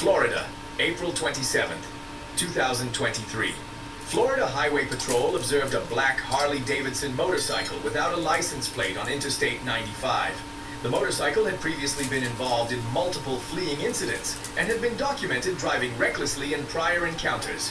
Florida, April 27th, 2023. Florida Highway Patrol observed a black Harley-Davidson motorcycle without a license plate on Interstate 95. The motorcycle had previously been involved in multiple fleeing incidents and had been documented driving recklessly in prior encounters.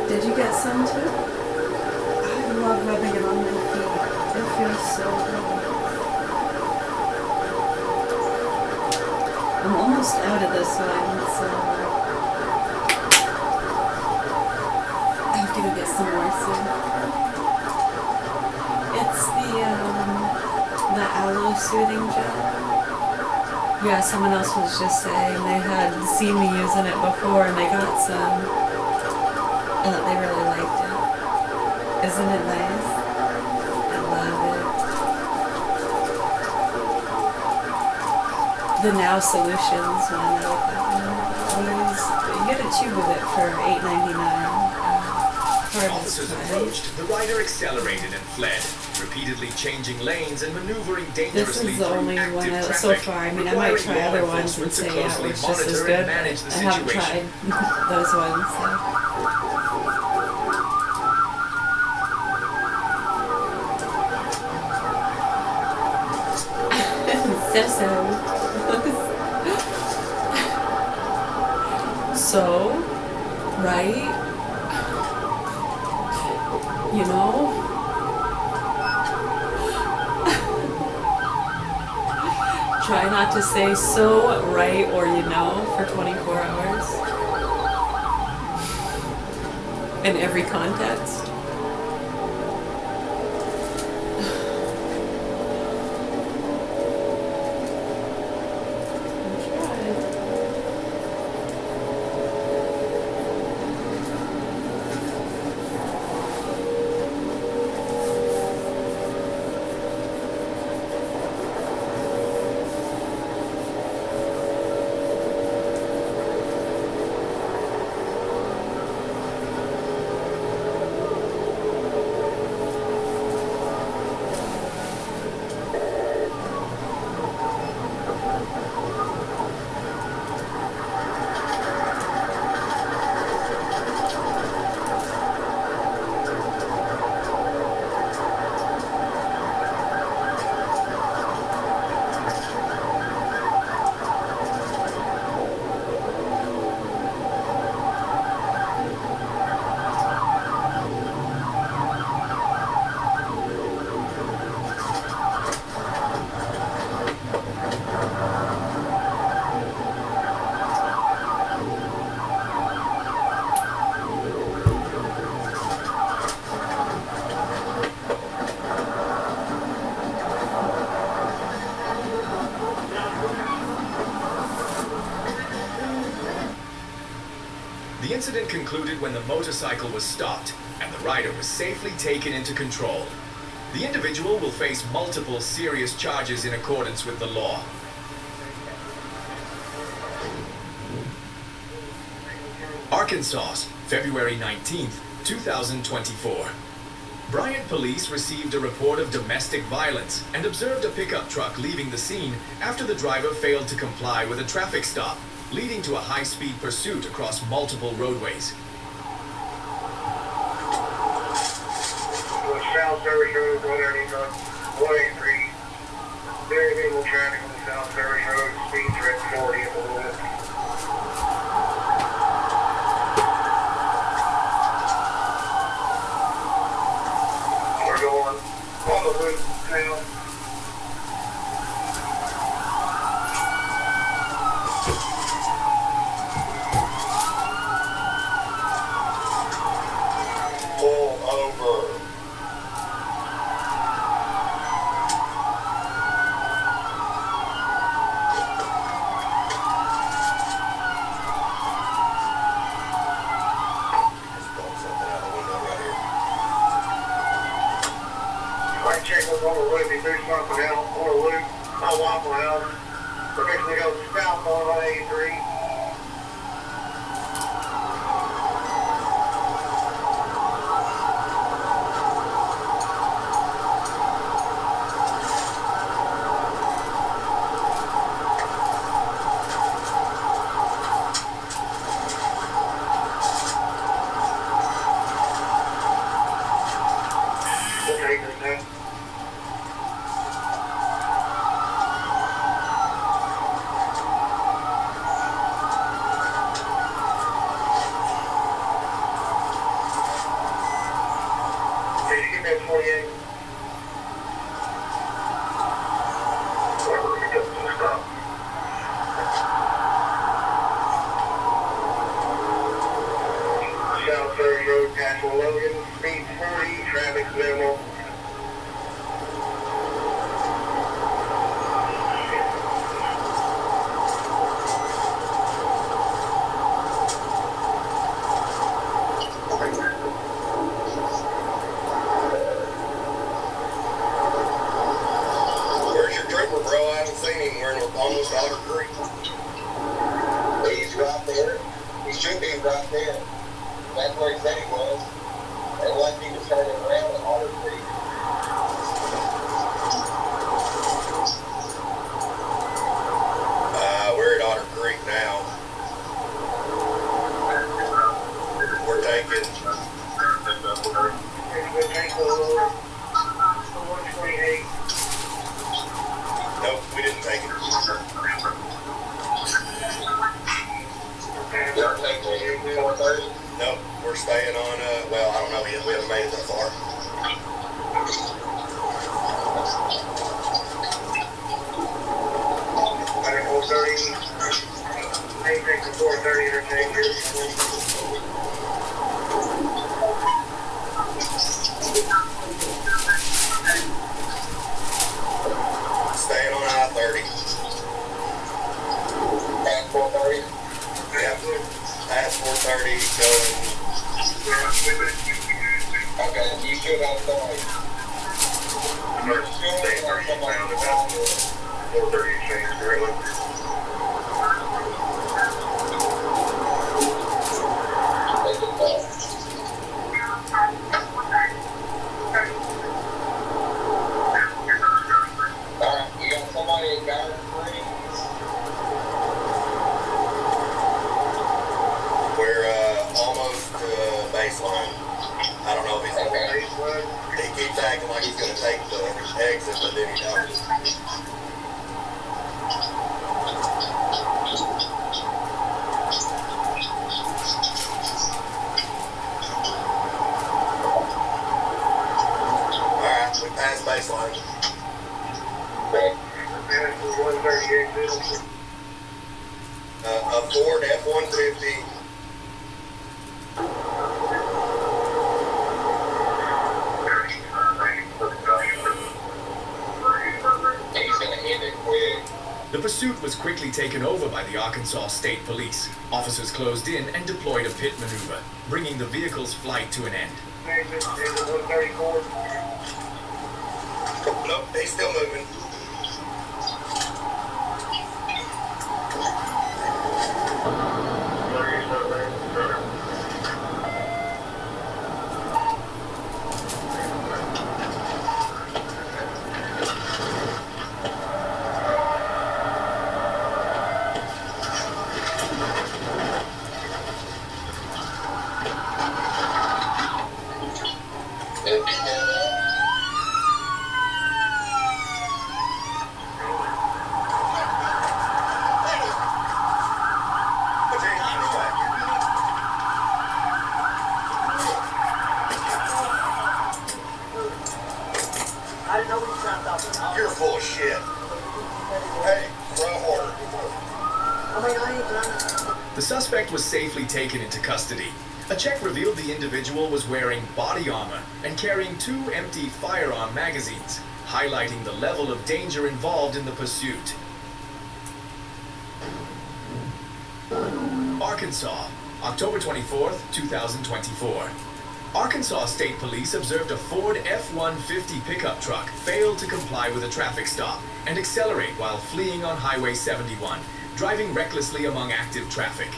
Did you get some too? I love rubbing it on my feet. It feels so good. I'm almost out of this one, so I'm gonna get some more soon. It's the aloe soothing gel. Yeah, someone else was just saying they had seen me using it before and they got some. They really liked it. Isn't it nice? I love it. The Now Solutions one, I like that one. You get a tube of it for $8.99. Officers approached, the rider accelerated and fled, repeatedly changing lanes and maneuvering dangerously through active traffic. This is the only one so far. I mean, I might try other ones and say, yeah, it was just as good. I haven't tried those ones, so. So, right? You know? Try not to say so, right, or you know for 24 hours. In every context. The incident concluded when the motorcycle was stopped and the rider was safely taken into control. The individual will face multiple serious charges in accordance with the law. Arkansas, February 19th, 2024. Bryant police received a report of domestic violence and observed a pickup truck leaving the scene after the driver failed to comply with a traffic stop, leading to a high-speed pursuit across multiple roadways. South Service Road, go there, 183. Very little traffic on the South Service Road, speeds are at 40 at the moment. vehicles on the loop. He threw something out on the loop by Waffle House. We're fixing to go south on I-83. Nope, we're staying on, well, I don't know yet. We haven't made it that far. Staying on I-30. At 430? Yeah, at 430 going. Okay, you should have somebody. Emergency state roundabout 430 change currently. Alright, you got somebody in Garden Springs? We're almost baseline. I don't know if he's okay. He keeps acting like he's going to take the exit, but then he don't. Alright, we passed baseline. A Ford F-150. The pursuit was quickly taken over by the Arkansas State Police. Officers closed in and deployed a pit maneuver, bringing the vehicle's flight to an end. Nope, he's still moving. You're full of shit. Hey, run harder. The suspect was safely taken into custody. A check revealed the individual was wearing body armor and carrying 2 empty firearm magazines, highlighting the level of danger involved in the pursuit. Arkansas, October 24th, 2024. Arkansas State Police observed a Ford F-150 pickup truck fail to comply with a traffic stop and accelerate while fleeing on Highway 71, driving recklessly among active traffic.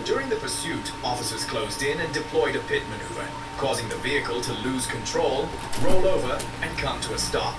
During the pursuit, officers closed in and deployed a pit maneuver, causing the vehicle to lose control, roll over, and come to a stop.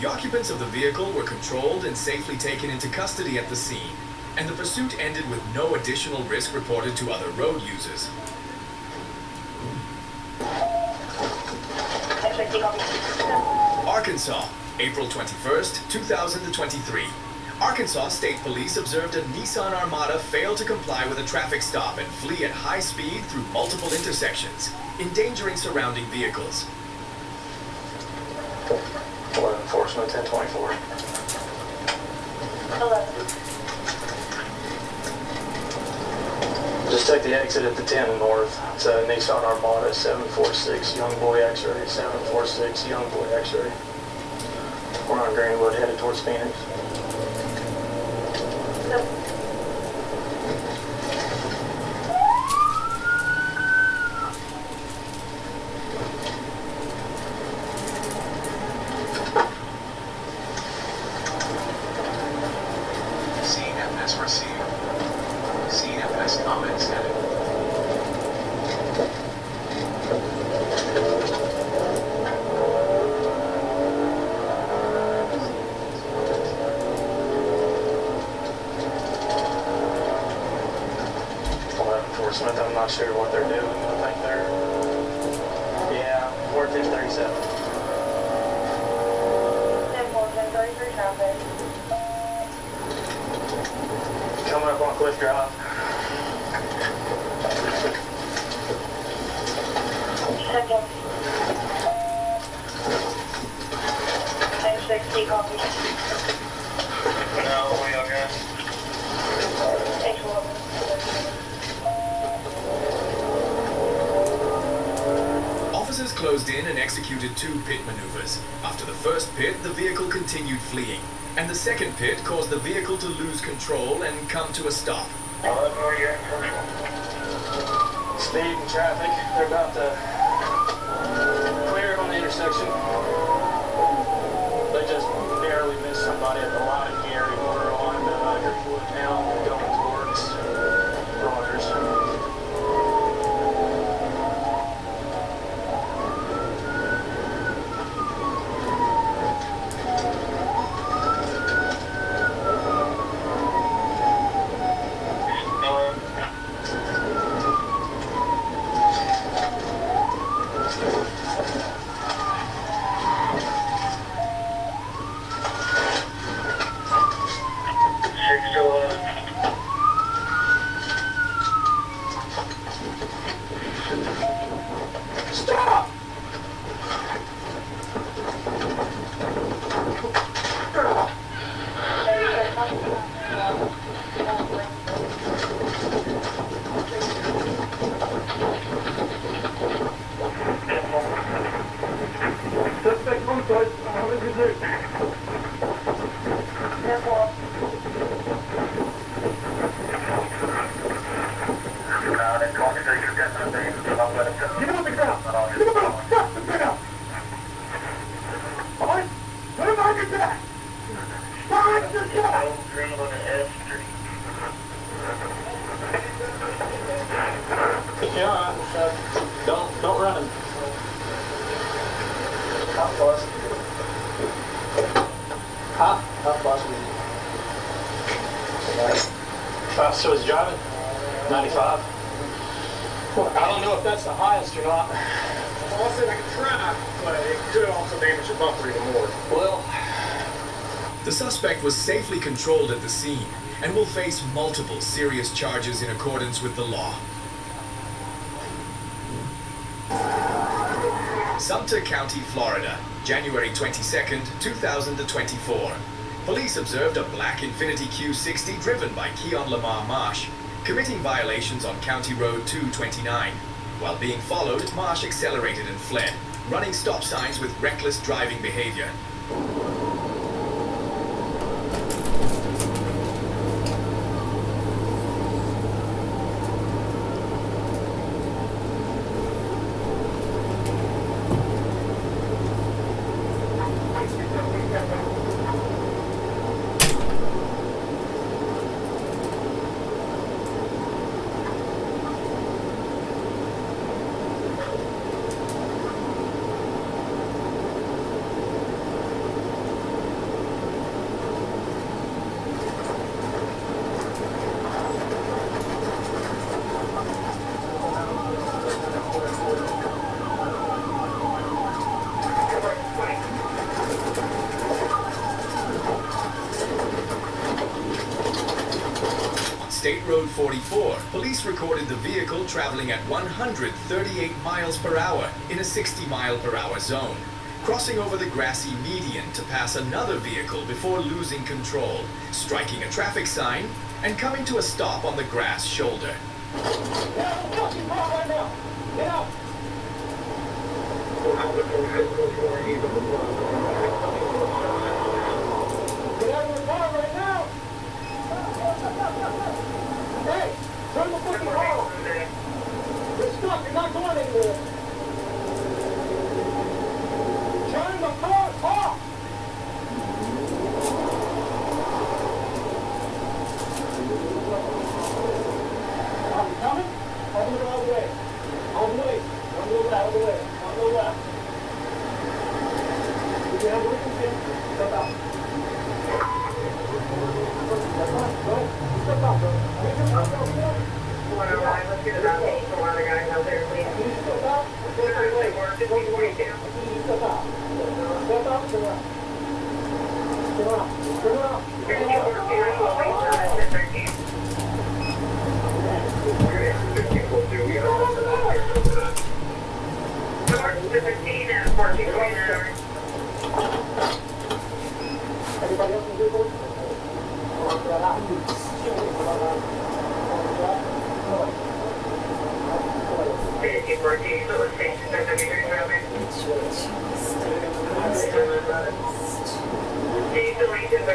The occupants of the vehicle were controlled and safely taken into custody at the scene, and the pursuit ended with no additional risk reported to other road users. Arkansas, April 21st, 2023. Arkansas State Police observed a Nissan Armada fail to comply with a traffic stop and flee at high speed through multiple intersections, endangering surrounding vehicles. Enforcement 1024. Hello. Just take the exit at the 10 north. It's a Nissan Armada 746 Young Boy X-ray, 746 Young Boy X-ray. We're on Greenwood headed towards Phoenix. No. CNFS received. CNFS comments headed. Enforcement, I'm not sure what they're doing. I think they're, yeah, 1437. 10-4-10-33 traffic. Coming up on Cliff Drive. Second. 10-60 copy. No, we don't get. 8-11. Officers closed in and executed 2 pit maneuvers. After the first pit, the vehicle continued fleeing, and the second pit caused the vehicle to lose control and come to a stop. Speed and traffic. They're about to clear it on the intersection. They just barely missed somebody at the light here. We're on Greenwood now, going towards Rogers. Get on the ground! Come on! Stop the ground! Alright? Put him on your back! Stop the ground! Yeah, don't run. How close? How close was he? So he's driving? 95? Well, I don't know if that's the highest or not. Well, I said I could try, but it could also damage your bumper even more. Well, The suspect was safely controlled at the scene and will face multiple serious charges in accordance with the law. Sumter County, Florida, January 22nd, 2024. Police observed a black Infiniti Q60 driven by Keon Lamar Marsh, committing violations on County Road 229. While being followed, Marsh accelerated and fled, running stop signs with reckless driving behavior. State Road 44, police recorded the vehicle traveling at 138 miles per hour in a 60-mile-per-hour zone, crossing over the grassy median to pass another vehicle before losing control, striking a traffic sign, and coming to a stop on the grass shoulder. Hey, turn the fucking car off. You're stuck. You're not going anywhere. Turn the car off. Are you coming? All the way. All the way. One little left. All the way. One little left. Did you have a witness here? Step out. Step out. Go. Step out, bro. Let's get it out. Some other guys out there, please. Can you step out? Step out. Step out. Step out. Turn around. Turn around. Turn around. Everybody else in the vehicle?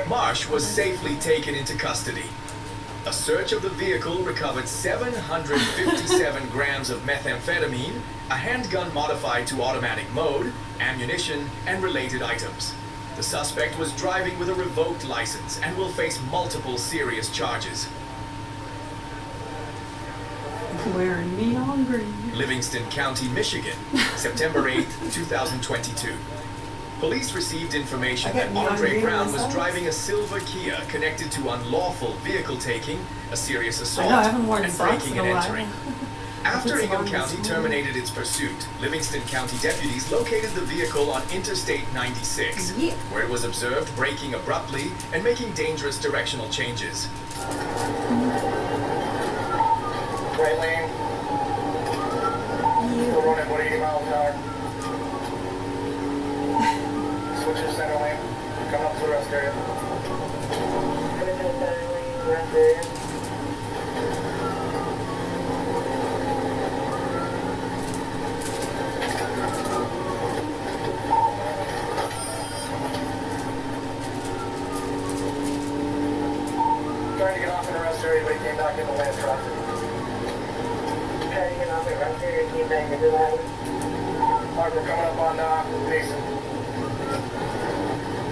Marsh was safely taken into custody. A search of the vehicle recovered 757 grams of methamphetamine, a handgun modified to automatic mode, ammunition, and related items. The suspect was driving with a revoked license and will face multiple serious charges. Wearing neon green. Livingston County, Michigan, September 8, 2022. Police received information I got that neon Andre green Brown was myself. driving a silver Kia connected to unlawful vehicle taking, a serious I assault, know, I haven't worn and socks breaking in a and while. entering. After It's Ingham long County this terminated its pursuit, Livingston County deputies located the vehicle on Interstate 96, Yeah. where it was observed braking abruptly and making dangerous directional changes. Right lane. We're running 180 miles an hour. Switch to center lane. Come up to the rest area. Rest area. officer, anybody came back in the land traffic. Try to get off it right there and get back into the highway. Alright, we're coming up on Mason.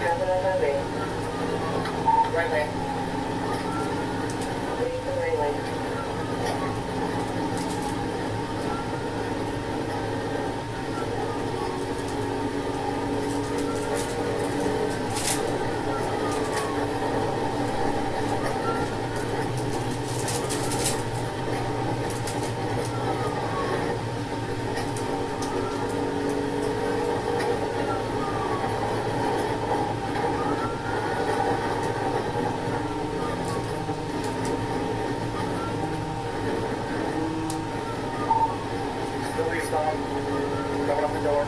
Coming on my way. Right lane. Leave the right lane. Police stop. Coming up the door.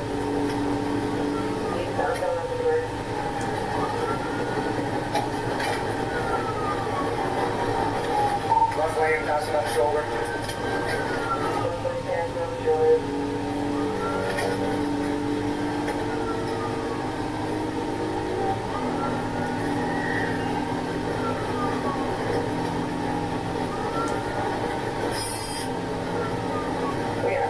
Leave the coming on the door. Left lane, passing on the shoulder. Left lane pass on the shoulder. Yeah.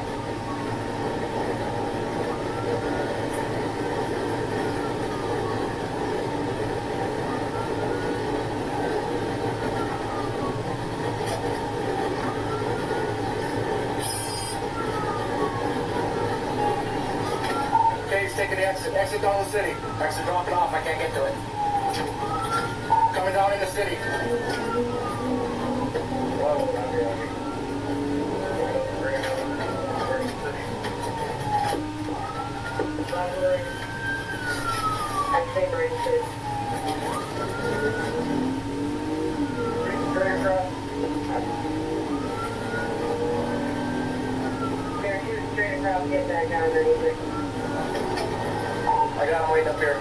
Okay, he's taking the exit. Exit down the city. Exit dropping off. I can't get to it. Coming down in the city. I'd say Marine City. Straight across. There, shoot straight across, get back down underneath it. I got him waiting up here.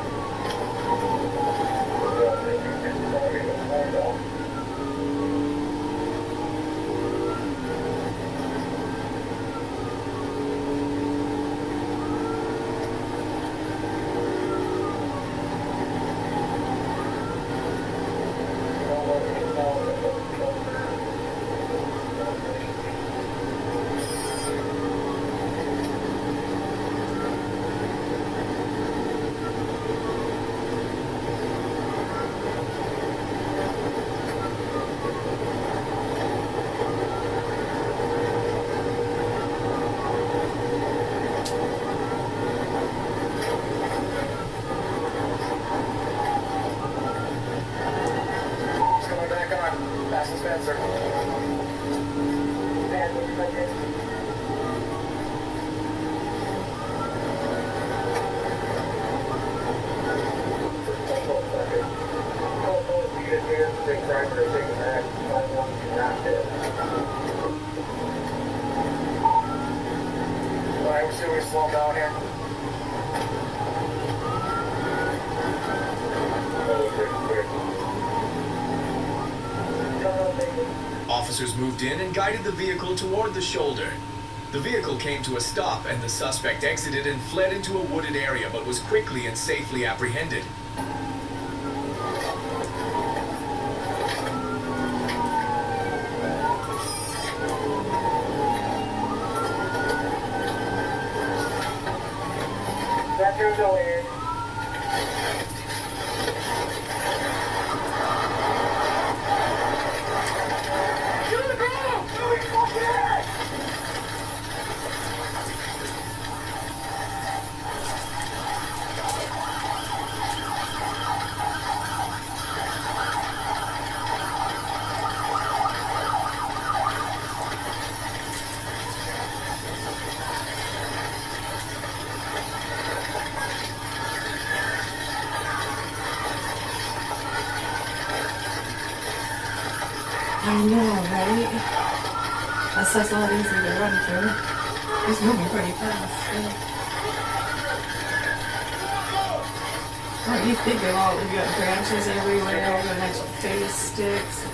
He's coming back on. Passing Spencer. Bad news, but this. Alright, we'll see if we slow him down here. Officers moved in and guided the vehicle toward the shoulder. The vehicle came to a stop and the suspect exited and fled into a wooded area but was quickly and safely apprehended. That turns away. I know, right? That stuff's a lot easier to run through. He's moving pretty fast. Yeah. Well, you think of all, you got branches everywhere, and then face sticks.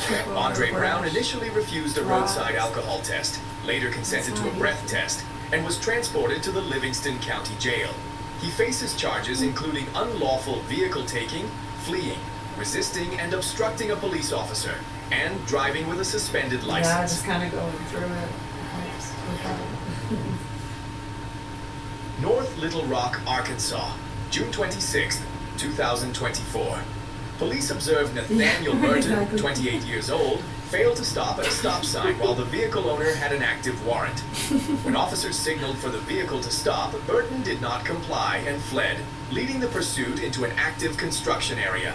triple Andre Brown brush. initially refused a Rocks. roadside alcohol test, later consented to a breath test, and was transported to the Livingston County Jail. He faces charges including unlawful vehicle taking, fleeing, resisting, and obstructing a police officer. and driving with a suspended Yeah, license. just kind of going through it. North Little Rock, Arkansas, June 26th, 2024. Police observed Nathaniel Yeah, Burton, exactly. 28 years old, failed to stop at a stop sign while the vehicle owner had an active warrant. When officers signaled for the vehicle to stop, Burton did not comply and fled, leading the pursuit into an active construction area.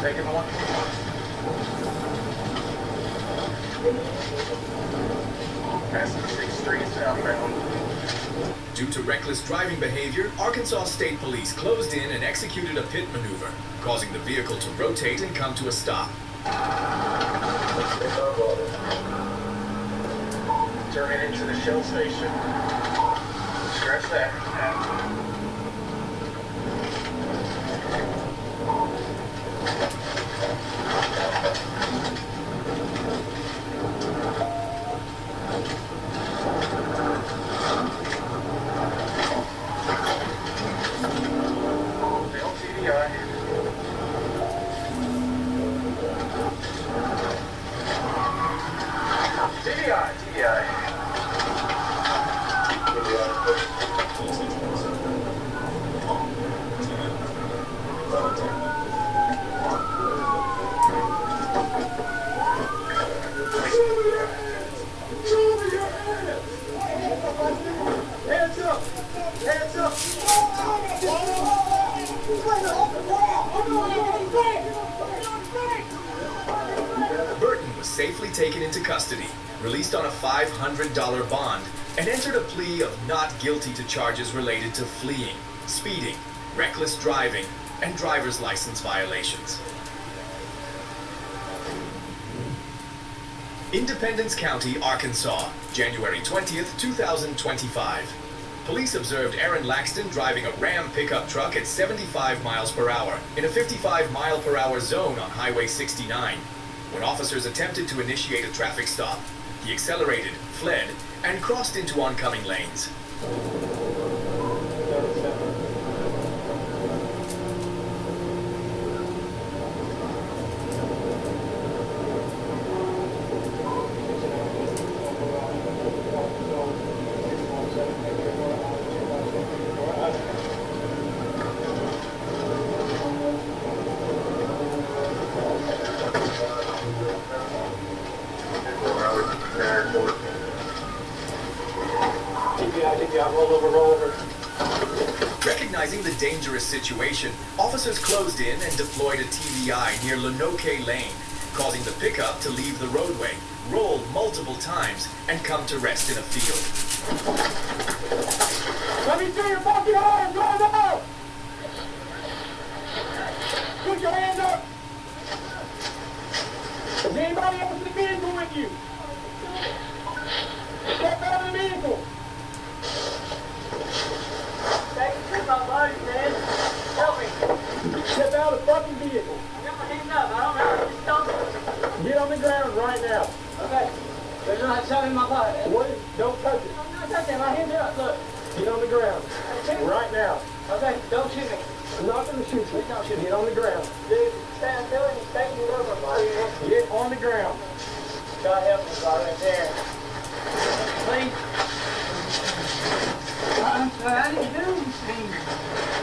Taking one. Passing 6th Street southbound. Due to reckless driving behavior, Arkansas State Police closed in and executed a pit maneuver, causing the vehicle to rotate and come to a stop. Turning into the Shell station. Scratch that. Burton was safely taken into custody, released on a $500 bond, and entered a plea of not guilty to charges related to fleeing, speeding, reckless driving, and driver's license violations. Independence County, Arkansas, January 20th, 2025. Police observed Aaron Laxton driving a Ram pickup truck at 75 miles per hour in a 55 mile per hour zone on Highway 69. When officers attempted to initiate a traffic stop, he accelerated, fled, and crossed into oncoming lanes. Recognizing the dangerous situation, officers closed in and deployed a TVI near Lenoke Lane, causing the pickup to leave the roadway, roll multiple times, and come to rest in a field. Let me see your fucking arms right now! Put your hands up! Is anybody else in the vehicle with you? Step out of the vehicle! Take my body, man. Help me! Step out look. Get on the ground. Right now. Okay, don't shoot me. I'm not going to shoot you. Don't shoot me. Get on the ground. Dude, stand still and stay in your room. Get on the ground. God help me, God, right there. Please. I'm sorry, I didn't do anything.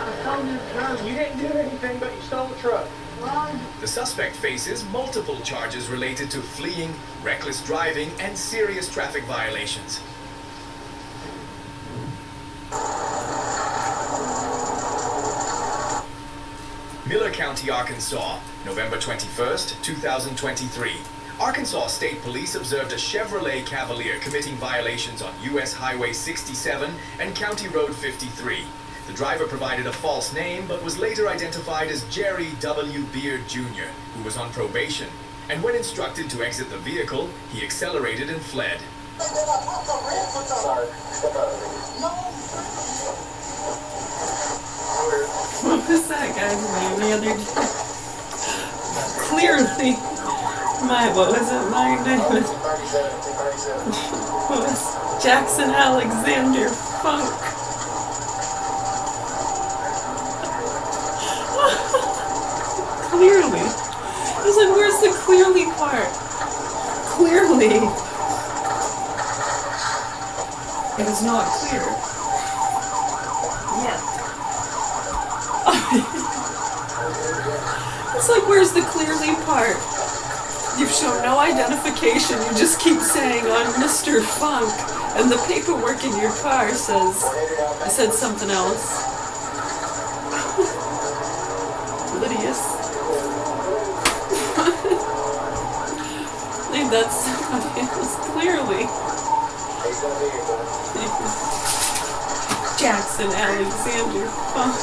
I told you the truth. You didn't do anything, but you stole the truck. Well, The suspect faces multiple charges related to fleeing, reckless driving, and serious traffic violations. Miller County, Arkansas, November 21st, 2023. Arkansas State Police observed a Chevrolet Cavalier committing violations on U.S. Highway 67 and County Road 53. The driver provided a false name but was later identified as Jerry W. Beard Jr., who was on probation. And when instructed to exit the vehicle, he accelerated and fled. Sorry. Step out of it. What was that guy's name the other day? Clearly. What was it? My name was, 237. what was Jackson Alexander Funk. Clearly. I was like, where's the clearly part? Clearly. It is not clear. Yet. It's like, where's the clearly part? You've shown no identification. You just keep saying, I'm Mr. Funk. And the paperwork in your car says, I said something else. Lydius. I think that's clearly. Jackson Alexander Funk.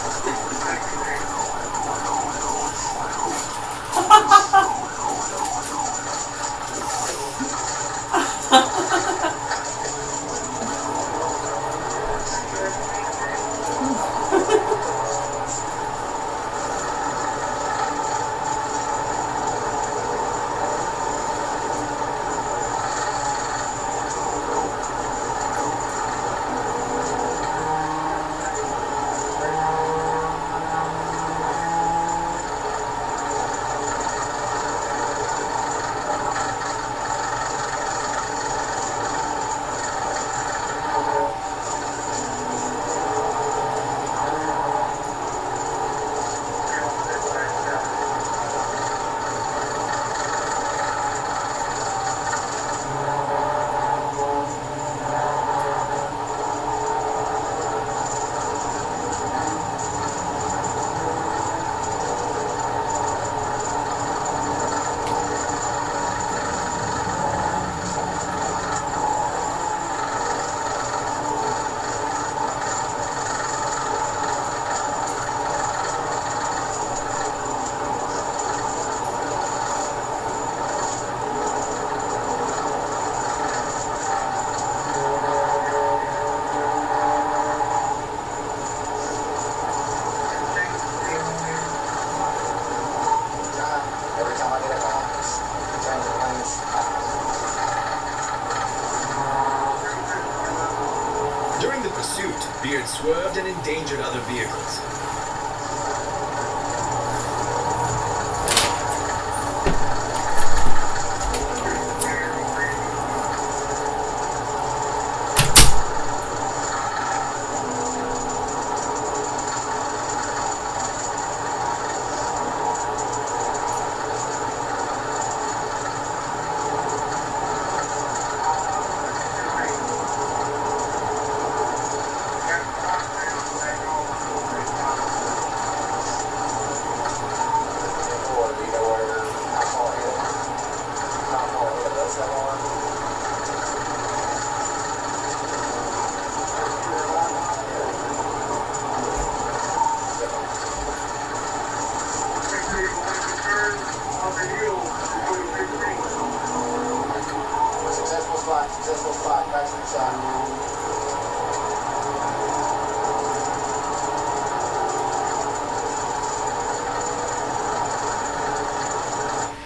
During the pursuit, Beard swerved and endangered other vehicles. Successful spot, back to the side.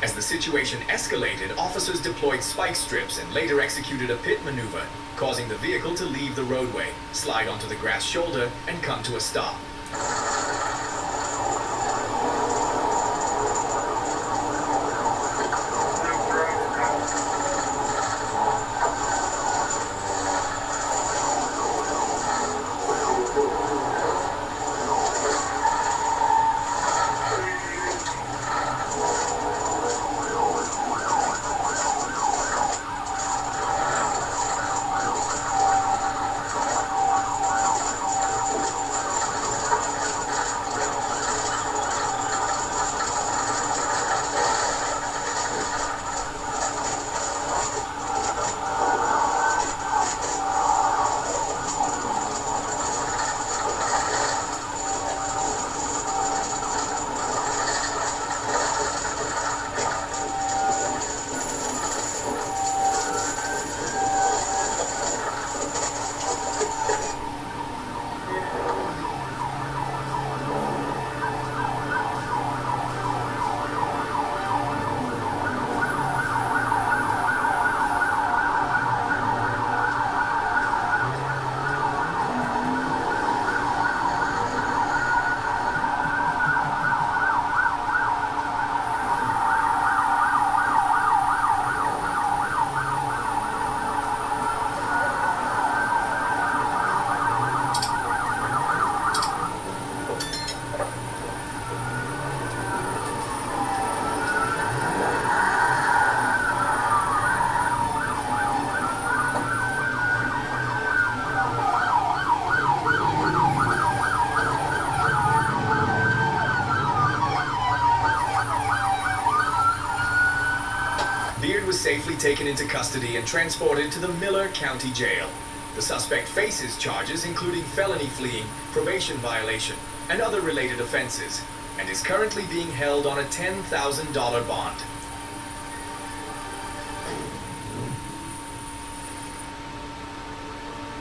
As the situation escalated, officers deployed spike strips and later executed a pit maneuver, causing the vehicle to leave the roadway, slide onto the grass shoulder, and come to a stop. Beard was safely taken into custody and transported to the Miller County Jail. The suspect faces charges including felony fleeing, probation violation, and other related offenses, and is currently being held on a $10,000 bond.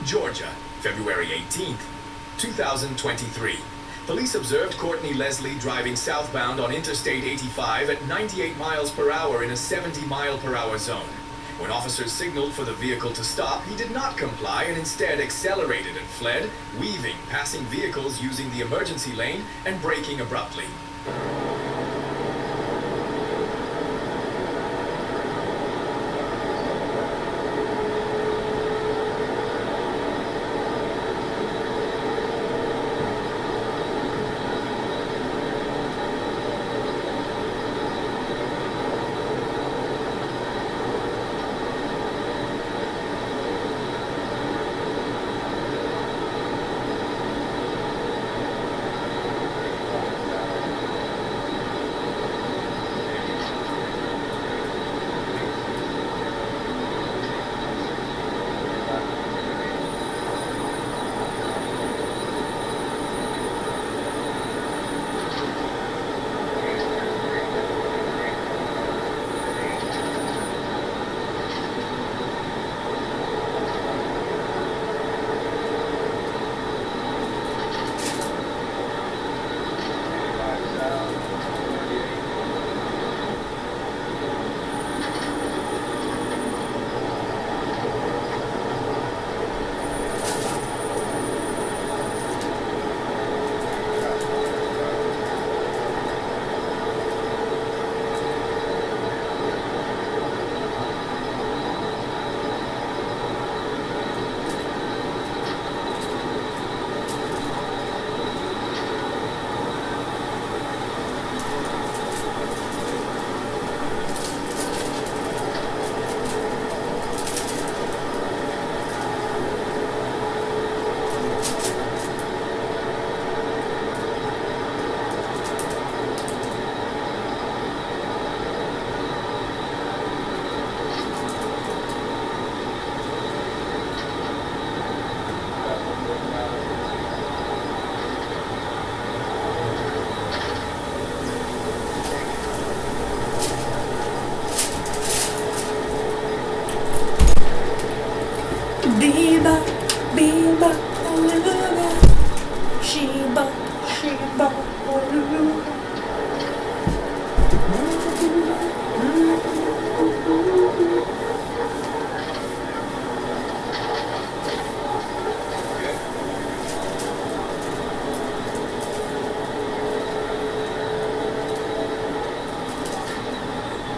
Georgia, February 18th, 2023. Police observed Courtney Leslie driving southbound on Interstate 85 at 98 miles per hour in a 70 mile per hour zone. When officers signaled for the vehicle to stop, he did not comply and instead accelerated and fled, weaving, passing vehicles using the emergency lane and braking abruptly.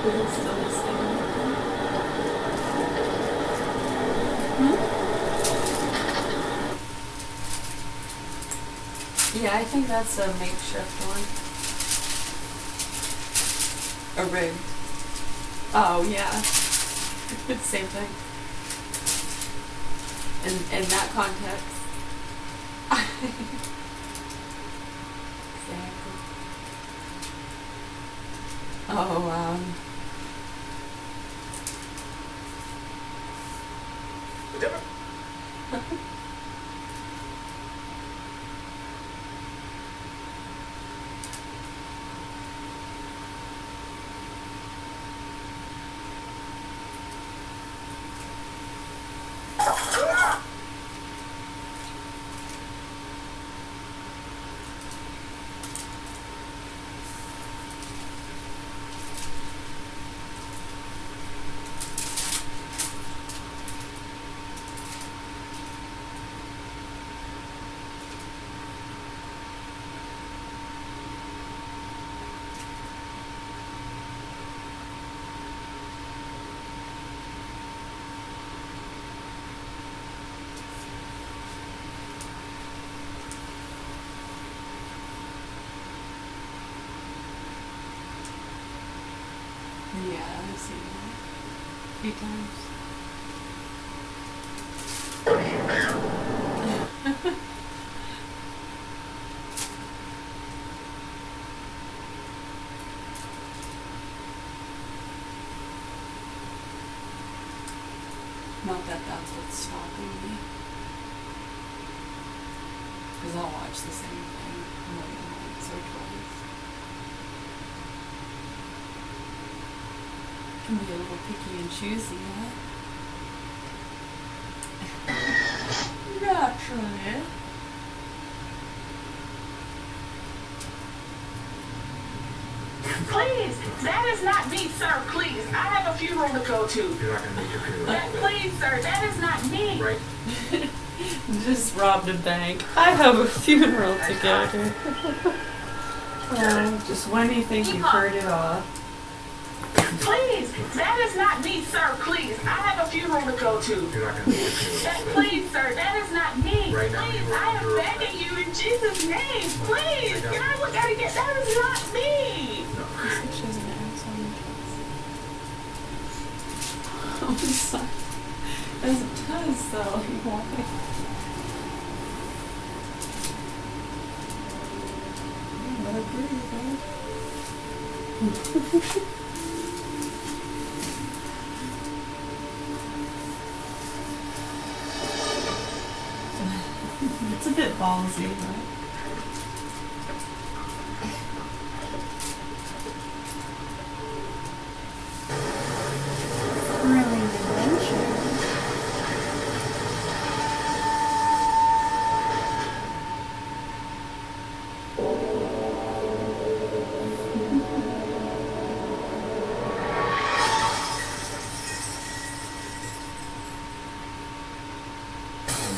It's still the same. Yeah, I think that's a makeshift one. A rigged. Oh, yeah. Same thing. In that context. Exactly. Oh, wow. Yeah, I've seen that a few times. Not that that's what's stopping me. Because I'll watch the same thing more than once or twice. Can be a little picky and choosy, huh? Naturally. Please, that is not me, sir. Please, I have a funeral to go to. You're not gonna make your funeral. Please, sir, that is not me. Right? Just robbed a bank. I have a funeral to go to. Just when do you think you've heard it all? Please, that is not me, sir. Please, I have a funeral to go to. You're not gonna make your funeral. Please, sir, that is not me. Right now, Please, you are I am under begging you in Jesus' name. Please, can I look at it again? That is not me. She has an axe on her dress. I'm sorry. As it does, though. Why? I agree, though. It's a bit ballsy, right? Really adventure.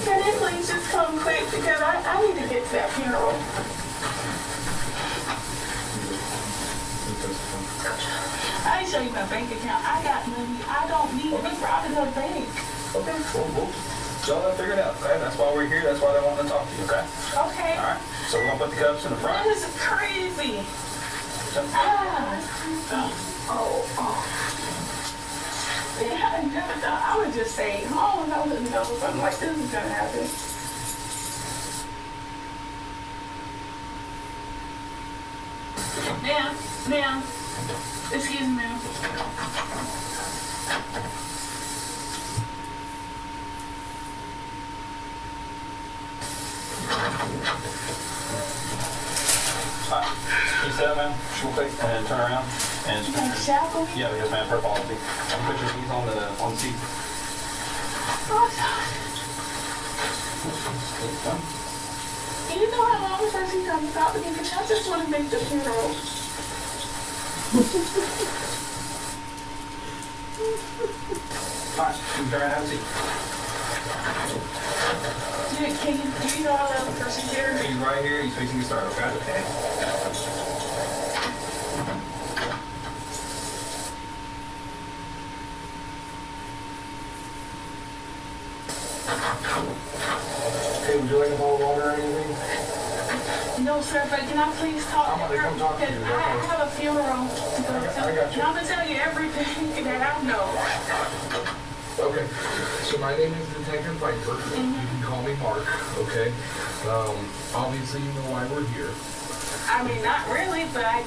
Can you please just come quick because I need to get to that funeral. I show you my bank account. I got money. I don't need to be robbing a bank. Okay, cool. Y'all gotta figure it out, okay? That's why we're here. That's why they want to talk to you, okay? Okay. All right. So we're gonna put the cups in the front. This is crazy. Yeah, I never thought. I would just say, oh, I wouldn't know something like this is gonna happen. Ma'am, excuse me, ma'am. All right. Can you sit down, ma'am? Real quick, and then turn around. And just Like shackle me? yeah, yes, ma'am. Per policy. And put your knees on the seat. Do you know how long this person comes about to be? Because I just want to make the funeral. All right. You can turn around and have a seat. Do you know how long the person here? He's right here. He's facing the start, okay? No, sir, but can I please talk I'm gonna come talk to you, Because I okay? have a funeral to go to. I got you. And I'm gonna tell you everything that I know. Okay, so my name is Detective Viper. You can call me Mark, okay? Obviously you know why we're here. I mean, not really, but I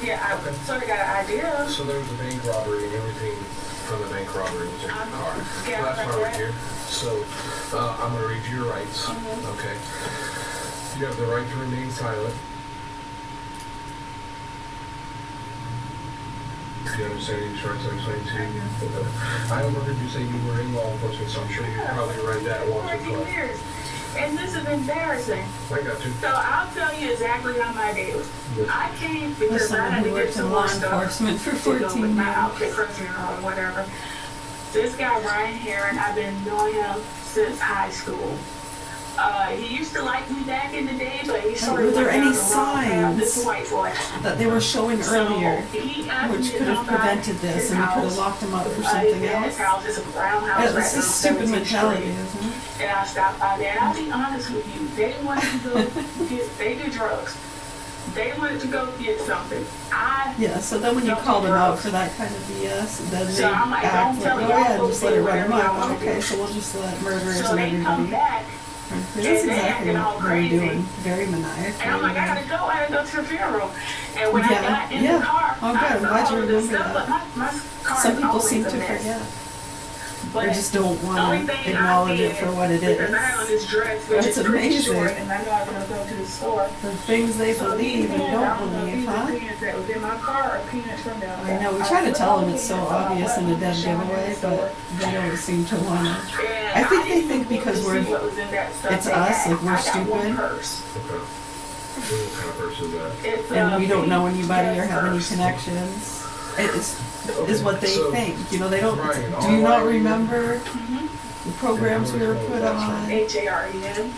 sort of got an idea. So there was a bank robbery and everything from the bank robbery was in your car. So yeah, that's why we're right. here. So I'm gonna read you your rights, okay? You have the right to remain silent. Do you understand these rights I'm saying to you? Okay. I overheard you say you were in law enforcement, so I'm sure you probably read that once or 14 twice. years. And this is embarrassing. I got you. So I'll tell you exactly how my day was. I came because As I someone had to who get worked in some law more stuff enforcement for to go with 14 my years. outfit for funeral or whatever. This guy, Ryan Heron, I've been knowing him since high school. He used to like me back in the day, but he sort Were of there went any down the wrong path. This signs white boy. that they were showing earlier, So he asked me which to could have come by prevented this, his and we could have house. locked him up for His something dad's else? house is a brown house Yeah, right this on is stupid 17th mentality, Street. isn't it? And I stopped by there, and I'll be honest with you, they wanted to go they do drugs. They wanted to go get something. Yeah, so then when you Don't call do them out drugs. for that kind of BS, then they So I'm like, act don't like, tell oh me, yeah, I'll just go let it do run whatever I amok. want to Okay, do. so we'll just let murderers So and they come everybody. back, That's and they exactly acting all what they're crazy. doing. Very maniacal. and I'm like, I gotta go to the funeral. And when I Yeah, got in yeah. the car, Oh, good, I I'm saw glad you all of this remember stuff, that. but my car Some is people always seem a to mess. forget. But They just don't the want only to thing acknowledge I it for what it because I had on is. this dress, which That's is pretty amazing. short, and I know I'm gonna go to the store. The things they So believe and these don't pants, I don't know if believe, these are huh? pants that was in my car or pants from down I there. know, we try to tell them it's so obvious and a dead giveaway, but they don't seem to want to. I think they think because it's us, like we're stupid, Okay. What kind of purse is that? and we don't know anybody or have any connections. Is what they So, think. You know, they don't. Ryan, Do you not all right. remember the programs we were put on? HAREN.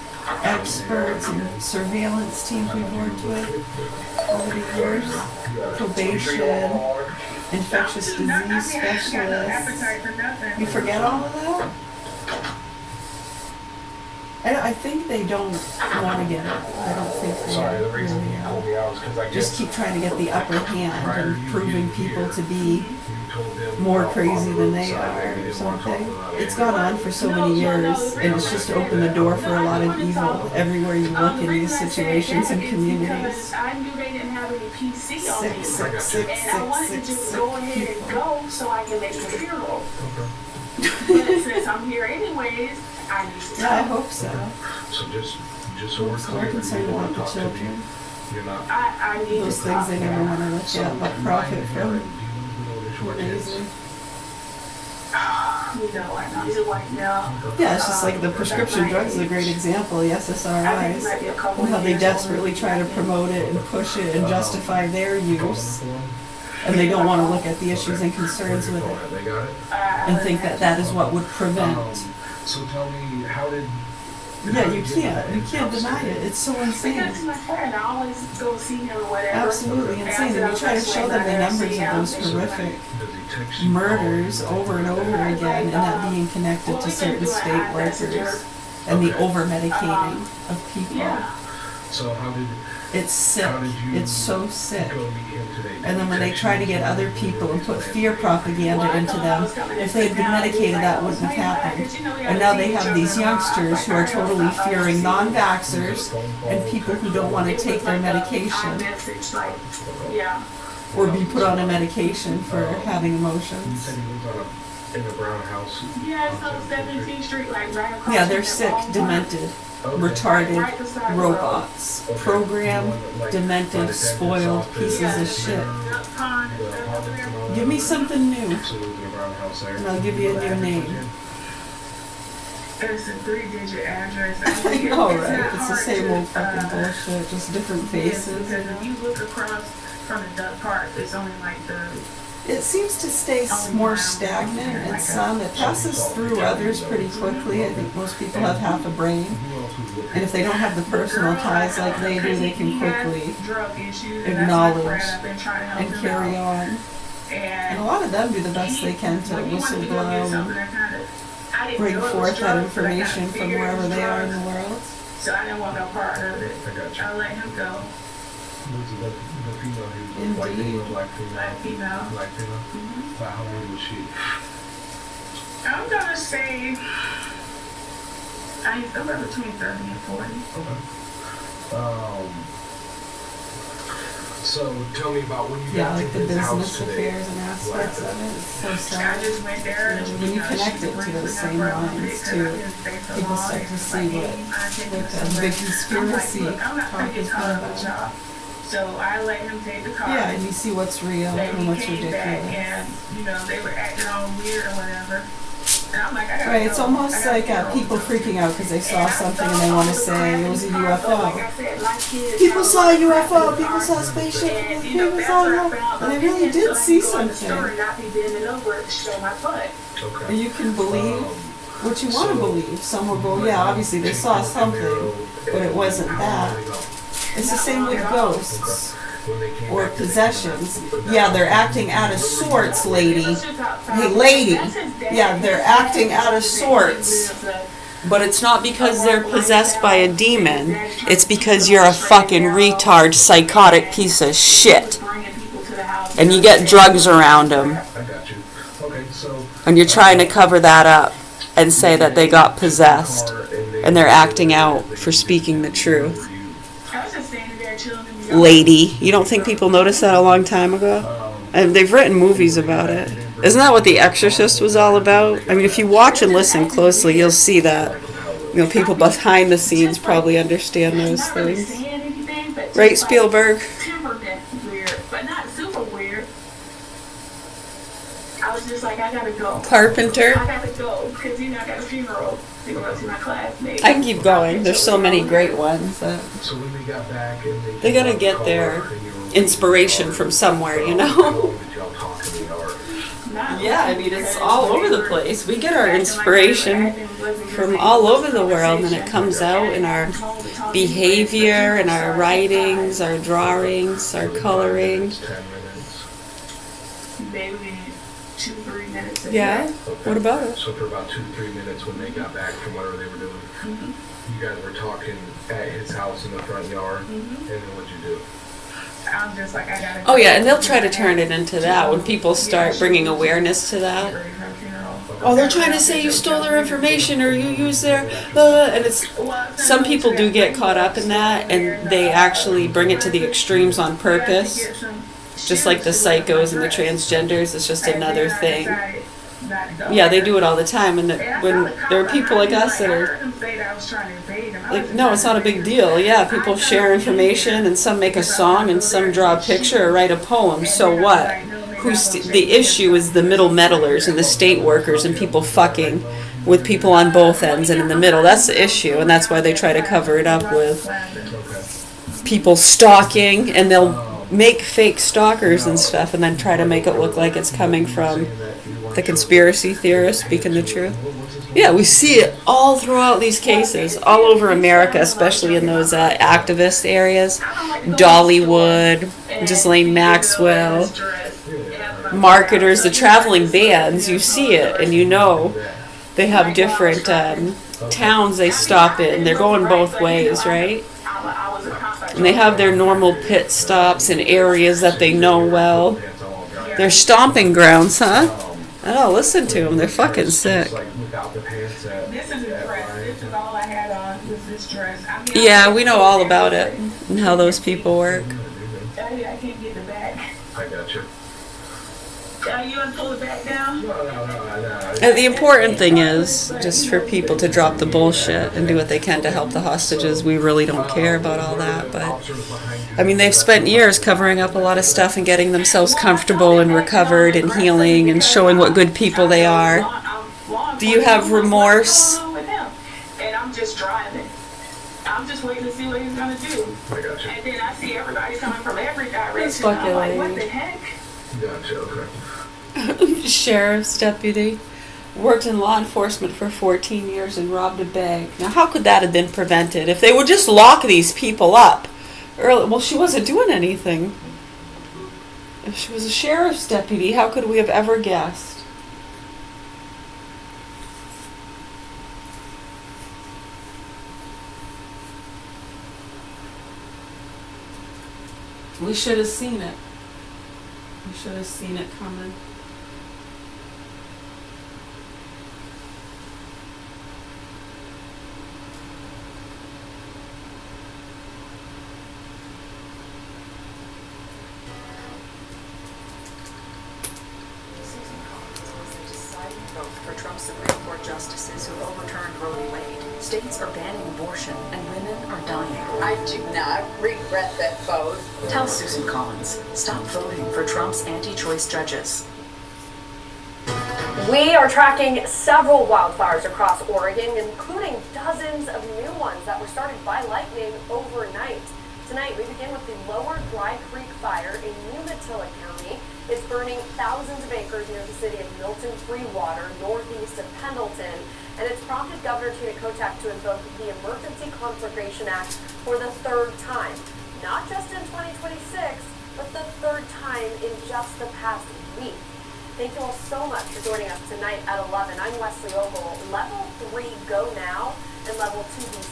Experts and surveillance teams we've worked with over the years. Probation, infectious disease specialists. You forget all of that? I think they don't want to get it. I don't think they Sorry, the reason really you called me out is because I just guess keep trying to get the upper hand and proving people to be you told them more about crazy on the than they roadside are that they or didn't want to talk something. about it. It's gone on for so many years, and it's just opened the door for a lot of evil everywhere you look in these situations and communities. I knew they didn't have any PC on me. Six, And I wanted to six, just six go ahead and people. go so I can make the funeral. Okay. But since I'm here anyways, I need to Yeah, I know. hope so. So just so we're So we're clear, concerned you want about to the talk to me. children. You're not. I need Those to things talk. they never want to look So, at, but profit Ryan from. Heron, do you know which one it is? Amazing. You know, I know. He's a white male. Yeah, it's just like the prescription drugs is a great example, the I think he SSRIs. might be a couple And how they years desperately older try to than me. promote it and push it and justify their use. Phone number And they don't want to look at the for issues them? and concerns Okay. with it. They got it? And think that that is what would prevent. So tell me, how did? Yeah, you can't deny it. It's so insane. Because he's my friend, I always go see him or whatever. Absolutely And I insane. said, And you try to "I'll show them the text numbers you of later, those see you." horrific Does he text you, murders call you, over and anything over like that? again, and that being connected Well, to we can certain do an state iMessenger. workers and the Okay. over medicating of people. Yeah. So how did? It's sick. How did you It's so sick. Go meet him today? Did And then he when they text try you? to get other people and put fear propaganda Well, I into thought I them, was coming to if they had been sit down, medicated, like, that oh, wouldn't have so you happened. because, you know, we And gotta now see they each have other these in a while. youngsters who are totally fearing non-vaxxers and people who don't want to take their medication iMessage, like, yeah. or be put on a medication for having You emotions. said he lives in a brown house. Yeah, it's on 17th Street, like right across. Yeah, they're from sick, Walmart. demented, Okay. retarded beside the robots, Okay. programmed, Like, demented, by the dentist's spoiled office, pieces Yeah, of shit. Duck Pond, the is that over apartments and there? all that. Give me something new. So he lives in a brown house there. And I'll give you a new name. It's a 3-digit address. I know, It's right? not It's the hard same to, old fucking bullshit, just different yes, faces. because if you look across from the duck park, it's only like the It seems to stay more stagnant in some. It passes through others pretty quickly. I think most people have half a brain. Who else was with And if they don't have the personal ties like they do, they can quickly drug issues, acknowledge and and carry on. And a lot of them do the best they can to whistle blow and bring forth that information from wherever they are in the world. So I didn't want no part of it. I got you. I let him go. the female here? White female, black female? Black female. Black female? Mm-hmm. About how old was she? I'm gonna say I somewhere between 30 and 40. Okay. So tell me about when you Yeah, got like to the his house business today. affairs and aspects of it. It's so I sad. just went there. You know, when you connect it to those same lines too, people start to see what the big conspiracy I'm not talk is all with about. y'all. So I let him take the car. Yeah, and you see what's real And and he what's came back ridiculous. and, you know, they were acting all weird or whatever. And I'm like, I gotta Right, go. it's almost I gotta like go. people freaking out because they saw And I something saw and they want all to the say crap it in was a the car. Like UFO. I said, my kids People have saw a all the crap UFO, in the people car. saw a spaceship, And, you people know, saw after I UFO, found and they my really kids, did so I see can go in the something. store and not be bending over to show my butt. Okay. And you can believe what you want to believe. Some will go, yeah, obviously they saw something, but it wasn't that. It's the same with ghosts or possessions. Yeah, they're acting out of sorts, lady. Hey, lady. Yeah, they're acting out of sorts. But it's not because they're possessed by a demon. It's because you're a fucking retard, psychotic piece of shit. And you get drugs around them. I got you. Okay, so. And you're trying to cover that up and say that they got possessed. And they're acting out for speaking the truth. I was just standing there chilling in the Lady. You don't think people noticed that a long time ago? And they've written movies about it. Isn't that what The Exorcist was all about? I mean, if you watch and listen closely, you'll see that. You know, people behind the scenes probably understand those things. Right, Spielberg? Temperament weird, but not super weird. I was just like, I gotta go. Carpenter? I gotta go, because, you know, I got a funeral to go to my classmates. I can keep going. There's so many great ones. So when they got back and They gotta get their inspiration from somewhere, you know? Yeah, I mean, it's all over the place. We get our inspiration from all over the world, and it comes out in our behavior, in our writings, our drawings, our coloring. Maybe 2-3 minutes. Yeah? What about it? So for about 2-3 minutes when they got back from whatever they were doing, you guys were talking at his house in the front yard, and then what'd you do? I'm just like, I gotta Oh yeah, and they'll try to turn it into that when people start bringing awareness to that. Oh, they're trying to say you stole their information or you used their, and it's, some people do get caught up in that and they actually bring it to the extremes on purpose. Just like the psychos and the transgenders, it's just another thing. Yeah, they do it all the time, and when there are people like us that are like, no, it's not a big deal. Yeah, people share information, and some make a song, and some draw a picture or write a poem. So what? The issue is the middle meddlers and the state workers and people fucking with people on both ends and in the middle. That's the issue, and that's why they try to cover it up with people stalking, and they'll make fake stalkers and stuff, and then try to make it look like it's coming from the conspiracy theorists speaking the truth. Yeah, we see it all throughout these cases, all over America, especially in those activist areas. Dollywood, Ghislaine Maxwell, marketers, the traveling bands, you see it, and you know they have different towns they stop in. They're going both ways, right? And they have their normal pit stops in areas that they know well. They're stomping grounds, huh? Oh, listen to them. They're fucking sick. Yeah, we know all about it and how those people work. I can't get the back. I got you. You want to pull it back down? And the important thing is just for people to drop the bullshit and do what they can to help the hostages. We really don't care about all that, but I mean, they've spent years covering up a lot of stuff and getting themselves comfortable and recovered and healing and showing what good people they are. Do you have remorse? And I'm just driving. I'm just waiting to see what he's gonna do. And then I see everybody coming from every direction. I'm like, what the heck? Gotcha, okay. Sheriff's deputy. Worked in law enforcement for 14 years and robbed a bank. Now, how could that have been prevented? If they would just lock these people up early. Well, she wasn't doing anything. If she was a sheriff's deputy, how could we have ever guessed? We should have seen it. We should have seen it coming. Vote for Trump's Supreme Court justices who overturned Roe v. Wade. States are banning abortion and women are dying. I do not regret that vote. Tell Susan Collins, stop voting for Trump's anti-choice judges. We are tracking several wildfires across Oregon, including dozens of new ones that were started by lightning overnight. Tonight, we begin with the Lower Dry Creek Fire in Umatilla County. It's burning thousands of acres near the city of Milton Freewater, northeast of Pendleton, and it's prompted Governor Tina Kotek to invoke the Emergency Conflagration Act for the third time. Not just in 2026, but the third time in just the past week. Thank you all so much for joining us tonight at 11. I'm Leslie Ogle. Level 3 go now, and Level 2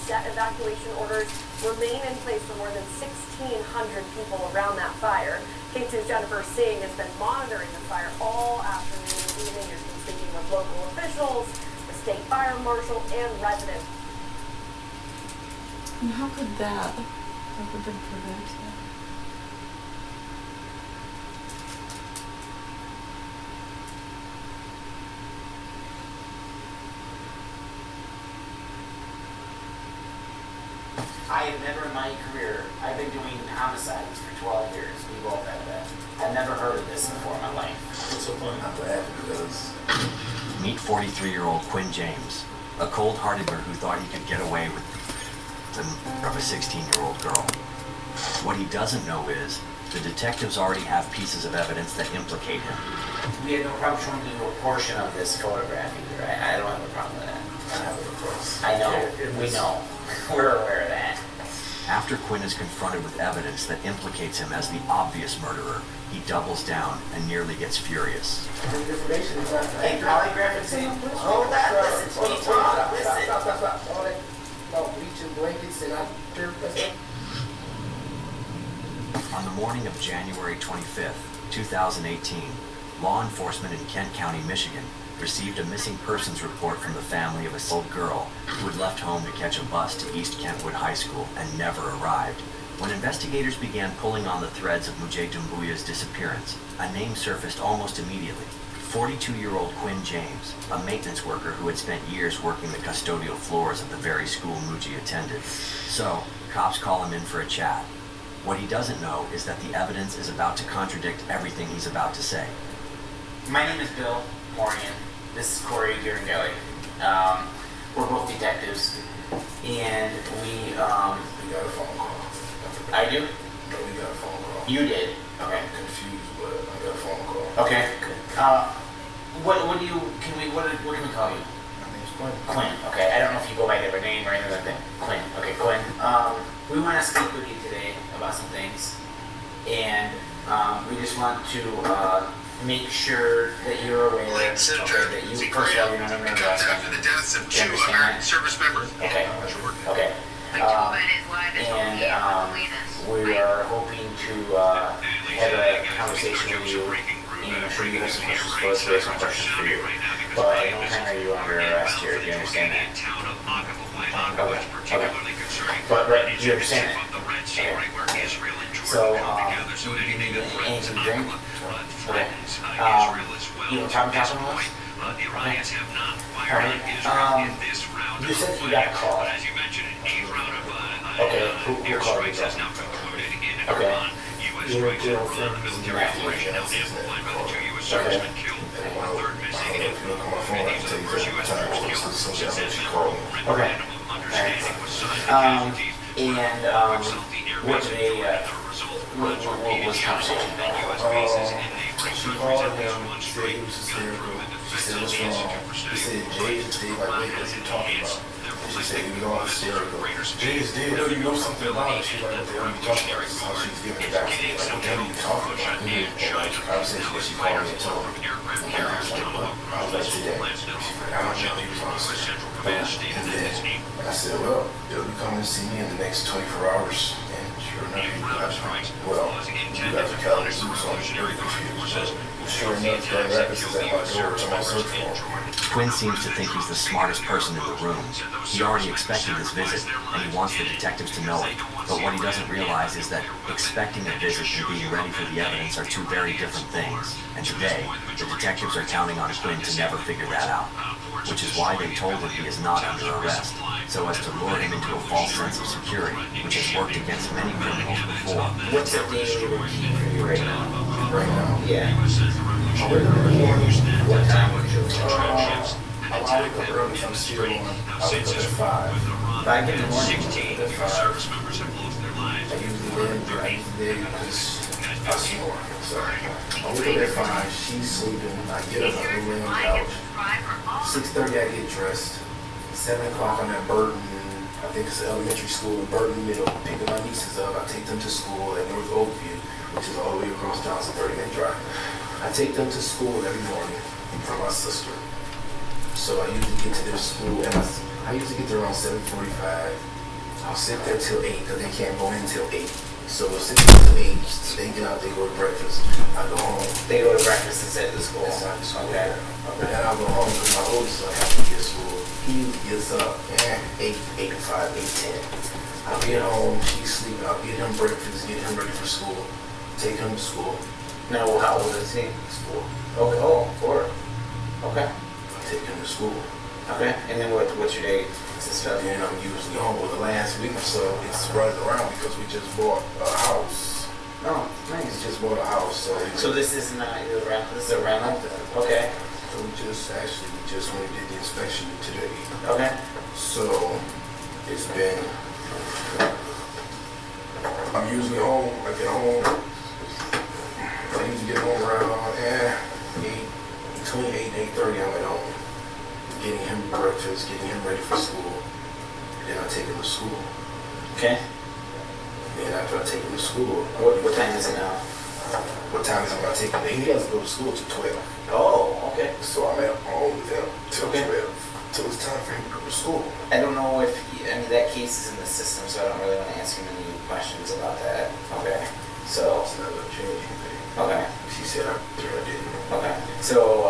set evacuation orders remain in place for more than 1,600 people around that fire. K2's Jennifer Singh has been monitoring the fire all afternoon and evening. She's been speaking with local officials, the state fire marshal, and residents. And how could they prevent that? I have never in my career, I've been doing homicides for 12 years. We both have that. I've never heard of this before in my life. It's so funny. I'm laughing because... Meet 43-year-old Quinn James, a cold-hearted man who thought he could get away with the murder of a 16-year-old girl. What he doesn't know is the detectives already have pieces of evidence that implicate him. We had no problem showing you a portion of this photograph either. I don't have a problem with that. I have it across. I know. We know. We're aware of that. After Quinn is confronted with evidence that implicates him as the obvious murderer, he doubles down and nearly gets furious. Hey, polygraph exam. Hold that. Listen to me talk. Listen. Stop. All that, bleaching blankets and On the morning of January 25th, 2018, law enforcement in Kent County, Michigan, received a missing persons report from the family of a sold girl who had left home to catch a bus to East Kentwood High School and never arrived. When investigators began pulling on the threads of Mujay Dumbuya's disappearance, a name surfaced almost immediately. 42-year-old Quinn James, a maintenance worker who had spent years working the custodial floors of the very school Mujay attended. So, cops call him in for a chat. What he doesn't know is that the evidence is about to contradict everything he's about to say. My name is Bill Morgan. This is Corey Girangelli. We're both detectives, and we got a phone call. I do? No, we got a phone call. You did? Okay. I'm confused, but I got a phone call. Okay. What can we call you? My name's Quinn. Quinn. Okay. I don't know if you go by their name or anything like that. Quinn. Okay, Quinn. We want to speak with you today about some things, and we just want to make sure that you're aware, that you, first of all, you're not under arrest. After the deaths of 2 American service members. Okay. Okay. And we are hoping to have a conversation with you, and I'm sure you have some questions for us. We have some questions for you. But at no time are you under arrest here. Do you understand that? Okay. But do you understand that? Okay. So, do you need anything to drink? Okay. You want to talk about us? Okay. You said you got a call. Okay. Who called you? Okay. Your girlfriend is Matthew. Okay. Okay. And what did they? What was the conversation? She called him, said he was hysterical. She said, what's wrong? He said, Jay is dead. Like, wait, what's he talking about? And she said, he was all hysterical. Jay is dead. You know something about it. She's like, what the hell are you talking about? This is how she's giving it back to me. Like, what the hell are you talking about? And like, the conversation that she called me and told me. And I was like, what? I was like, today. She's like, I don't know. He was on hysterical. And then I said, well, they'll be coming to see me in the next 24 hours. And sure enough, he was. Well, Grand Rapids is at my door, so I'm search for him. Quinn seems to think he's the smartest person in the room. He already expected this visit, and he wants the detectives to know it. But what he doesn't realize is that expecting a visit and being ready for the evidence are two very different things. And today, the detectives are counting on Quinn to never figure that out. Which is why they told him he is not under arrest, so as to lure him into a false sense of security, which has worked against many criminals before. What's the daily routine for you right now? Right now? Yeah. I wake up in the morning. What time would you I wake up early, so I'm still on. I wake up at 5. 5 in the morning? At 5. I usually did because I snore. So I wake up at 5, she's sleeping, I get up, I go lay on the couch. 6:30 I get dressed. 7 o'clock I'm at Burton, I think it's elementary school in Burton Middle, picking my nieces up. I take them to school at North Oakview, which is all the way across Johnson, 30-minute drive. I take them to school every morning for my sister. So I usually get to their school, and I usually get there around 7:45. I'll sit there till 8, because they can't go in till 8. So we'll sit there till 8, they get out, they go to breakfast. I go home. They go to breakfast inside the school? Inside the school. Okay. And then I'll go home because my oldest son has to be at school. He gets up at 8, 8:05, 8:10. I'll get home, she's sleeping, I'll get him breakfast, get him ready for school, take him to school. Now, how old is he? He's 4. Okay. Oh, 4. Okay. I take him to school. Okay. And then what's your day? And I'm usually home. Well, the last week or so, it's running around because we just bought a house. Oh, nice. We just bought a house, so this is not your rental. This is a rental. Okay. So we just went and did the inspection today. Okay. So it's been. I'm usually home. I get home. I usually get home around 8, between 8 and 8:30. I'm at home, getting him breakfast, getting him ready for school. Then I take him to school. Okay. Then after I take him to school, what time is it now? What time is it when I take him? He has to go to school till 12. Oh, okay. So I'm at home with him till 12, till it's time for him to go to school. I don't know if that case is in the system, so I don't really want to ask you any questions about that. Okay. So. It's not gonna change anything. Okay. She said I didn't. Okay. So,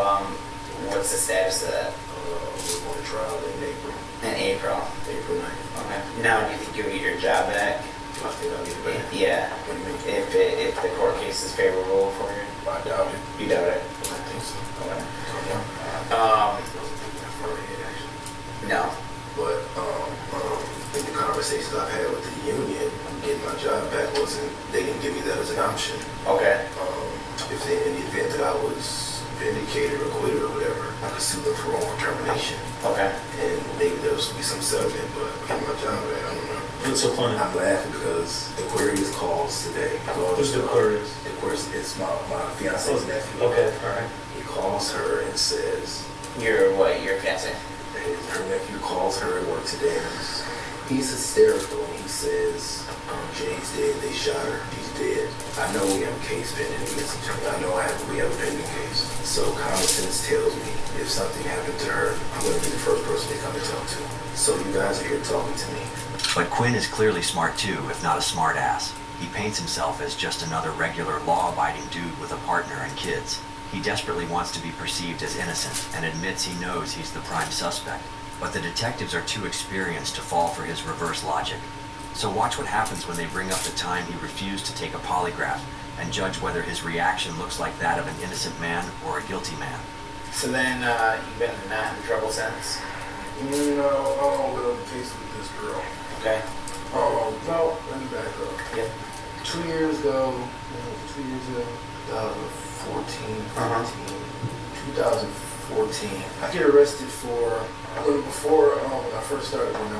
what's the status of that? We're going to trial in April. In April? April 9th. Okay. Now, do you think you'll get your job back? I think I'll get it back. Yeah. What do you mean? If the court case is favorable for you? I doubt it. You doubt it? I think so. Okay. No. But in the conversations I've had with the union, getting my job back they didn't give me that as an option. Okay. If in the event that I was vindicated or acquitted or whatever, I could sue them for wrongful termination. Okay. And maybe there will be some settlement, but getting my job back, I don't know. What's so funny? I'm laughing because Aquarius calls today. Who's the Aquarius? Aquarius is my fiance's nephew. Okay, alright. He calls her and says, Your what? Your fiance? Her nephew calls her at work today. He's hysterical and he says, Jay's dead, they shot her, she's dead. I know we have a case pending against each other. I know we have a pending case. So common sense tells me if something happened to her, I'm going to be the first person they come to talk to. So you guys are here talking to me. But Quinn is clearly smart too, if not a smart ass. He paints himself as just another regular law-abiding dude with a partner and kids. He desperately wants to be perceived as innocent and admits he knows he's the prime suspect. But the detectives are too experienced to fall for his reverse logic. So watch what happens when they bring up the time he refused to take a polygraph and judge whether his reaction looks like that of an innocent man or a guilty man. So then, you've been not in trouble since? No, I'm on the case with this girl. Okay. No, let me back up. Yep. 2 years ago, 2014, 2014, I get arrested for, when I first started working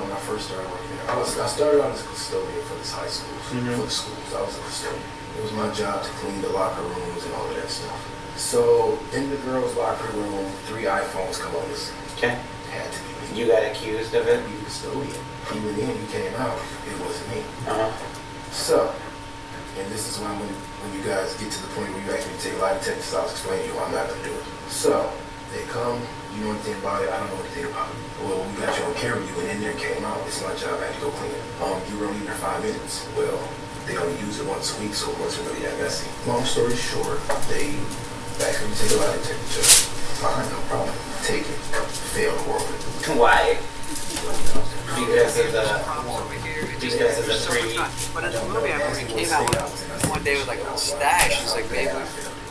there. I started out as a custodian for this high school, for the schools. I was a custodian. It was my job to clean the locker rooms and all of that stuff. So in the girls' locker room, 3 iPhones come on this. Okay. Had to be me. You got accused of it? You custodian. Even then, you came out. It wasn't me. So, and this is when you guys get to the point where you actually take a lie detectors, I'll explain to you why I'm not going to do it. So, they come, you know anything about it? I don't know anything about it. Well, we got you on camera, you went in there, came out, it's my job, I had to go clean it. You were only there 5 minutes. Well, they only use it once a week, so it wasn't really that messy. Long story short, they back, let me take a lie detector test. Fine, no problem. Take it. Fail the world. Why? Because of the free. But in the movie, I remember he came out one day with like a little stash. He's like, babe,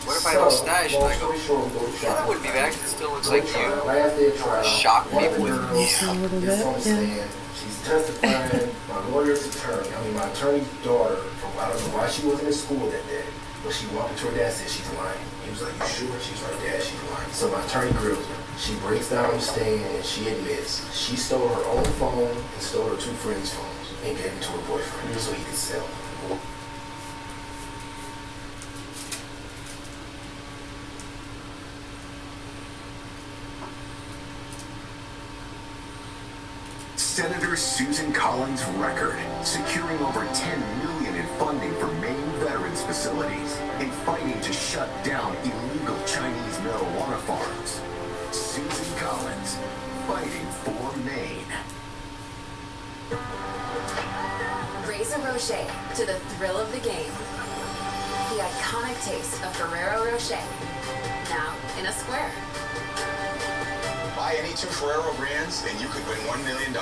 what if I had a little stash? And I go, yeah, that wouldn't be bad because it still looks like you shock people with A little bit, yeah. She's testifying, my lawyer's attorney, my attorney's daughter, I don't know why she wasn't in school that day, but she walked into her dad and said she's lying. He was like, you sure? She was like, Dad, she's lying. So my attorney grills her. She breaks down on the stand and she admits she stole her own phone and stole her two friends' phones and gave them to her boyfriend so he could sell them. Senator Susan Collins' record, securing over $10 million in funding for Maine veterans facilities and fighting to shut down illegal Chinese marijuana farms. Susan Collins, fighting for Maine. Raise a Rocher to the thrill of the game. The iconic taste of Ferrero Rocher, now in a square. Buy any 2 Ferrero brands and you could win $1 million.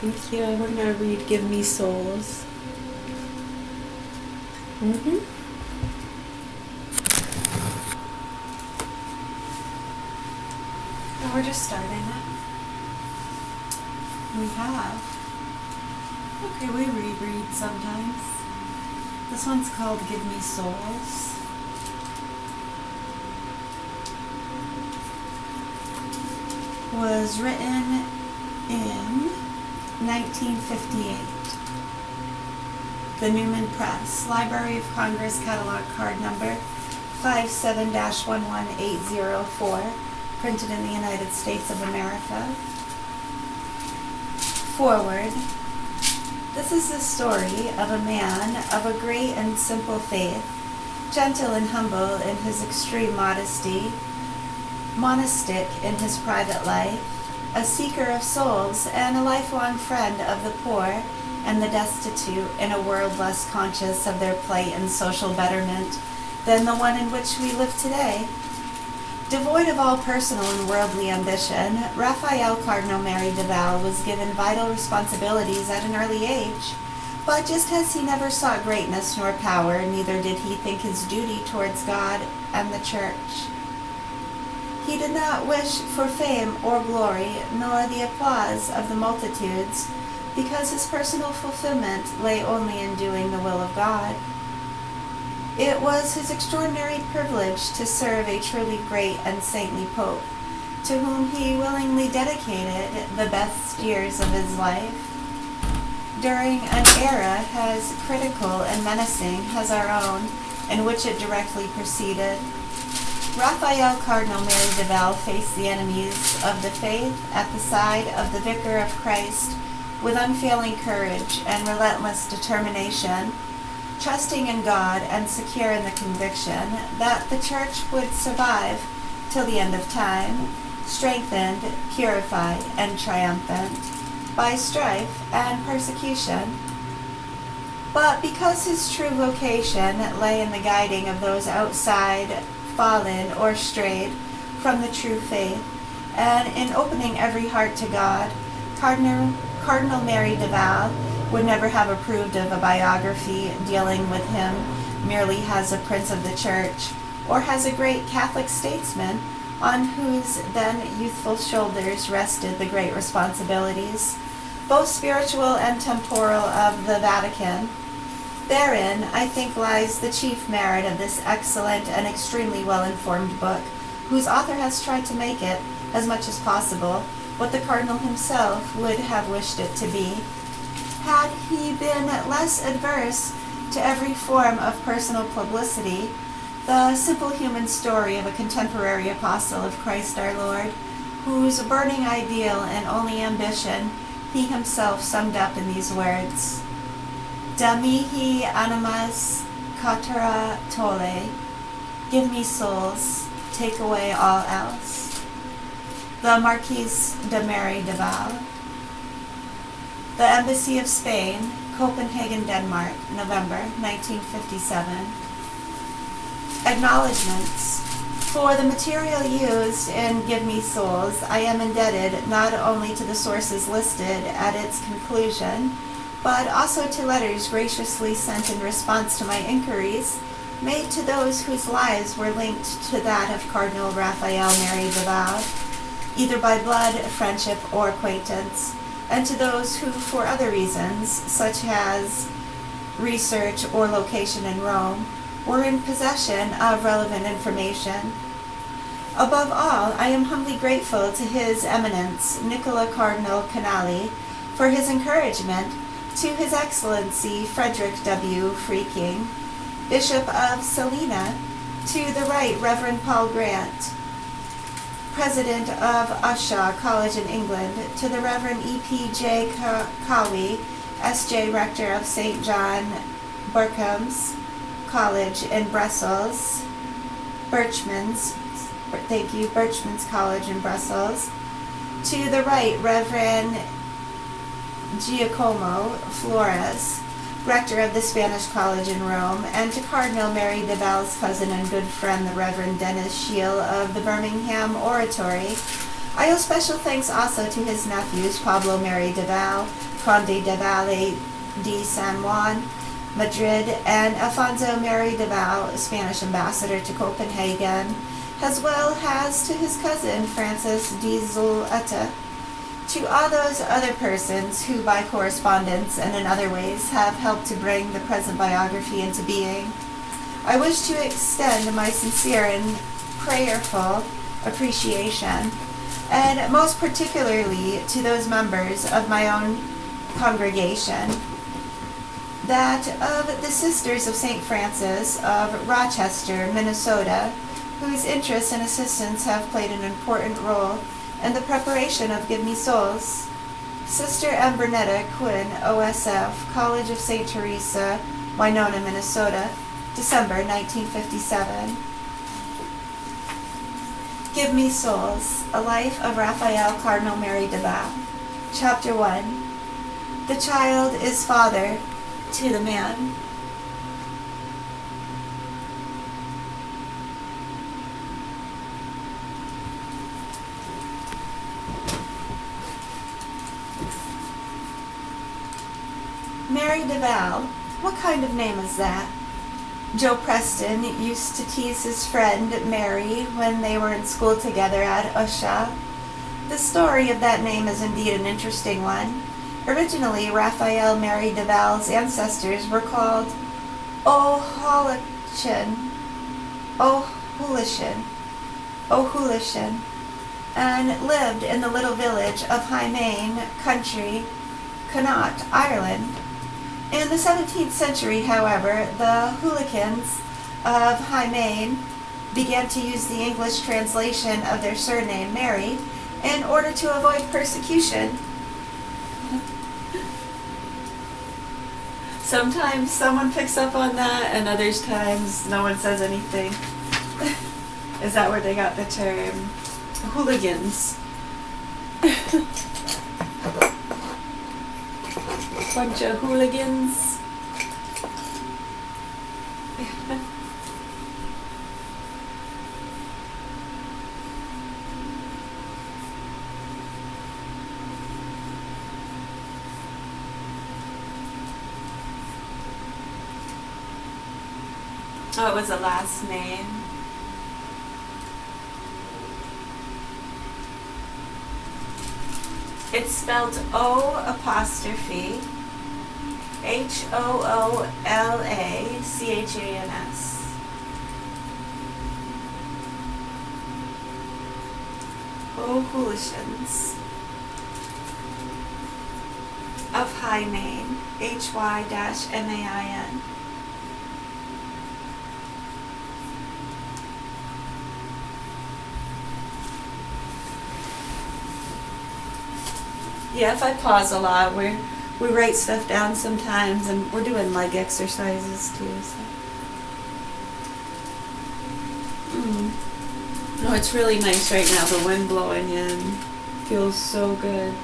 Thank you. We're going to read Give Me Souls. Now we're just starting it. We have. Okay, we reread sometimes. This one's called Give Me Souls. Was written in 1958. The Newman Press, Library of Congress catalog card number 57-11804, printed in the United States of America. Forward. This is the story of a man of a great and simple faith, gentle and humble in his extreme modesty, monastic in his private life, a seeker of souls, and a lifelong friend of the poor and the destitute in a world less conscious of their plight and social betterment than the one in which we live today. Devoid of all personal and worldly ambition, Raphael Cardinal Mary Duval was given vital responsibilities at an early age, but just as he never sought greatness nor power, neither did he think his duty towards God and the Church. He did not wish for fame or glory, nor the applause of the multitudes, because his personal fulfillment lay only in doing the will of God. It was his extraordinary privilege to serve a truly great and saintly Pope, to whom he willingly dedicated the best years of his life. During an era as critical and menacing as our own, in which it directly preceded, Raphael Cardinal Mary Duval faced the enemies of the faith at the side of the Vicar of Christ with unfailing courage and relentless determination, trusting in God and secure in the conviction that the Church would survive till the end of time, strengthened, purified, and triumphant by strife and persecution. But because his true vocation lay in the guiding of those outside, fallen or strayed from the true faith, and in opening every heart to God, Cardinal Mary Duval would never have approved of a biography dealing with him merely as a prince of the Church, or as a great Catholic statesman on whose then youthful shoulders rested the great responsibilities, both spiritual and temporal, of the Vatican. Therein, I think, lies the chief merit of this excellent and extremely well-informed book, whose author has tried to make it, as much as possible, what the Cardinal himself would have wished it to be. Had he been less adverse to every form of personal publicity, the simple human story of a contemporary apostle of Christ our Lord, whose burning ideal and only ambition he himself summed up in these words: Da mihi animas catera tole, give me souls, take away all else. The Marquise de Mary de Val. The Embassy of Spain, Copenhagen, Denmark, November 1957. Acknowledgements. For the material used in Give Me Souls, I am indebted not only to the sources listed at its conclusion, but also to letters graciously sent in response to my inquiries made to those whose lives were linked to that of Cardinal Raphael Mary de Val, either by blood, friendship, or acquaintance, and to those who, for other reasons, such as research or location in Rome, were in possession of relevant information. Above all, I am humbly grateful to His Eminence, Nicola Cardinal Canali, for his encouragement, to His Excellency Frederick W. Freaking, Bishop of Salina, to the Right Reverend Paul Grant, President of Ushaw College in England, to the Reverend E.P.J. Cowie, S.J. Rector of St. John Burkham's College in Brussels, Birchman's College in Brussels, to the Right Reverend Giacomo Flores, Rector of the Spanish College in Rome, and to Cardinal Mary de Val's cousin and good friend, the Reverend Dennis Shiel of the Birmingham Oratory. I owe special thanks also to his nephews, Pablo Mary de Val, Conde de Valle de San Juan, Madrid, and Alfonso Mary de Val, Spanish ambassador to Copenhagen, as well as to his cousin, Francis de Zuleta. To all those other persons who by correspondence and in other ways have helped to bring the present biography into being, I wish to extend my sincere and prayerful appreciation, and most particularly to those members of my own congregation, that of the Sisters of St. Francis of Rochester, Minnesota, whose interests and assistance have played an important role in the preparation of Give Me Souls. Sister M. Bernetta Quinn, OSF, College of St. Teresa, Winona, Minnesota, December 1957. Give Me Souls, A Life of Raphael Cardinal Mary de Val. Chapter 1. The child is father to the man. Mary de Val, what kind of name is that? Joe Preston used to tease his friend Mary when they were in school together at Ushaw. The story of that name is indeed an interesting one. Originally, Raphael Mary de Val's ancestors were called O'Hulishan, and lived in the little village of High Main, County Connaught, Ireland. In the 17th century, however, the hooligans of High Main began to use the English translation of their surname, Mary, in order to avoid persecution. Sometimes someone picks up on that, and other times no one says anything. Is that where they got the term hooligans? Bunch of hooligans. Oh, it was a last name. It's spelled O''Hoolachans. O'Hulishans of High Main, HY-MAIN. Yeah, if I pause a lot, we write stuff down sometimes, and we're doing leg exercises too. So. No, it's really nice right now. The wind blowing in feels so good.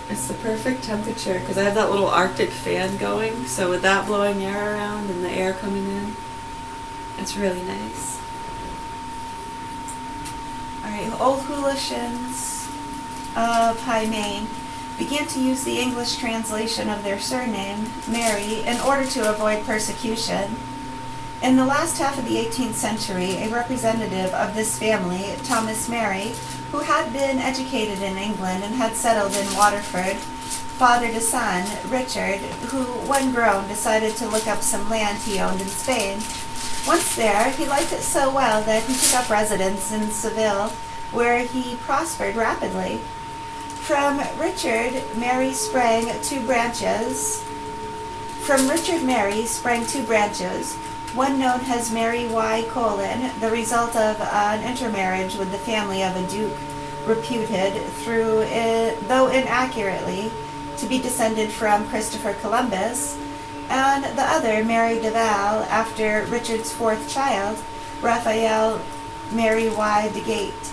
It's the perfect temperature because I have that little Arctic fan going. So with that blowing air around and the air coming in, it's really nice. All right, Old Hooligans of High Main began to use the English translation of their surname, Mary, in order to avoid persecution. In the last half of the 18th century, a representative of this family, Thomas Mary, who had been educated in England and had settled in Waterford, fathered a son, Richard, who, when grown, decided to look up some land he owned in Spain. Once there, he liked it so well that he took up residence in Seville, where he prospered rapidly. From Richard Mary sprang two branches. One known as Mary Y. Colin, the result of an intermarriage with the family of a duke, reputed, though inaccurately, to be descended from Christopher Columbus, and the other, Mary Duval, after Richard's fourth child, Raphael Mary Y. de Gate,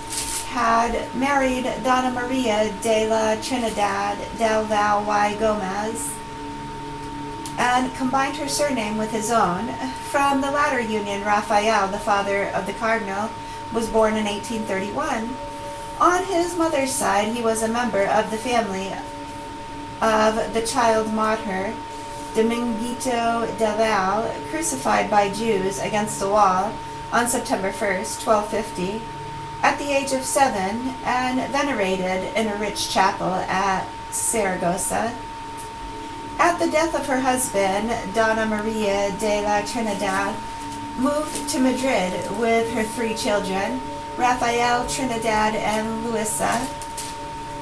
had married Donna Maria de la Trinidad del Val y Gomez, and combined her surname with his own. From the latter union, Raphael, the father of the cardinal, was born in 1831. On his mother's side, he was a member of the family of the child martyr, Dominguito del Val, crucified by Jews against a wall on September 1st, 1250, at the age of 7, and venerated in a rich chapel at Saragossa. At the death of her husband, Donna Maria de la Trinidad moved to Madrid with her 3 children, Raphael, Trinidad, and Luisa,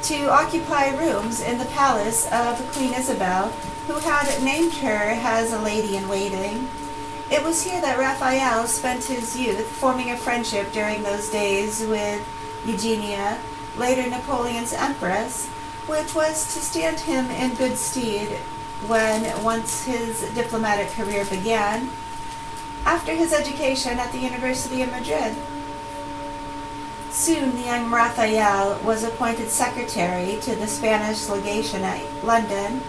to occupy rooms in the palace of Queen Isabel, who had named her as a lady-in-waiting. It was here that Raphael spent his youth, forming a friendship during those days with Eugenia, later Napoleon's empress, which was to stand him in good stead once his diplomatic career began, after his education at the University of Madrid. Soon the young Raphael was appointed secretary to the Spanish legation at London,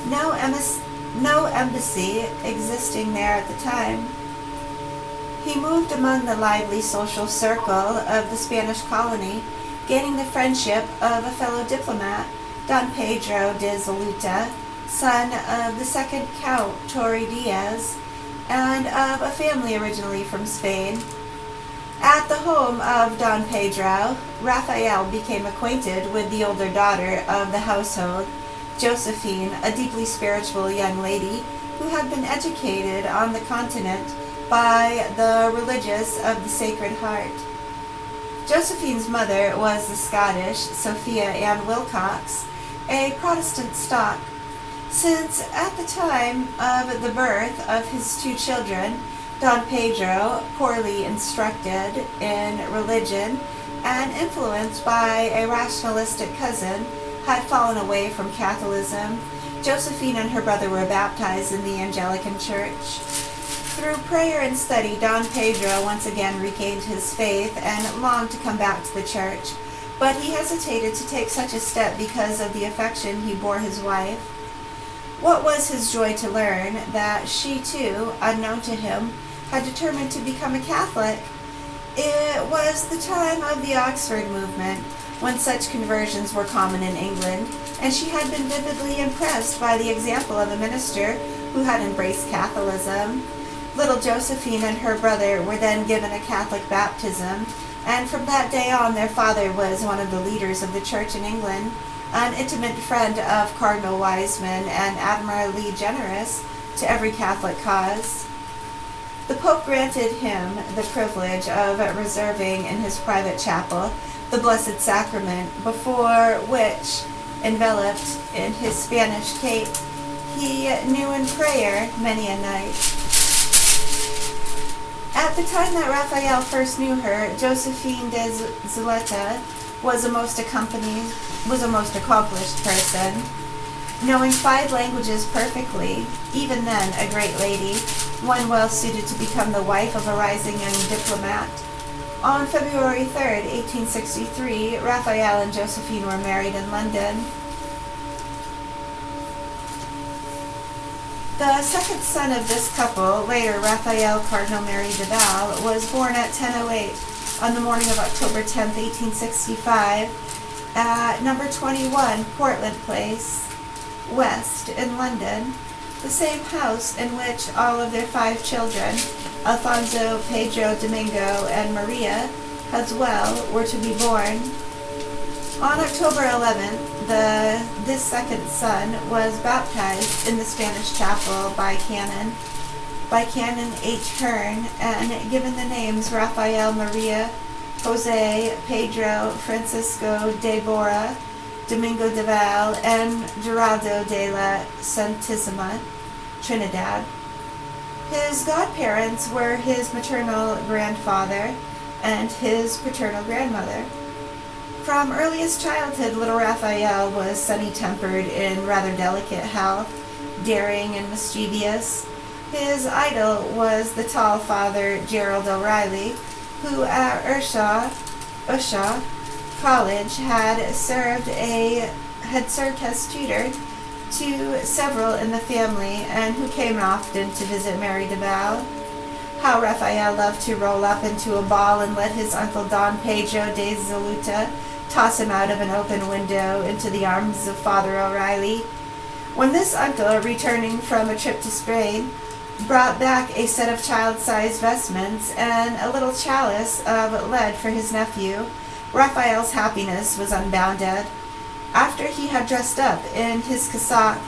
no embassy existing there at the time. He moved among the lively social circle of the Spanish colony, gaining the friendship of a fellow diplomat, Don Pedro de Zaluta, son of the second Count Torre Diaz, and of a family originally from Spain. At the home of Don Pedro, Raphael became acquainted with the older daughter of the household, Josephine, a deeply spiritual young lady who had been educated on the continent by the religious of the Sacred Heart. Josephine's mother was the Scottish Sophia Ann Wilcox, a Protestant stock. Since at the time of the birth of his 2 children, Don Pedro, poorly instructed in religion and influenced by a rationalistic cousin, had fallen away from Catholicism, Josephine and her brother were baptized in the Anglican Church. Through prayer and study, Don Pedro once again regained his faith and longed to come back to the church, but he hesitated to take such a step because of the affection he bore his wife. What was his joy to learn that she too, unknown to him, had determined to become a Catholic. It was the time of the Oxford movement, when such conversions were common in England, and she had been vividly impressed by the example of a minister who had embraced Catholicism. Little Josephine and her brother were then given a Catholic baptism, and from that day on their father was one of the leaders of the church in England, an intimate friend of Cardinal Wiseman and admirably generous to every Catholic cause. The Pope granted him the privilege of reserving in his private chapel the Blessed Sacrament, before which, enveloped in his Spanish cape, he knew in prayer many a night. At the time that Raphael first knew her, Josephine de Zuleta was a most accomplished person, knowing 5 languages perfectly, even then a great lady, one well suited to become the wife of a rising young diplomat. On February 3rd, 1863, Raphael and Josephine were married in London. The second son of this couple, later Raphael Cardinal Mary de Val, was born at 10:08 on the morning of October 10th, 1865, at number 21 Portland Place, West in London, the same house in which all of their 5 children, Alfonso, Pedro, Domingo, and Maria, as well, were to be born. On October 11th, this second son was baptized in the Spanish chapel by Canon H. Hearn, and given the names Rafael Maria, Jose, Pedro, Francisco de Bora, Domingo de Val, and Gerardo de la Santísima Trinidad. His godparents were his maternal grandfather and his paternal grandmother. From earliest childhood, little Raphael was sunny-tempered in rather delicate health, daring and mischievous. His idol was the tall Father Gerald O'Reilly, who at Ushaw College had served as tutor to several in the family, and who came often to visit Mary de Val. How Raphael loved to roll up into a ball and let his uncle Don Pedro de Zuleta toss him out of an open window into the arms of Father O'Reilly. When this uncle, returning from a trip to Spain, brought back a set of child-sized vestments and a little chalice of lead for his nephew, Raphael's happiness was unbounded. After he had dressed up in his cassock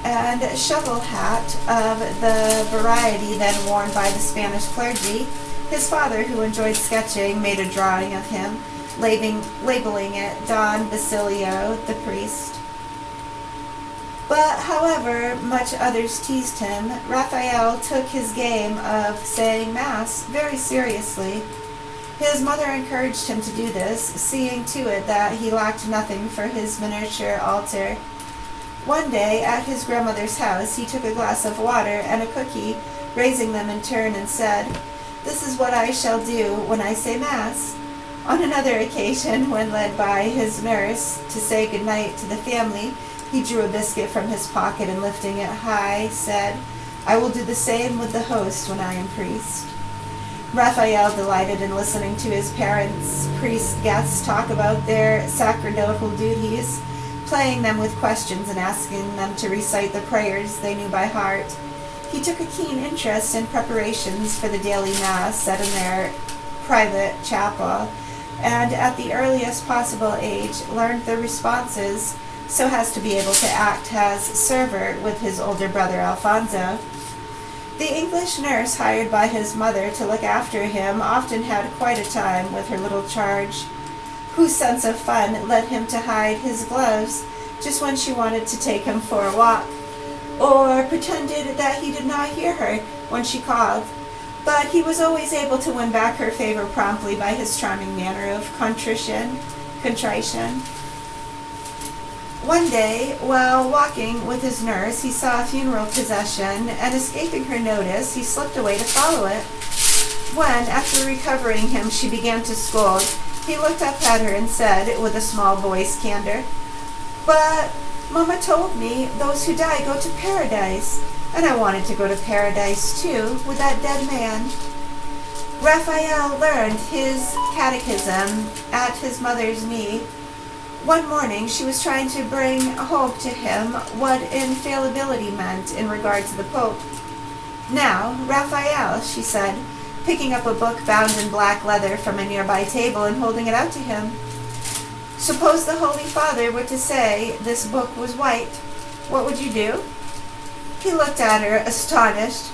and shovel hat of the variety then worn by the Spanish clergy, his father, who enjoyed sketching, made a drawing of him, labeling it Don Basilio, the priest. But however much others teased him, Raphael took his game of saying Mass very seriously. His mother encouraged him to do this, seeing to it that he lacked nothing for his miniature altar. One day, at his grandmother's house, he took a glass of water and a cookie, raising them in turn, and said, "This is what I shall do when I say Mass." On another occasion, when led by his nurse to say good night to the family, he drew a biscuit from his pocket and, lifting it high, said, "I will do the same with the host when I am priest." Raphael delighted in listening to his parents' priest guests talk about their sacerdotal duties, playing them with questions and asking them to recite the prayers they knew by heart. He took a keen interest in preparations for the daily Mass said in their private chapel, and at the earliest possible age learned the responses so as to be able to act as server with his older brother Alfonso. The English nurse hired by his mother to look after him often had quite a time with her little charge, whose sense of fun led him to hide his gloves just when she wanted to take him for a walk, or pretended that he did not hear her when she called. But he was always able to win back her favor promptly by his charming manner of contrition. One day, while walking with his nurse, he saw a funeral procession, and escaping her notice, he slipped away to follow it. When, after recovering him, she began to scold, he looked up at her and said, with a small boy's candor, "But Mama told me those who die go to paradise, and I wanted to go to paradise too, with that dead man." Raphael learned his catechism at his mother's knee. One morning she was trying to bring home to him what infallibility meant in regard to the Pope. "Now, Raphael," she said, picking up a book bound in black leather from a nearby table and holding it out to him, "suppose the Holy Father were to say this book was white, what would you do?" He looked at her, astonished.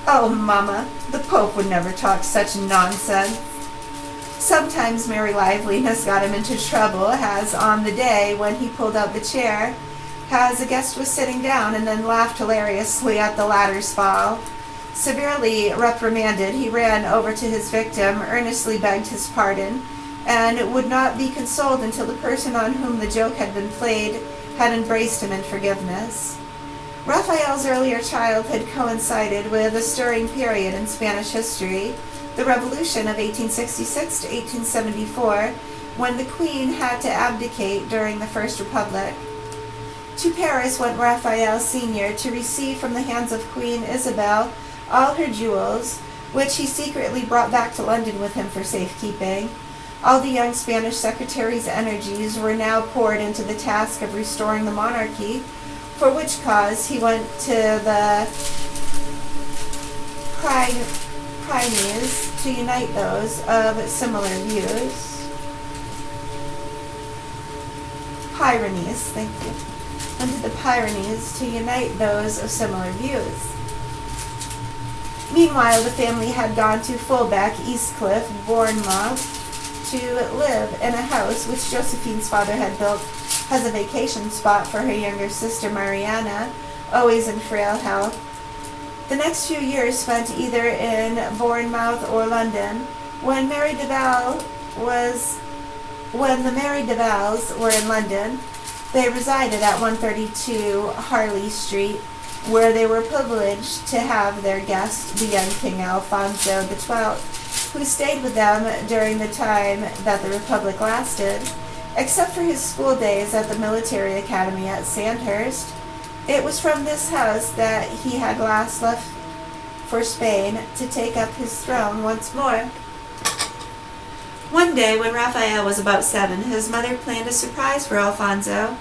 Oh, Mama, the Pope would never talk such nonsense. Sometimes Mary Liveliness got him into trouble, as on the day when he pulled out the chair, as a guest was sitting down and then laughed hilariously at the latter's fall. Severely reprimanded, he ran over to his victim, earnestly begged his pardon, and would not be consoled until the person on whom the joke had been played had embraced him in forgiveness. Raphael's earlier childhood coincided with a stirring period in Spanish history, the Revolution of 1866 to 1874, when the Queen had to abdicate during the First Republic. To Paris went Raphael Sr. to receive from the hands of Queen Isabel all her jewels, which he secretly brought back to London with him for safekeeping. All the young Spanish secretary's energies were now poured into the task of restoring the monarchy, for which cause he went to the Pyrenees to unite those of similar views. Pyrenees, thank you. Went to the Pyrenees to unite those of similar views. Meanwhile, the family had gone to Fulbeck, Eastcliff, Bournemouth, to live in a house which Josephine's father had built as a vacation spot for her younger sister Mariana, always in frail health. The next few years spent either in Bournemouth or London. When the Mary DeVals were in London, they resided at 132 Harley Street, where they were privileged to have their guest, the young King Alfonso XII, who stayed with them during the time that the Republic lasted. Except for his school days at the military academy at Sandhurst, it was from this house that he had last left for Spain to take up his throne once more. One day, when Raphael was about 7, his mother planned a surprise for Alfonso,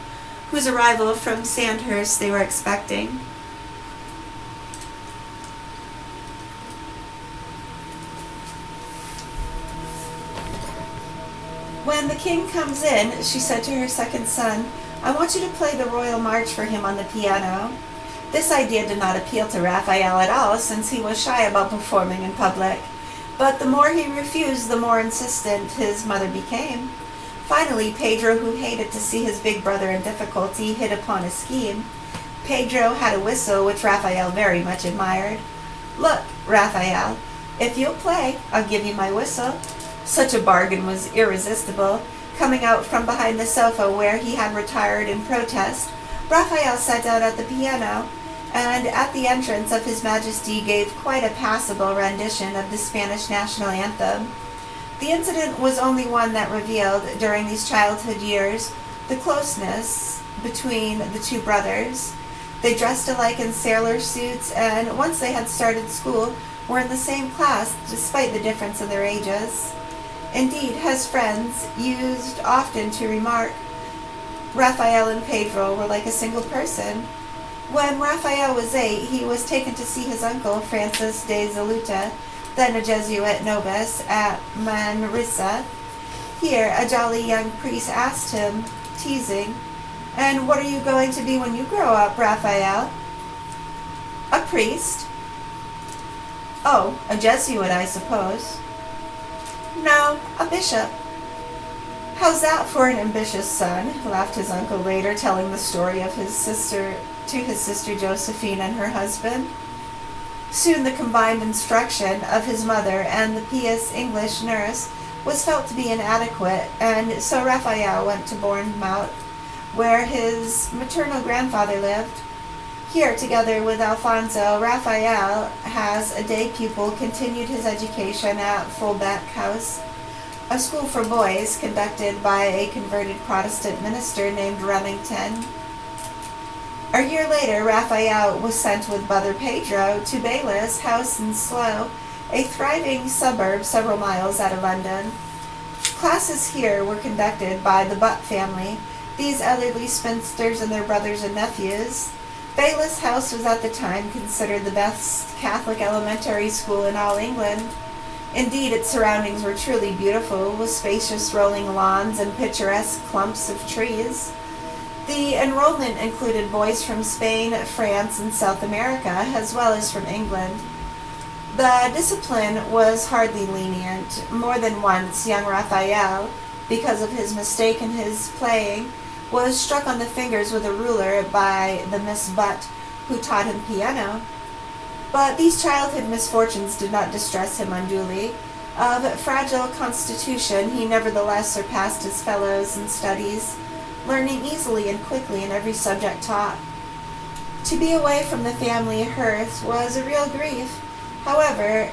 whose arrival from Sandhurst they were expecting. When the king comes in, she said to her second son, "I want you to play the royal march for him on the piano." This idea did not appeal to Raphael at all, since he was shy about performing in public. But the more he refused, the more insistent his mother became. Finally, Pedro, who hated to see his big brother in difficulty, hit upon a scheme. Pedro had a whistle which Raphael very much admired. "Look, Raphael, if you'll play, I'll give you my whistle." Such a bargain was irresistible. Coming out from behind the sofa where he had retired in protest, Raphael sat down at the piano, and at the entrance of His Majesty gave quite a passable rendition of the Spanish national anthem. The incident was only one that revealed, during these childhood years, the closeness between the two brothers. They dressed alike in sailor suits, and once they had started school, were in the same class despite the difference in their ages. Indeed, his friends used often to remark, Raphael and Pedro were like a single person. When Raphael was 8, he was taken to see his uncle, Francis de Zaluta, then a Jesuit novice at Manresa. Here, a jolly young priest asked him, teasing, "And what are you going to be when you grow up, Raphael?" "A priest." "Oh, a Jesuit, I suppose." "No, a bishop." "How's that for an ambitious son?" laughed his uncle later, telling the story of his sister Josephine and her husband. Soon the combined instruction of his mother and the pious English nurse was felt to be inadequate, and so Raphael went to Bournemouth, where his maternal grandfather lived. Here, together with Alfonso, Raphael, as a day pupil, continued his education at Fulbeck House, a school for boys conducted by a converted Protestant minister named Remington. A year later, Raphael was sent with brother Pedro to Baylis House in Slough, a thriving suburb several miles out of London. Classes here were conducted by the Butt family, these elderly spinsters and their brothers and nephews. Baylis House was at the time considered the best Catholic elementary school in all England. Indeed, its surroundings were truly beautiful, with spacious rolling lawns and picturesque clumps of trees. The enrollment included boys from Spain, France, and South America, as well as from England. The discipline was hardly lenient. More than once, young Raphael, because of his mistake in his playing, was struck on the fingers with a ruler by the Miss Butt who taught him piano. But these childhood misfortunes did not distress him unduly. Of fragile constitution, he nevertheless surpassed his fellows in studies, learning easily and quickly in every subject taught. To be away from the family hearth was a real grief, however,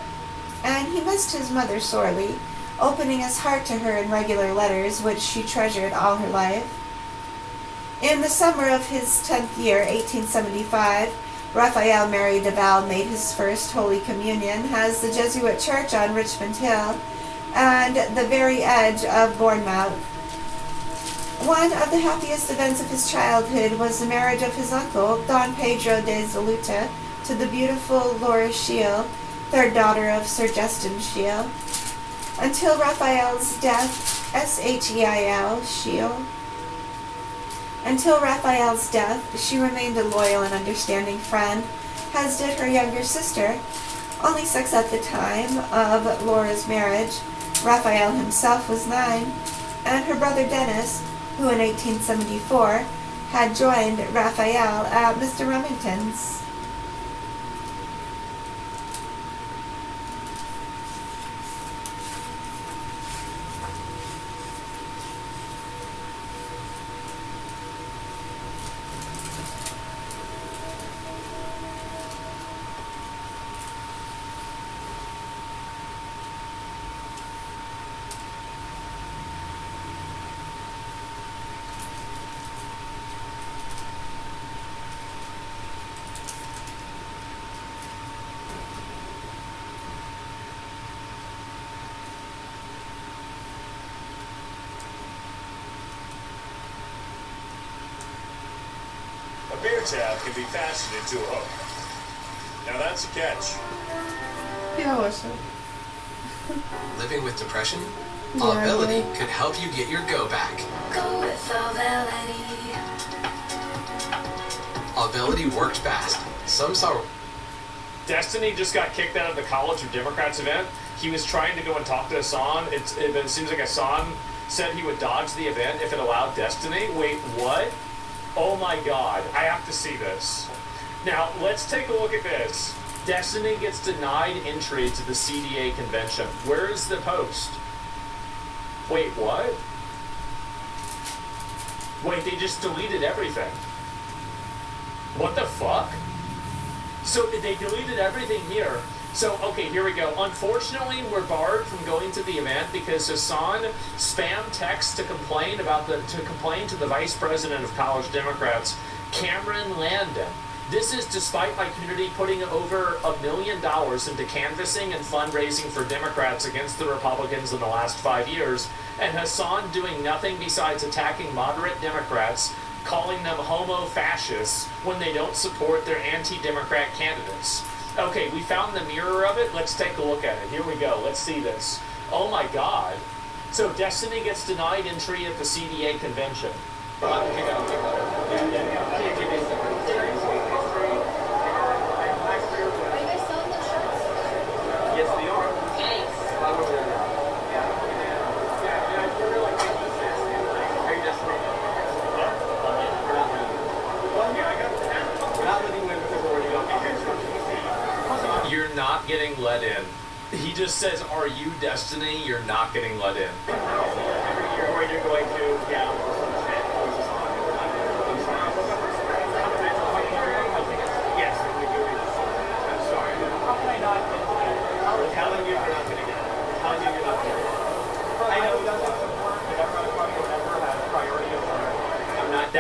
and he missed his mother sorely, opening his heart to her in regular letters, which she treasured all her life. In the summer of his 10th year, 1875, Raphael Mary Duval made his first Holy Communion as the Jesuit church on Richmond Hill and the very edge of Bournemouth. One of the happiest events of his childhood was the marriage of his uncle, Don Pedro de Zaluta, to the beautiful Laura Shiel, third daughter of Sir Justin Shiel. Until Raphael's death, S-H-E-I-L, Shiel. Until Raphael's death, she remained a loyal and understanding friend, as did her younger sister, only 6 at the time of Laura's marriage. Raphael himself was 9, and her brother Dennis, who in 1874 had joined Raphael at Mr. Remington's. A beer tab can be fastened into a hook. Now that's a catch. Yeah, what's up? Living with depression? Yeah, Aubility yeah. could help you get your go back. Go with Aubility. Aubility worked fast. Some saw... Destiny just got kicked out of the College of Democrats event. He was trying to go and talk to Hassan. It seems like Hassan said he would dodge the event if it allowed Destiny. Wait, what? Oh my god, I have to see this. Now, let's take a look at this. Destiny gets denied entry to the CDA convention. Where is the post? Wait, what? Wait, they just deleted everything. What the fuck? So they deleted everything here. So, okay, here we go. Unfortunately, we're barred from going to the event because Hassan spam texts to complain to the Vice President of College Democrats, Cameron Landon. This is despite my community putting over $1 million into canvassing and fundraising for Democrats against the Republicans in the last 5 years, and Hassan doing nothing besides attacking moderate Democrats, calling them homo-fascists when they don't support their anti-Democrat candidates. Okay, we found the mirror of it. Let's take a look at it. Here we go. Let's see this. Oh my god. So Destiny gets denied entry at the CDA convention. Yes, they are. You're not getting let in. He just says, "Are you Destiny?" You're not getting let in. You're going to, yeah. Yes. I'm sorry. How can I not? I'm telling you, you're not going to get it. I'm telling you, you're not going to get it. I know it doesn't support the Democratic Party will never have priority over. I'm not.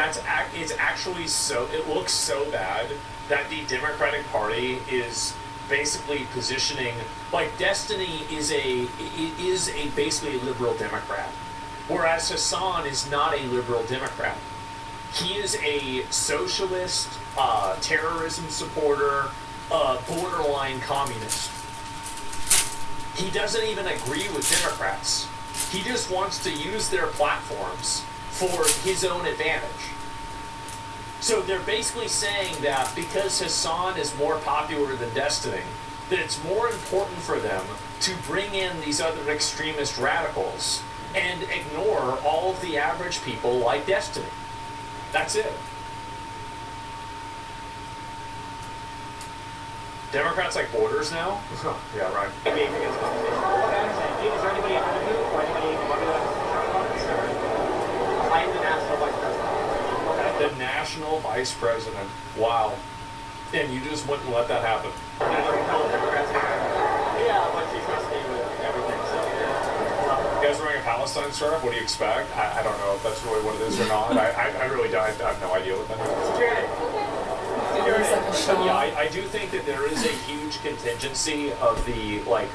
It's actually so. It looks so bad that the Democratic Party is basically positioning like Destiny is basically a liberal Democrat, whereas Hassan is not a liberal Democrat. He is a socialist, terrorism supporter, borderline communist. He doesn't even agree with Democrats. He just wants to use their platforms for his own advantage. So they're basically saying that because Hassan is more popular than Destiny, that it's more important for them to bring in these other extremist radicals and ignore all of the average people like Destiny. That's it. Democrats like borders now? Yeah, right. Is there anybody ahead of you or anybody above you I'm the national vice president. The national vice president. Wow. And you just wouldn't let that happen. Yeah, but she's going to stay with everything, so yeah. You guys wearing a Palestine scarf? What do you expect? I don't know if that's really what it is or not. I really don't. I have no idea what that is. But yeah, I do think that there is a huge contingency of the, like,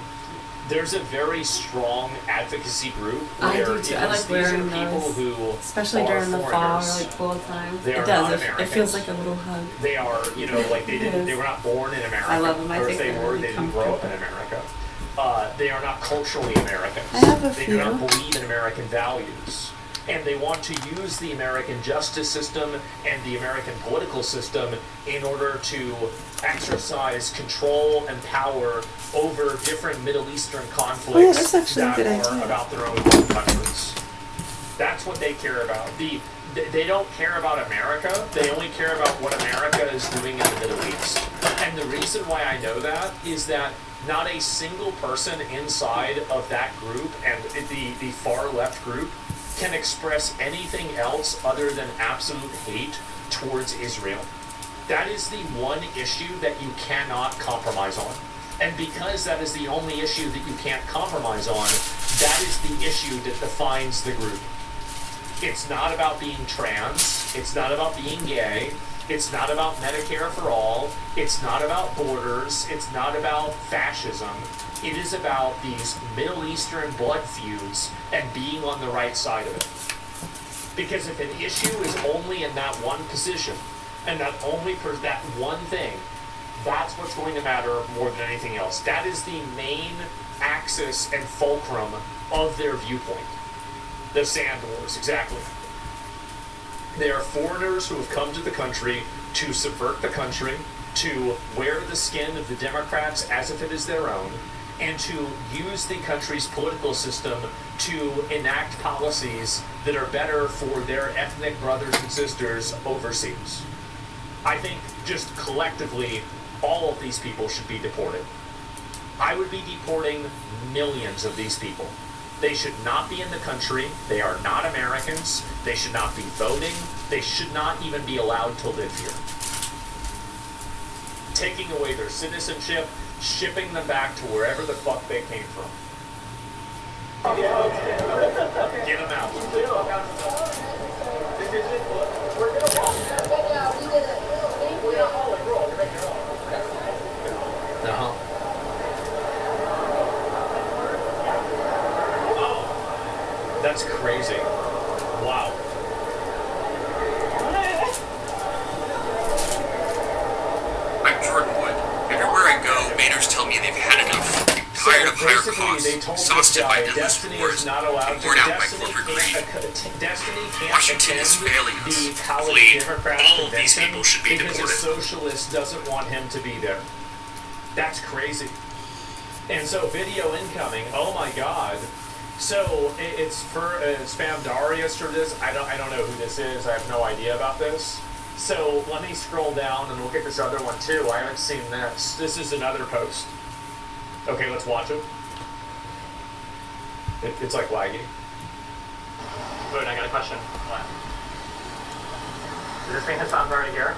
there's a very strong advocacy group. I do too. I like wearing those, especially during the fall or like cool time. It does. It feels like a little hug. They are, you know, like they were not born in America. I love them. I or think if they were, really they didn't grow up in America. They are not culturally Americans. I have a They few. do not believe in American values. And they want to use the American justice system and the American political system in order to exercise control and power over different Middle Eastern conflicts that are about their own countries. That's what they care about. They don't care about America. They only care about what America is doing in the Middle East. And the reason why I know that is that not a single person inside of that group and the far left group can express anything else other than absolute hate towards Israel. That is the one issue that you cannot compromise on. And because that is the only issue that you can't compromise on, that is the issue that defines the group. It's not about being trans. It's not about being gay. It's not about Medicare for all. It's not about borders. It's not about fascism. It is about these Middle Eastern blood feuds and being on the right side of it. Because if an issue is only in that one position, and that only that one thing, that's what's going to matter more than anything else. That is the main axis and fulcrum of their viewpoint. The sand wars, exactly. They are foreigners who have come to the country to subvert the country, to wear the skin of the Democrats as if it is their own, and to use the country's political system to enact policies that are better for their ethnic brothers and sisters overseas. I think just collectively, all of these people should be deported. I would be deporting millions of these people. They should not be in the country. They are not Americans. They should not be voting. They should not even be allowed to live here. Taking away their citizenship, shipping them back to wherever the fuck they came from. Get them out. Uh-huh. That's crazy. Wow. I'm Jordan Wood. Everywhere I go, Mainers tell me they've had enough. Tired of higher costs, exhausted by endless wars, and worn out by corporate greed. Washington is failing us. Flee. All of these people should be because deported. a socialist doesn't want him to be there. That's crazy. And so video incoming, oh my god. So it's for Spam Darius or this. I don't know who this is. I have no idea about this. So let me scroll down and look at this other one too. I haven't seen this. This is another post. Okay, let's watch it. It's like laggy. Wait, I got a question. What? Does this mean Hassan's already here?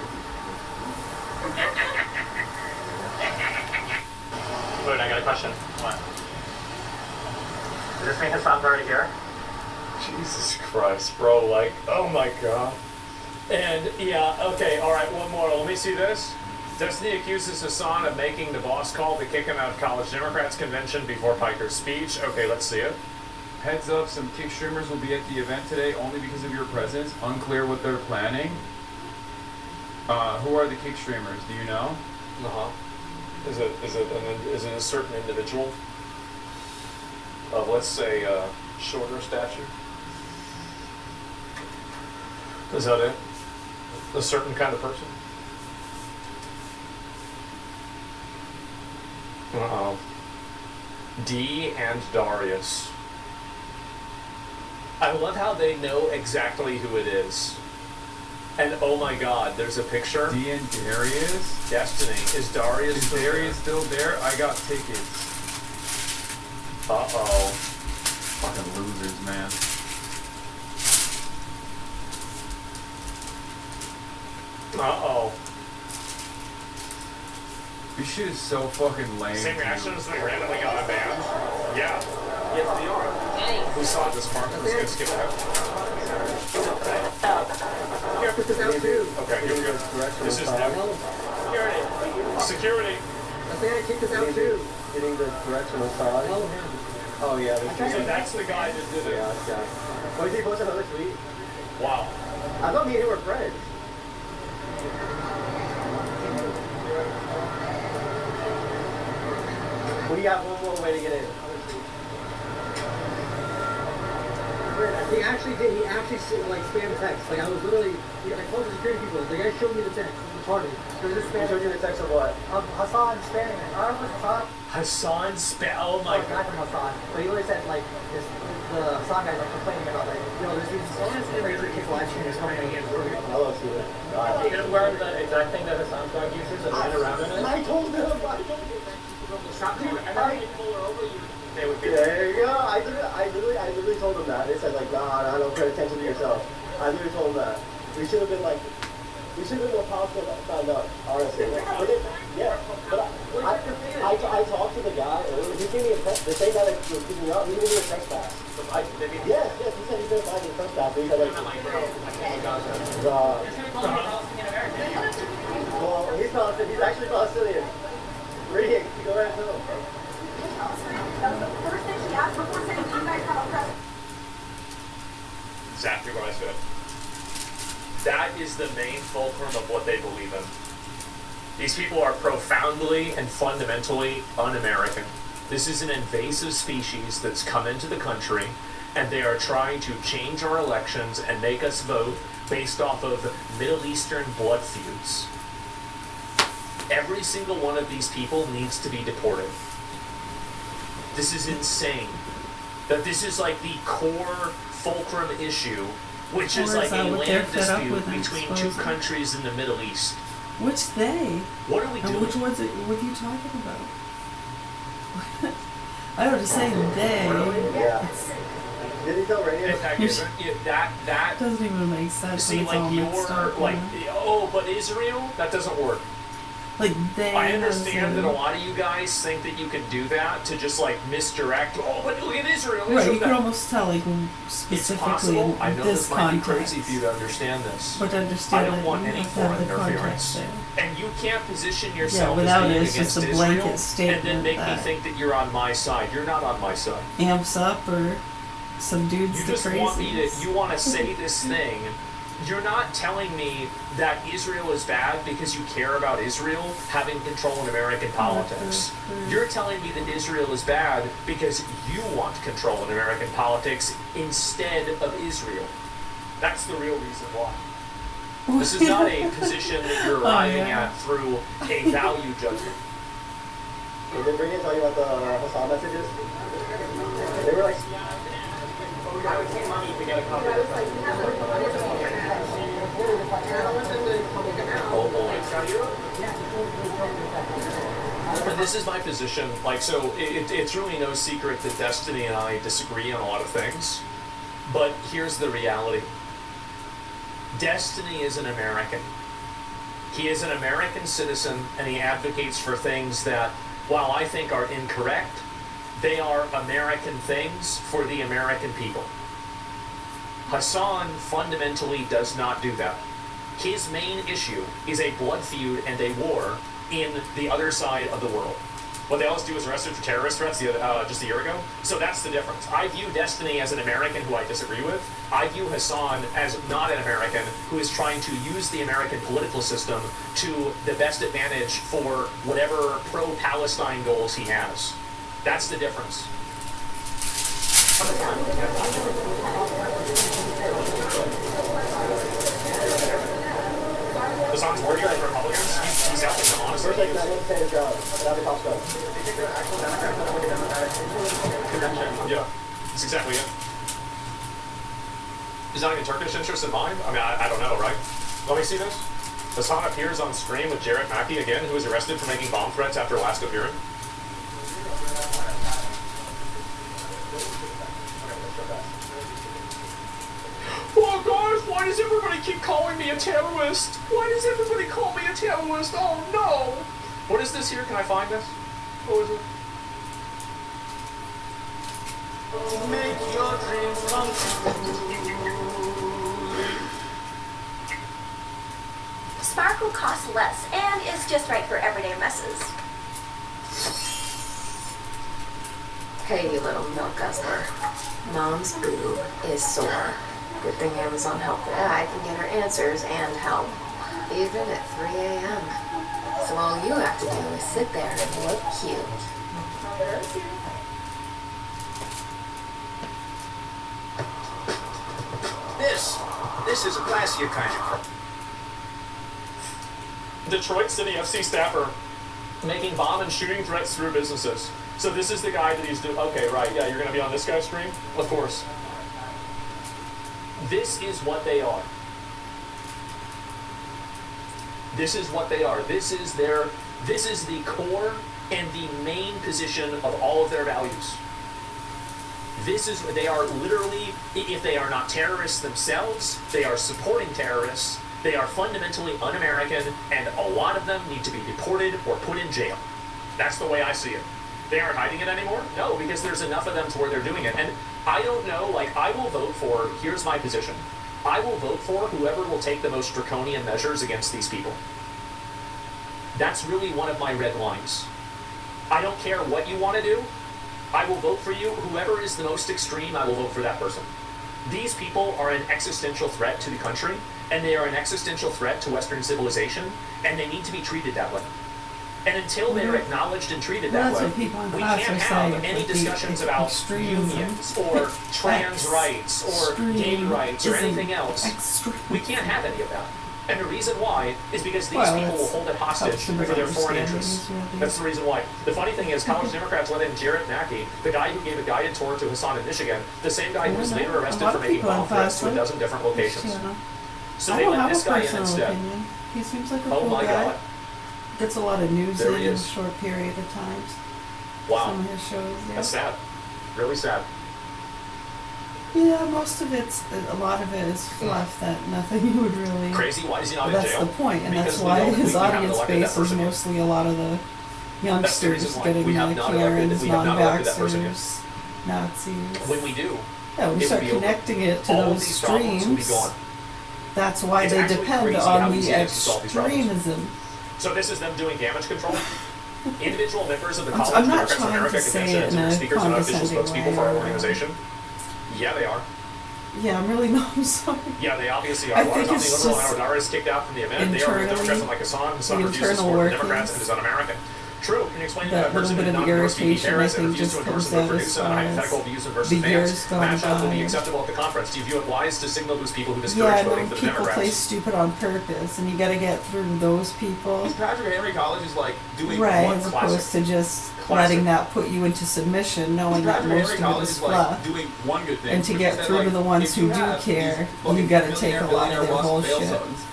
Wait, I got a question. What? Does this mean Hassan's already here? Jesus Christ, bro, like, oh my god. And, yeah, okay, alright, one more. Let me see this. Destiny accuses Hassan of making the boss call to kick him out of College Democrats convention before Piker's speech. Okay, let's see it. Heads up, some kick streamers will be at the event today only because of your presence. Unclear what they're planning. Who are the kick streamers? Do you know? Uh-huh. Is it a certain individual? Of, let's say, shorter stature? Is that it? A certain kind of person? Uh-oh. Dee and Darius. I love how they know exactly who it is. And oh my god, there's a picture. Dee and Darius? Destiny. Is Darius Is still Darius still there? I got tickets. Uh-oh. Fucking losers, man. Uh-oh. This shit is so fucking lame. Same reaction as when we randomly got a band? Yeah. Yes, they are. We saw this mark. Let's go skip ahead. Here, put this out too. Okay, here we go. This is new. Security. I think I kicked this out too. Hitting the directional side. Oh yeah. So that's the guy that did it. Yeah, that's the guy. What did he post another tweet? Wow. I thought me and him were friends. We got one more way to get in. He actually did. He actually like spam text. Like I was literally, I told the security people. The guy showed me the text. It was retarded. So this spam. He showed you the text of what? Hassan spamming it. I don't know if Hassan. Hassan spam. Oh my god. Not from Hassan. But he literally said like the Hassan guy's like complaining about like, yo, this dude's crazy kick live stream is coming in. Hello, Steven. You didn't wear the exact thing that Hassan's dog uses and ran around in it. I told him. Stop doing it. And then when you pull her over, they would get There you go. I literally told him that. They said like, nah, don't pay attention to yourself. I literally told him that. We should have been more positive about that, honestly. Yeah, but I talked to the guy earlier. He gave me a text. The same guy that was picking me up, he gave me a text pass. Yes, he said he's gonna buy me a text pass. He said like, well, he's Palestinian. He's actually Palestinian. Rick, go ahead and tell him. First thing she asked before saying, do you guys have a press? Exactly what I said. That is the main fulcrum of what they believe in. These people are profoundly and fundamentally un-American. This is an invasive species that's come into the country, and they are trying to change our elections and make us vote based off of Middle Eastern blood feuds. Every single one of these people needs to be deported. This is insane. That this is like the core fulcrum issue, which is like a land dispute between two countries in the Middle East. Which they? What are we doing? Which ones? What are you talking about? I don't just say they. Yeah. Did he tell radio? In fact, that doesn't even make sense. See, when it's like all mixed up, like, you know? oh, but Israel, that doesn't work. Like they. I understand that a lot of you guys think that you can do that to just like misdirect. Oh, but look at Israel. Right, you could almost tell like specifically in I know this this might be context. crazy for you to understand this. But to understand I don't that want you any have to have foreign the context interference. there. And you can't position yourself without as being it, it's against just a blanket Israel statement and then make me that think that you're on my side. You're not on my side. Amps up or some dudes You to just crazy. want me to. You want to say this thing. You're not telling me that Israel is bad because you care about Israel having control in American politics. You're telling me that Israel is bad because you want control in American politics instead of Israel. That's the real reason why. This is not a position that you're arriving at through a value judgment. Did Brittany tell you about the Hassan messages? They were like, I would pay money to get a copy. Oh boy. And this is my position. Like, so it's really no secret that Destiny and I disagree on a lot of things. But here's the reality. Destiny is an American. He is an American citizen, and he advocates for things that, while I think are incorrect, they are American things for the American people. Hassan fundamentally does not do that. His main issue is a blood feud and a war in the other side of the world. What they always do is arrest him for terrorist threats just a year ago. So that's the difference. I view Destiny as an American who I disagree with. I view Hassan as not an American who is trying to use the American political system to the best advantage for whatever pro-Palestine goals he has. That's the difference. Hassan's working with Republicans. He's helping them, honestly. first, like, not going to stand his ground, and have the cops go. think they're actual Democrats that like a Democratic convention. Yeah, that's exactly it. Is that any Turkish interest in mind? I mean, I don't know, right? Let me see this. Hassan appears on screen with Jarrett Mackey again, who was arrested for making bomb threats after last appearing. Oh guys, why does everybody keep calling me a terrorist? Why does everybody call me a terrorist? Oh no! What is this here? Can I find this? What is it? Make your dreams come Sparkle costs less and is just right for everyday messes. Hey, you little milk guzzler. Mom's boob is sore. Good thing Amazon helped her. I can get her answers and help, even at 3 a.m. So all you have to do is sit there and look cute. This is a classier kind of... Detroit City FC staffer making bomb and shooting threats through businesses. So this is the guy that he's doing. Okay, right. Yeah, you're going to be on this guy's stream? Of course. This is what they are. This is what they are. This is the core and the main position of all of their values. They are literally, if they are not terrorists themselves, they are supporting terrorists. They are fundamentally un-American, and a lot of them need to be deported or put in jail. That's the way I see it. They aren't hiding it anymore? No, because there's enough of them to where they're doing it. And I don't know, like, I will vote for, here's my position. I will vote for whoever will take the most draconian measures against these people. That's really one of my red lines. I don't care what you want to do. I will vote for you. Whoever is the most extreme, I will vote for that person. These people are an existential threat to the country, and they are an existential threat to Western civilization, and they need to be treated that way. And until they're acknowledged and treated that way, we can't have any discussions about unions or trans rights or gay rights or anything else. We can't have any of that. And the reason why is because these people will hold it hostage for their foreign interests. That's the reason why. The funny thing is, college Democrats let in Jarrett Mackey, the guy who gave a guided tour to Hassan in Michigan, the same guy who was later arrested for making bomb threats to a dozen different locations. So they let this guy in instead. He seems like a Oh cool my guy. God. Gets a lot of news There in he a is. short period of times. Wow. Some of his shows, yeah. That's sad. Really sad. Yeah, most of a lot of it is fluff that nothing you would really... Crazy? Why is he not in That's jail? the point, and Because that's we why don't- his we haven't audience elected that base is person yet. mostly a lot of the That's the youngsters reason why. getting We have the not elected- Karens, we have not elected that person yet. non-vaxxers, Nazis. When we do, Yeah, when it you start will be over. connecting it to All of those these problems will be streams, gone. that's why It's they actually depend crazy how on easy the it is to solve these problems. extremism. So this is them doing damage control? Individual members of the I'm College not Democrats of trying to America say Convention it in and a speakers and unofficial condescending spokespeople for our way. organization? Yeah, they are. Yeah, I'm really not. I'm sorry. Yeah, they obviously I are. think Watertown it's Liberal and just Alvaro is kicked out from the event. They are with Democrats like Hassan. Hassan the refuses to internal support the Democrats workings. and is un-American. True. Can you explain to That that person little who bit did of not endorse VD irritation, I terrorists and think, refused to just endorse comes and out produce as a far hypothetical as views versus the fans? years gone Matchup will be by. acceptable at the conference. Do you view it wise to signal those people who discourage Yeah, voting no, for the people play Democrats? stupid on purpose, and you got to get through those people. Patrick Henry College is like doing Right, one as classic. opposed to just Classic. letting that put you into submission, knowing that Patrick most Henry of it College is is like fluff. doing one good thing. And to which get is that, through like, to the ones if who you do have care, these you fucking got to take a lot millionaire of their Washington fail bullshit. sons,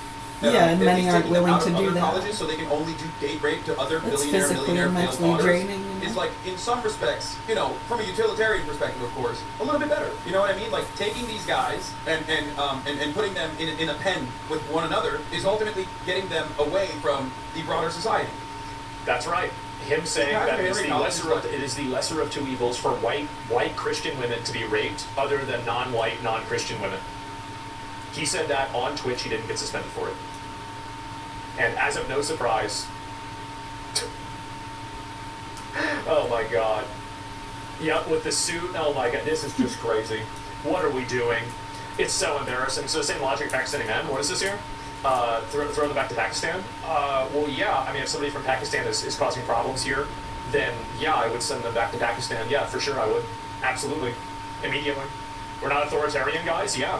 Yeah, and if many he's aren't taking them willing out to of do other that. colleges so they can only do date rape to other It's billionaire, physically millionaire and failed mentally daughters draining, you know? is like, in some respects, you know, from a utilitarian perspective, of course, a little bit better. You know what I mean? Like, taking these guys and putting them in a pen with one another is ultimately getting them away from the broader society. That's right. Him saying Patrick that Henry College is like- it is the lesser of two evils for white Christian women to be raped other than non-white, non-Christian women. He said that on Twitch. He didn't get suspended for it. And as of no surprise, oh my God. Yep, with the suit, oh my God, this is just crazy. What are we doing? It's so embarrassing. So the same logic, Pakistani men, what is this here? Throw them back to Pakistan? Well, yeah, I mean, if somebody from Pakistan is causing problems here, then yeah, I would send them back to Pakistan. Yeah, for sure I would. Absolutely. Immediately. We're not authoritarian guys? Yeah.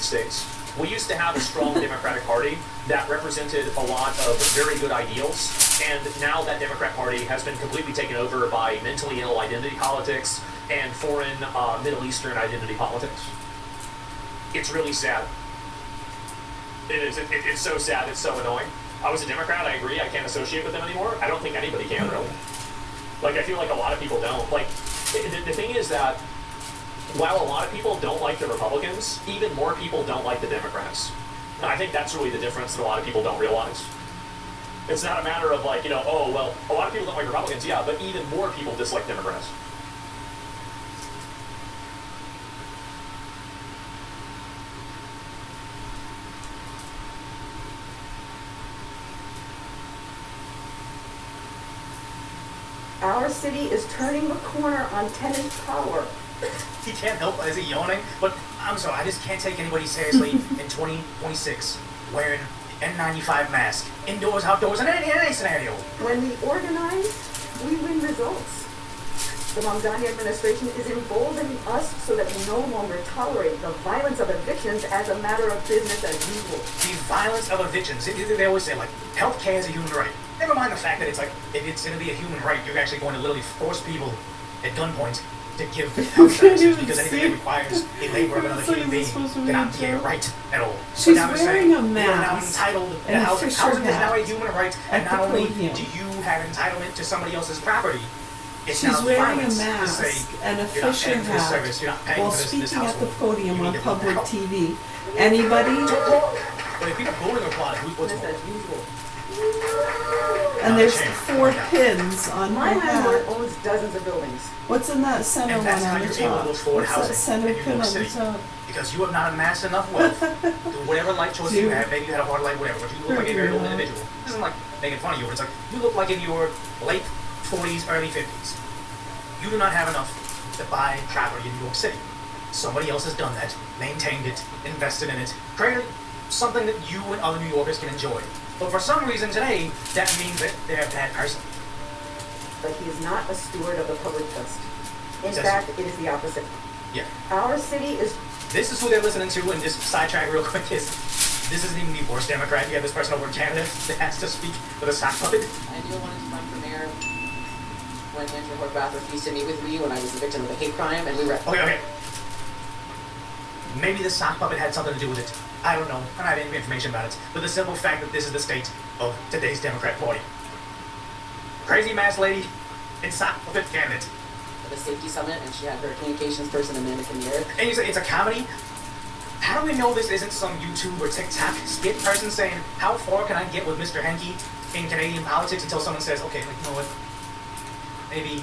States. We used to have a strong Democratic Party that represented a lot of very good ideals, and now that Democrat Party has been completely taken over by mentally ill identity politics and foreign Middle Eastern identity politics. It's really sad. It is. It's so sad. It's so annoying. I was a Democrat. I agree. I can't associate with them anymore. I don't think anybody can, really. Like, I feel like a lot of people don't. Like, the thing is that while a lot of people don't like the Republicans, even more people don't like the Democrats. And I think that's really the difference that a lot of people don't realize. It's not a matter of like, oh, well, a lot of people don't like Republicans, yeah, but even more people dislike Democrats. Our city is turning the corner on tenant power. He can't help as he yawning, but I'm sorry, I just can't take anybody seriously in 2026 wearing N95 mask, indoors, outdoors, in any scenario. When we organize, we win results. The Mamdani administration is emboldening us so that we no longer tolerate the violence of evictions as a matter of business as usual. The violence of evictions, they always say, like, healthcare is a human right. Never mind the fact that it's like, if it's going to be a human right, you're actually going to literally force people at gunpoint to give health services because anything that requires a labor of another human being cannot be a right at all. She's now wearing a you're now mask entitled to and a housing. Fisher Housing is now a hat human right, at and not the only podium. do you have entitlement to somebody else's property, it's She's now wearing a violence to mask say, and a you're not Fisher paying for this hat service, you're not paying while for this speaking at the household. podium You on need to public help. TV. Anybody? But if people voting or plotting, what's Business as usual. And there's 4 pins on My her landlord hat. owns dozens of buildings. What's in that center And one that's how on the you're able top? to afford What's that housing center in New pin York on the City. top? Because you have not amassed enough wealth through whatever life choices you have. Maybe you had a hard life, whatever, but you look like a very old individual. This isn't like making fun of you, but it's like you look like in your late 40s, early 50s. You do not have enough to buy property in New York City. Somebody else has done that, maintained it, invested in it, created something that you and other New Yorkers can enjoy. But for some reason today, that means that they're a bad person. But he is not a steward of the public trust. In Says- fact, it is the opposite. Yeah. Our city is... This is who they're listening to, and just sidetrack real quick is, this isn't even the worst Democrat. You have this person over in Canada that has to speak with a sock puppet. I knew I wanted to run for mayor when Andrew Horvath refused to meet with me when I was the victim of a hate crime, and we were... Okay. Maybe the sock puppet had something to do with it. I don't know. I don't have any information about it. But the simple fact that this is the state of today's Democrat Party. Crazy masked lady and sock puppet candidate. At a safety summit, and she had her communications person, Amanda Kinnear. And you say it's a comedy? How do we know this isn't some YouTube or TikTok skit person saying, how far can I get with Mr. Henke in Canadian politics until someone says, okay, like, you know what? Maybe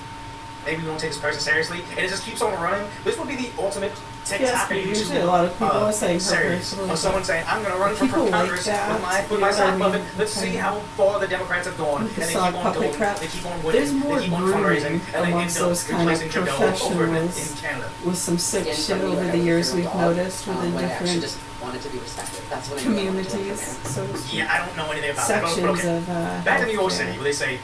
we won't take this person seriously. And it just keeps on running. This would be the ultimate TikTok Yes, and usually YouTube a lot of people are saying her series personally. of someone saying, I'm going to run for People like Congress that, with my you know what I sock puppet. mean? Let's see how far the Democrats have gone. And The they keep sock on puppet going. crap. They keep on winning. There's more they keep on grooming fundraising. And they amongst end up those kind of replacing Trudeau over in professionals Canada. with some sick Again, shit from New over York, the I years was we've a dog, noticed within when I actually different just wanted to be respected. That's when I knew I wanted to run for mayor. communities, so to speak. Yeah, I don't know anything about that. But Sections okay. of Back to New York healthcare. City, where they say,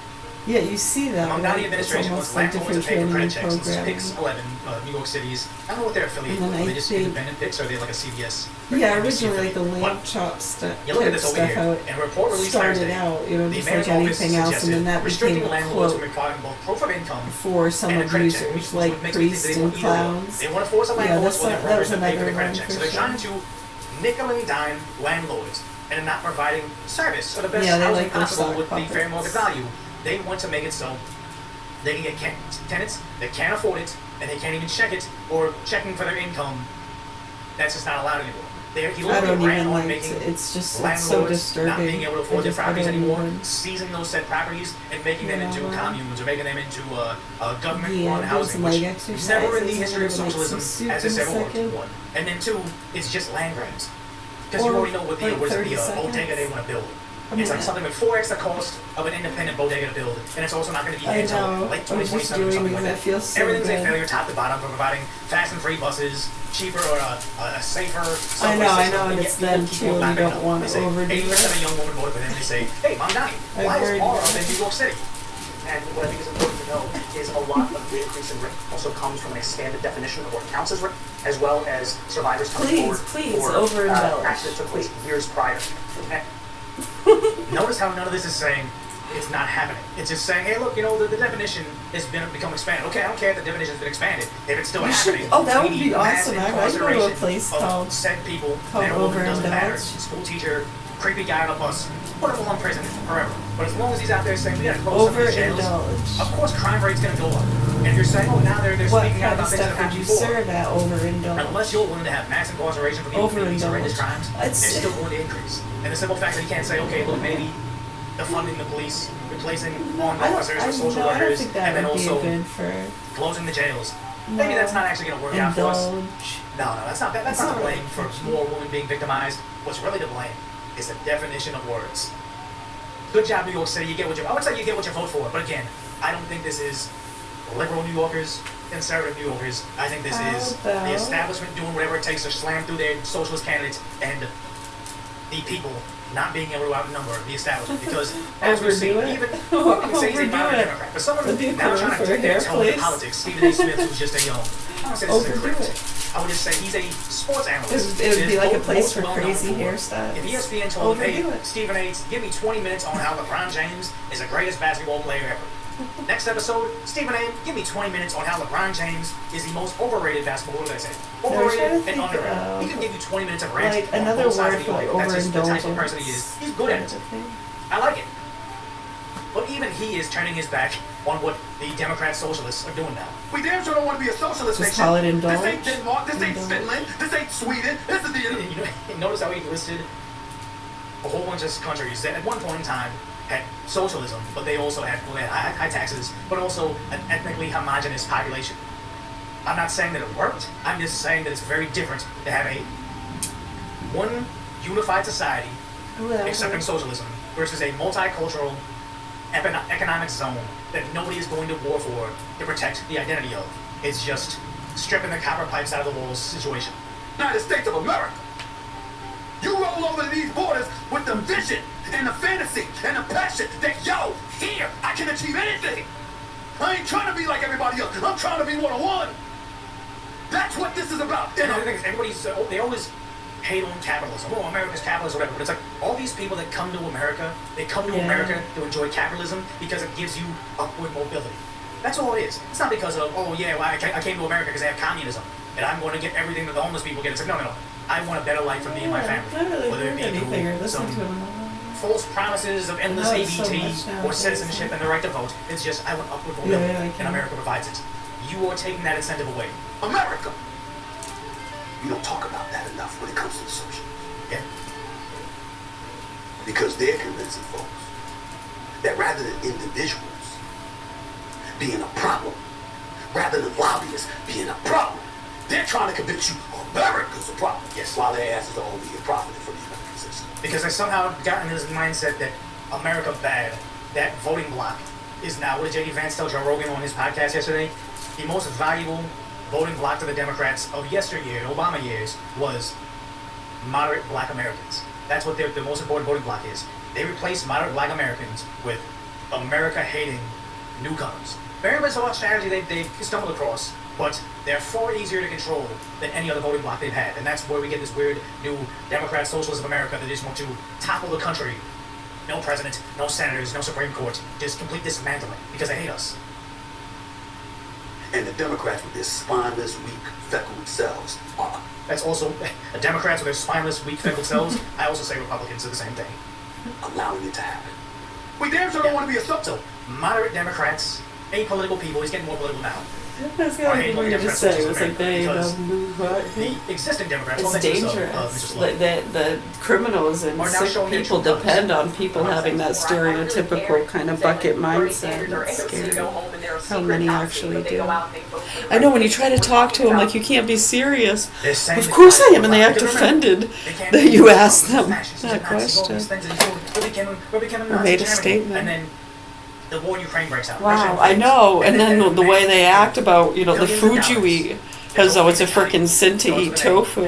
Yeah, you see that. the Mamdani Right? It's administration almost wants like landlords to different pay for training credit checks. This is programming. PIX 11, New York City's. I don't know what they're affiliated And with. then Are they I just think- independent PIX, or are they like a CBS? Yeah, NBC originally like the affiliate? lamp chop You look at this over stuff here, out and a report released started Thursday. out, you know, The just mayor's like office anything else, and suggested then that restricting became a landlords from quote requiring both proof of income for some and a credit check, abusers, which like makes me think priests they and want either or. clowns. They want to force a Yeah, landlord that's or their that was renters to pay for another the credit one check. for So they're sure. trying to nickel and dime landlords and not providing service or the best Yeah, they housing like their possible sock with the fair market puppets. value. They want to make it so they can get tenants that can't afford it and they can't even check it, or checking for their income. That's just not allowed anymore. He I literally don't ran even on like making it. It's just it's landlords so disturbing. not being able to afford their properties I don't anymore, even- seizing those said properties and making them into Yeah. communes or making them into government-run Yeah, do housing, some which leg never in exercises the history of and, like, some socialism soup has this in a ever worked. second. One, and then two, it's just land grabs. Because you Or, already know what the like, what is it, 30 the seconds. bodega they want to build. I mean, It's like something with 4x the cost of an independent bodega to build, and it's also not going to be I here until know. late I was just 2027 or doing something like that. that. Feels so Everything's a good. failure top to bottom for providing fast and free buses, cheaper or a safer I subway know, system, and yet it's people them keep too. on You backing don't up. want They to say, overdo 80% of it. young women voted for them. They say, hey, Mamdani, I've why is heard R that. up in New York City? And what I think is important to know is a lot of the increase in rape also comes from an expanded definition of what counts as rape, as well as survivors coming forward for acts that took place years prior. Notice how none of this is saying it's not happening. It's just saying, hey, look, you know, the definition has become expanded. Okay, I don't care if the definition has been expanded. If it's still happening, oh, that would we be need awesome. mass I'd go to a incarceration place of called said people. Men or women, doesn't matter. Overindulge. School teacher, creepy guy on a bus, put him on prison forever. But as long as he's out there saying we gotta close some of these jails, of course crime rate's gonna go up. And if you're saying, oh, now they're speaking out about things that happened before. Serve at overindulge? Unless you're willing to have mass incarceration for people who commit these horrendous crimes, they're still going to increase. And the simple fact that you can't say, okay, look, maybe defunding the police, replacing armed officers with social workers, and then also closing the jails. Maybe that's not actually going to work out for us. No, that's not the blame for more women being victimized. What's really to blame is the definition of words. Good job, New York City. I would say you get what you vote for, but again, I don't think this is liberal New Yorkers, conservative New Yorkers. I think this is the establishment doing whatever it takes to slam through their socialist candidates and the people not being able to outnumber the establishment. Because as we see, even you can say he's a moderate Democrat, but someone now trying to take their tone in politics, Stephen A. Smith, who's just a I don't say this is a critic. I would just say he's a sports analyst. It would be like a place for crazy hairstyles. If ESPN told him, hey, Stephen A., give me 20 minutes on how LeBron James is the greatest basketball player ever. Next episode, Stephen A., give me 20 minutes on how LeBron James is the most overrated basketball player. What did I say? Overrated and underrated. He can give you 20 minutes of rant like on another both sides word of for the like argument. That's just the type of overindulgence. person he is. He's good at it. I like it. But even he is turning his back on what the Democrat socialists are doing now. We damn sure don't want to be a socialist Just nation. call it indulge. This ain't Denmark, this ain't Finland, this ain't Sweden, this is the... You know, notice how he listed a whole bunch of countries that at one point in time had socialism, but they also had high taxes, but also an ethnically homogenous population. I'm not saying that it worked. I'm just saying that it's very different to have one unified society accepting socialism versus a multicultural economic zone that nobody is going to war for to protect the identity of. It's just stripping the copper pipes out of the walls situation. United States of America. You roll over these borders with the vision and the fantasy and the passion that, yo, here, I can achieve anything. I ain't trying to be like everybody else. I'm trying to be one-on-one. That's what this is about. And the thing is, they always hate on capitalism. Oh, America's capitalist, whatever. But it's like all these people that come to America, they come to America to enjoy capitalism because it gives you upward mobility. That's all it is. It's not because of, oh yeah, well, I came to America because they have communism and I'm going to get everything that the homeless people get. It's like, no. I want a better life for me and my family. Whether it be through some false promises of endless ABT or citizenship and the right to vote. It's just, I want upward mobility, and America provides it. You are taking that incentive away. America! You don't talk about that enough when it comes to the socialists. Yeah. Because they're convincing folks that rather than individuals being a problem, rather than lobbyists being a problem, they're trying to convince you America's a problem. Yes, while their asses are only profiting from the American system. Because they somehow gotten in this mindset that America bad, that voting bloc is now, what did J.D. Vance tell Joe Rogan on his podcast yesterday? The most valuable voting bloc to the Democrats of yesteryear, Obama years, was moderate black Americans. That's what the most important voting bloc is. They replaced moderate black Americans with America-hating newcomers. Very bizarre strategy they stumbled across, but they're far easier to control than any other voting bloc they've had. And that's where we get this weird new Democrat Socialist of America that just want to topple the country. No president, no senators, no Supreme Court. Just complete dismantling because they hate us. And the Democrats with their spineless, weak, feckled selves are. That's also, the Democrats with their spineless, weak, feckled selves. I also say Republicans are the same thing. Allowing it to happen. We damn sure don't want to be a So, moderate Democrats, apolitical people, he's getting more political now. That's what I were to say. It was like the existing Democrats. It's dangerous. The criminals and sick people depend on people having that stereotypical kind of bucket mindset. It's scary how many actually do. I know when you try to talk to them, like, you can't be serious. Of course I am, and they act offended that you ask them that question. Or made a statement. And then the war in Ukraine breaks out. Wow, I know. And then the way they act about, the food you eat, as though it's a frickin' sin to eat tofu.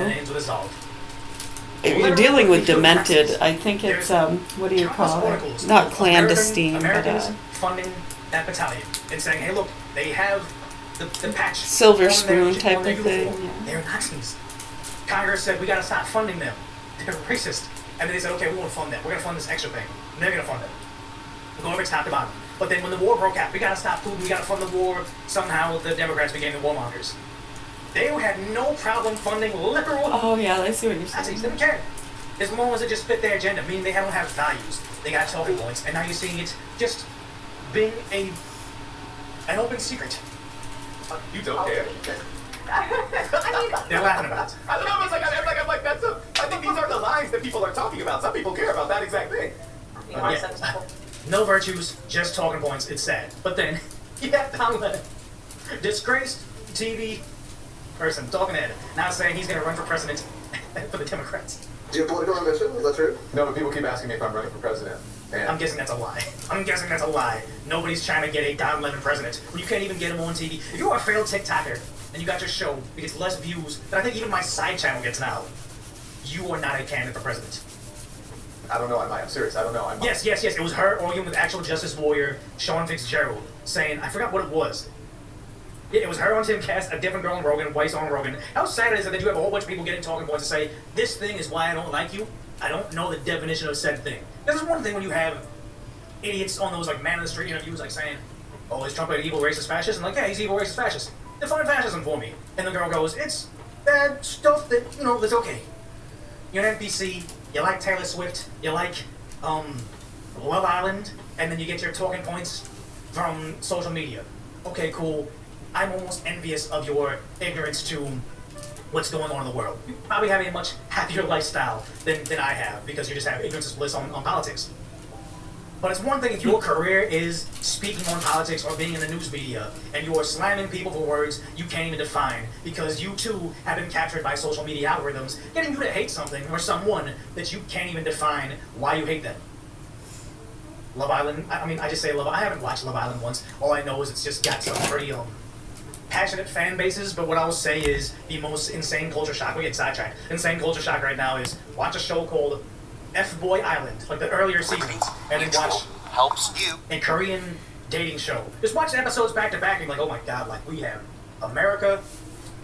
If you're dealing with demented, I think it's, what do you call it? Not clandestine, but... funding that battalion and saying, hey, look, they have the patch. Silver on spoon their, type on their of thing, uniform. yeah. They're Nazis. Congress said, we got to stop funding them. They're racist. And then they said, okay, we won't fund them. We're going to fund this extra thing. And they're going to fund them. We're going to top to bottom. But then when the war broke out, we got to stop Putin. We got to fund the war. Somehow the Democrats became the warmongers. They had no problem funding liberal. Oh yeah, I see what you're saying. Nazis. They didn't care. As long as it just fit their agenda, meaning they don't have values. They got talking points, and now you're seeing it just being an open secret. You don't care. They're laughing about it. I don't know. I'm like, I think these are the lines that people are talking about. Some people care about that exact thing. Yeah. No virtues, just talking points. It's sad. But then you have Tom Lennon, disgraced TV person, talking head, now saying he's going to run for president for the Democrats. Do you have political ambition? Is that true? No, but people keep asking me if I'm running for president. And I'm guessing that's a lie. Nobody's trying to get a Don Lemon president when you can't even get him on TV. If you are a failed TikToker and you got your show, it gets less views than I think even my side channel gets now, you are not a candidate for president. I don't know. I'm serious. I don't know. Yes. It was her arguing with actual justice lawyer Sean Fitzgerald, saying, I forgot what it was. It was her on Timcast, a different girl on Rogan, Weiss on Rogan. How sad is it that you have a whole bunch of people getting talking points to say, this thing is why I don't like you? I don't know the definition of said thing. This is one thing when you have idiots on those like man in the street interviews like saying, oh, is Trump an evil racist fascist? And like, yeah, he's evil racist fascist. Define fascism for me. And the girl goes, it's bad stuff that, that's okay. You're an NPC, you like Taylor Swift, you like Love Island, and then you get your talking points from social media. Okay, cool. I'm almost envious of your ignorance to what's going on in the world. You probably have a much happier lifestyle than I have because you just have ignorance is bliss on politics. But it's one thing if your career is speaking on politics or being in the news media and you are slamming people for words you can't even define because you too have been captured by social media algorithms getting you to hate something or someone that you can't even define why you hate them. Love Island, I just say Love Island. I haven't watched Love Island once. All I know is it's just got some pretty passionate fan bases, but what I will say is the most insane culture shock. We get sidetracked. Insane culture shock right now is watch a show called F-Boy Island, like the earlier seasons, and then watch a Korean dating show. Just watch the episodes back to back and be like, oh my god, like we have America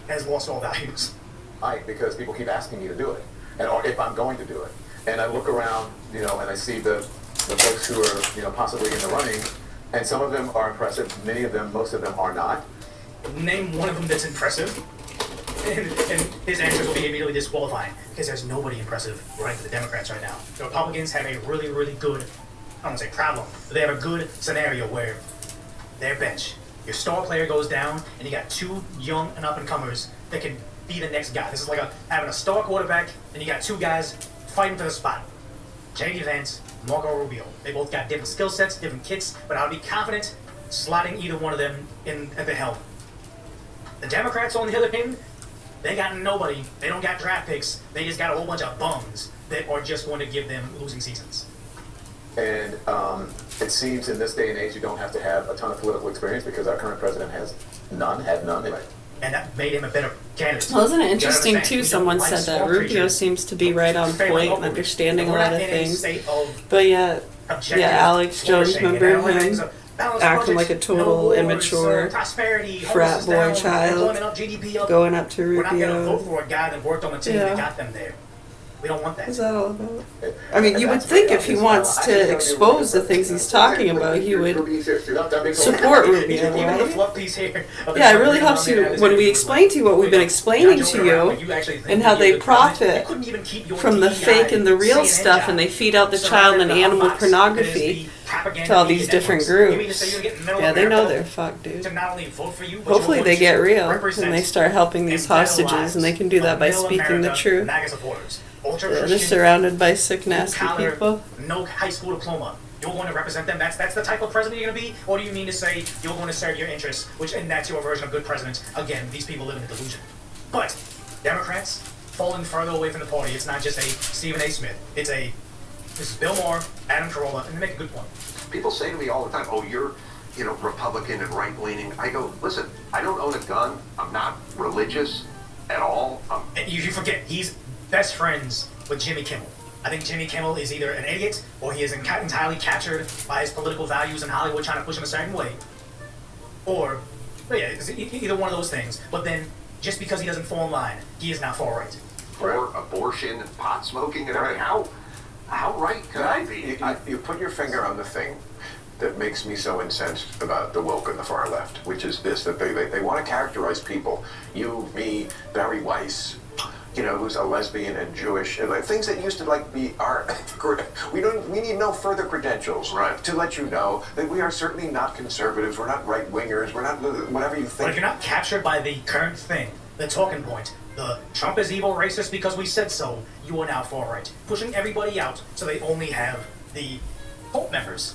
has lost all values. Because people keep asking me to do it, and or if I'm going to do it, and I look around, and I see the folks who are, possibly in the running, and some of them are impressive. Many of them, most of them are not. Name one of them that's impressive, and his answers will be immediately disqualifying because there's nobody impressive running for the Democrats right now. The Republicans have a really, really good, I don't want to say problem, but they have a good scenario where their bench, your star player goes down, and you got two young and up-and-comers that can be the next guy. This is like having a star quarterback, and you got two guys fighting for the spot. J.D. Vance, Marco Rubio. They both got different skill sets, different kits, but I would be confident slotting either one of them in at the helm. The Democrats, on the other hand, they got nobody. They don't got draft picks. They just got a whole bunch of bums that are just going to give them losing seasons. And it seems in this day and age you don't have to have a ton of political experience because our current president had none. And that made him a better candidate. Well, isn't it interesting, too? Someone said that Rubio seems to be right on point and understanding a lot of things. But yeah, Alex Jones, remember him acting like a total immature frat boy child, going up to Rubio. We're not going to vote for a guy that worked on the team that got them there. We don't want that. What's that all about? I mean, you would think if he wants to expose the things he's talking about, he would support Rubio, right? Yeah, it really helps you when we explain to you what we've been explaining to you and how they profit from the fake and the real stuff, and they feed out the child and animal pornography to all these different groups. Yeah, they know they're fucked, dude. Hopefully they get real and they start helping these hostages, and they can do that by speaking the truth. Yeah, they're surrounded by sick, nasty people. No high school diploma. You're going to represent them. That's the type of president you're going to be? Or do you mean to say you're going to serve your interests, and that's your version of good president? Again, these people live in a delusion. But Democrats falling further away from the party. It's not just a Stephen A. Smith. This is Bill Maher, Adam Carolla, and they make a good point. People say to me all the time, oh, you're Republican and right-leaning. I go, listen, I don't own a gun. I'm not religious at all. And you forget, he's best friends with Jimmy Kimmel. I think Jimmy Kimmel is either an idiot or he is entirely captured by his political values in Hollywood trying to push him a certain way. Or, yeah, it's either one of those things. But then, just because he doesn't fall in line, he is not far right. Or abortion, pot smoking, and everything. How right could I be? You put your finger on the thing that makes me so incensed about the woke and the far left, which is this, that they want to characterize people, you, me, Barry Weiss, you know, who's a lesbian and Jewish, and like, things that used to like be our, we need no further credentials to let you know that we are certainly not conservatives, we're not right-wingers, we're not whatever you think. But if you're not captured by the current thing, the talking point, the Trump is evil racist because we said so, you are now far right, pushing everybody out so they only have the cult members.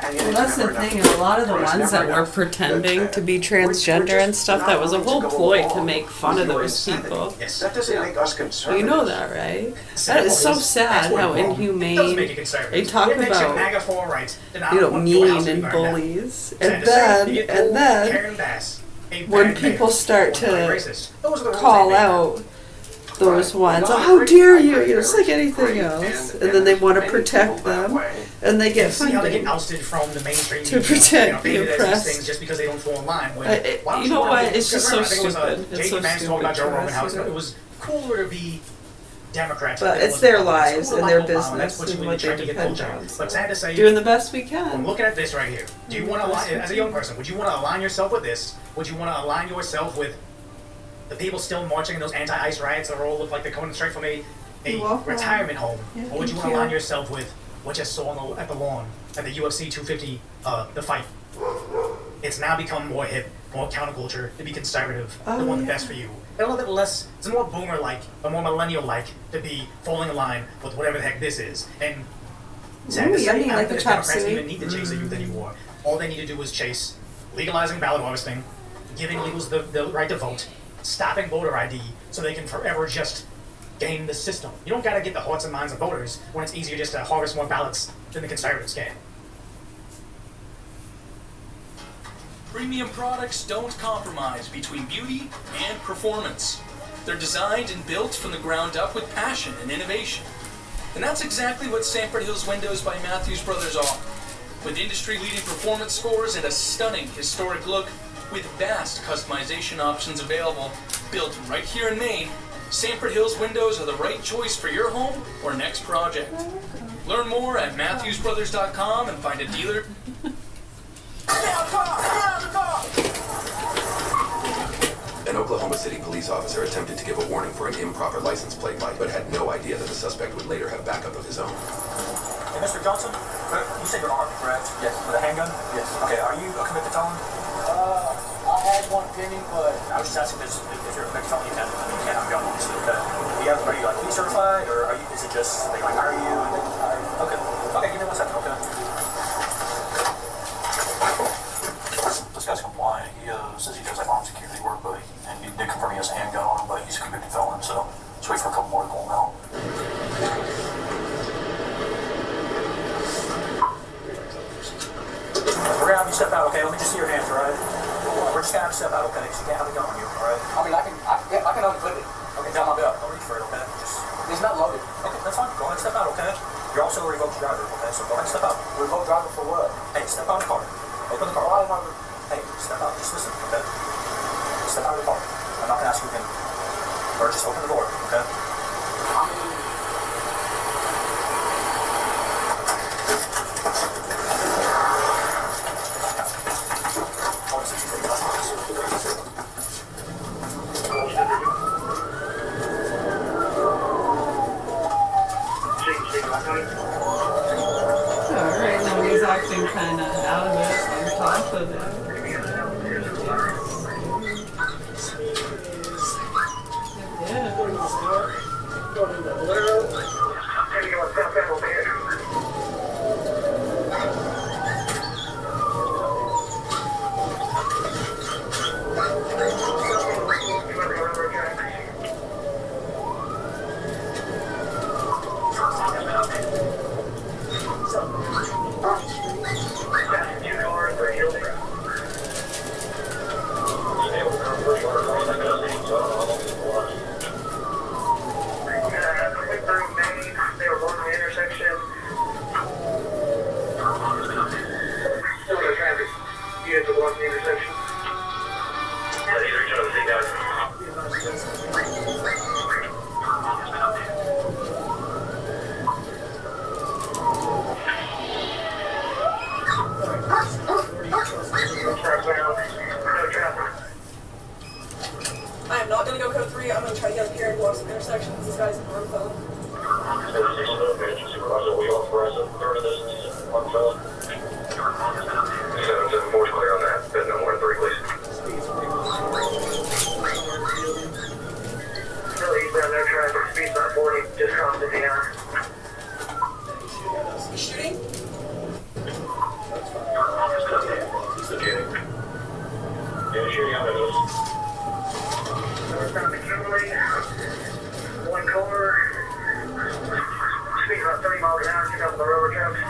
Well, that's the thing, a lot of the ones that were pretending to be transgender and stuff, that was a whole ploy to make fun of those people. That doesn't make us conservatives. You know that, right? That is so sad how inhumane they talk about, you know, mean and bullies. And then, when people start to call out those ones, oh, how dare you, you know, it's like anything else, and then they want to protect them, and they get See how they funding get ousted from the mainstream to protect the these oppressed. things just because they don't fall in line. You know what? It's just so stupid. It's so Vance talking about Joe stupid. Rogan, how it was cooler to be Democrats. But it's their lives and their business and what they depend on. But sad to say, Doing the best we can. I'm looking at this right here. Do you want to align, as a young person, would you want to align yourself with this? Would you want to align yourself with the people still marching in those anti-ICE riots that all look like they're coming straight from a retirement home? Yeah, or would you want to align yourself with what you saw at the lawn at the UFC 250, the fight? It's now become more hip, more counterculture, to be conservative, the one the best for you. A little bit less, it's more boomer-like, or more millennial-like, to be falling in line with whatever the heck this is. And sad to say, I don't think the Democrats even need to chase the youth anymore. All they need to do is chase legalizing ballot harvesting, giving illegals the right to vote, stopping voter ID so they can forever just game the system. You don't gotta get the hearts and minds of voters when it's easier just to harvest more ballots than the conservatives can. Premium products don't compromise between beauty and performance. They're designed and built from the ground up with passion and innovation. And that's exactly what Sanford Hills Windows by Matthews Brothers are. With industry-leading performance scores and a stunning historic look, with vast customization options available, built right here in Maine, Sanford Hills Windows are the right choice for your home or next project. Learn more at MatthewsBrothers.com and find a dealer. An Oklahoma City police officer attempted to give a warning for an improper license plate light, but had no idea that the suspect would later have backup of his own. Hey, Mr. Johnson, you said you're armed, correct? Yes. With a handgun? Yes. Okay, are you a convicted felon? I had one pending, but I was just asking if you're a convicted felon, you can't have a gun, obviously. Okay. Are you like police certified, or is it just they like hire you? Okay. Okay, give me 1 second. Okay. This guy's complying. He says he does like armed security work, but he did confirm he has a handgun on him, but he's a convicted felon, so let's wait for a couple more to call him out. We're gonna have you step out, okay? Let me just see your hands, all right? We're just gonna have you step out, okay? Because you can't have a gun on you, all right? I mean, I can unput it. Okay, down my belt. Don't reach for it, okay? It's not loaded. Okay, that's fine. Go ahead and step out, okay? You're also a revoked driver, okay? So go ahead and step out. Revoked driver for what? Hey, step out of the car. Open the car. Hey, step out. Just listen, okay? Step out of the car. I'm not gonna ask you again. Or just open the door, okay? Alright, now he's acting kind of out of it, on top of it. Quick through Maine. intersection. This guy's in Brooklyn. Supervisor, we authorize a third of this one fellow. 740 clear on that, but no more than 3, please. Still eastbound, no traffic, speed's not 40, just crossed Indiana. You shooting? Yeah, shooting on those. Northbound McKinley, one car, speed about 30 miles an hour, check out the railroad tracks.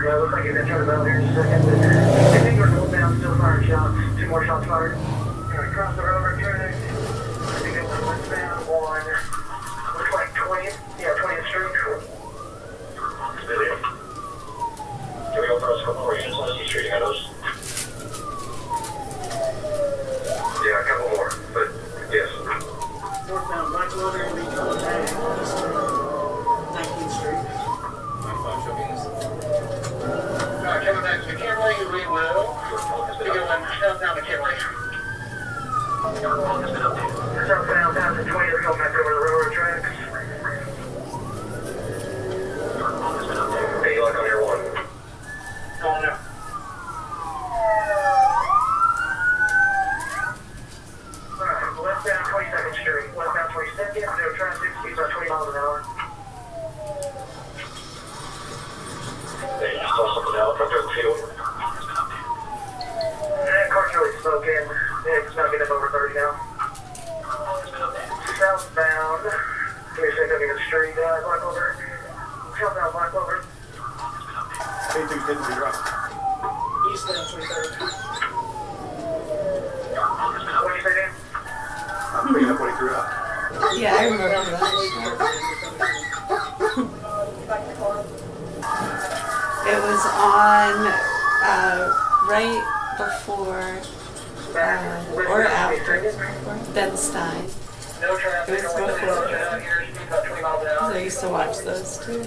Yeah, looks like he's been trying to battle here in a second, but I think we're northbound, still firing shots, 2 more shots fired. Across the railroad tracks, I think it was westbound on, looks like 20th, yeah, 20th Street. Can we go across a couple more units on East Street Meadows? Yeah, a couple more, but yes. Northbound Black Loader and Retail Tag, 19th Street. 95 Shopkins. Coming back to McKinley, we will be going southbound McKinley. Southbound down to 20th, going back over the railroad tracks. Hey, you like on your one? Oh, no. Westbound 22nd Street. Westbound 22nd, no traffic, speeds about 20 miles an hour. Hey, you saw something out right there in the field? Car's really smoking. Yeah, it's not getting up over 30 now. Southbound. Give me a second, I'm going to street. Black Clover. Southbound Black Clover. Hey, dude, didn't be rough. Eastbound 23rd. What did you say, Dan? I'm bringing up what he threw out. Yeah, I remember that. It was on right before or after Ben Stein. It was before. I used to watch those too.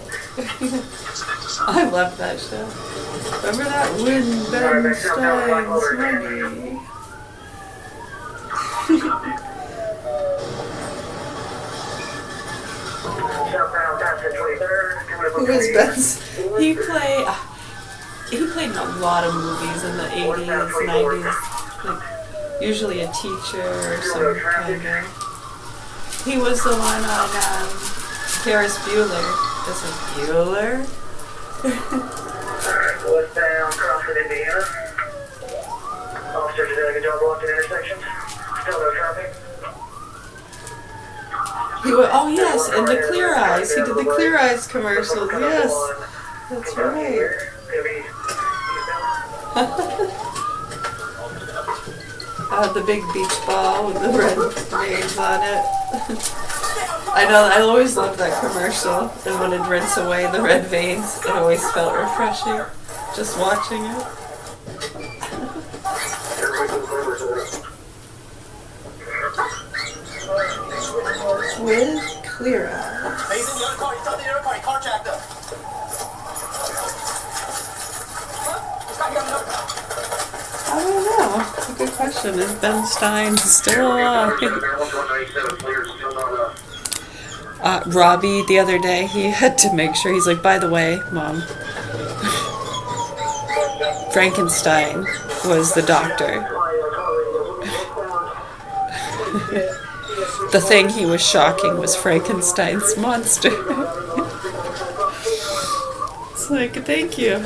I loved that show. Remember that when Ben Stein's money? Who was Ben's? He played in a lot of movies in the 80s, 90s. Like, usually a teacher or some kind of. He was the one on Ferris Bueller. Is it Bueller? Westbound, Crawford, Indiana. Officers are doing a good job blocking intersections. Still no traffic. Oh yes, and the Clear Eyes. He did the Clear Eyes commercials. Yes, that's right. The big beach ball with the red veins on it. I know. I always loved that commercial, and when it rinse away the red veins, it always felt refreshing. Just watching it. With Clear Eyes. Hey, he's in the other car. He's on the other car. He car jacked up. I don't know. That's a good question. Is Ben Stein still alive? Robbie, the other day, he had to make sure. He's like, by the way, Mom, Frankenstein was the doctor. The thing he was shocking was Frankenstein's monster. It's like, thank you.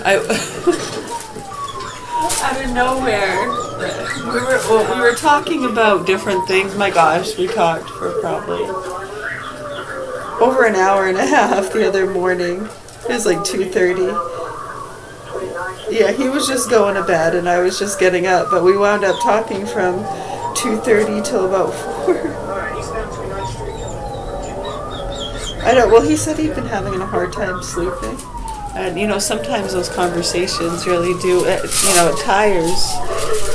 Out of nowhere, we were talking about different things. My gosh, we talked for probably over an hour and a half the other morning. It was like 2:30. Yeah, he was just going to bed and I was just getting up, but we wound up talking from 2:30 till about 4. I know, well, he said he'd been having a hard time sleeping. And, you know, sometimes those conversations really do, you know, it tires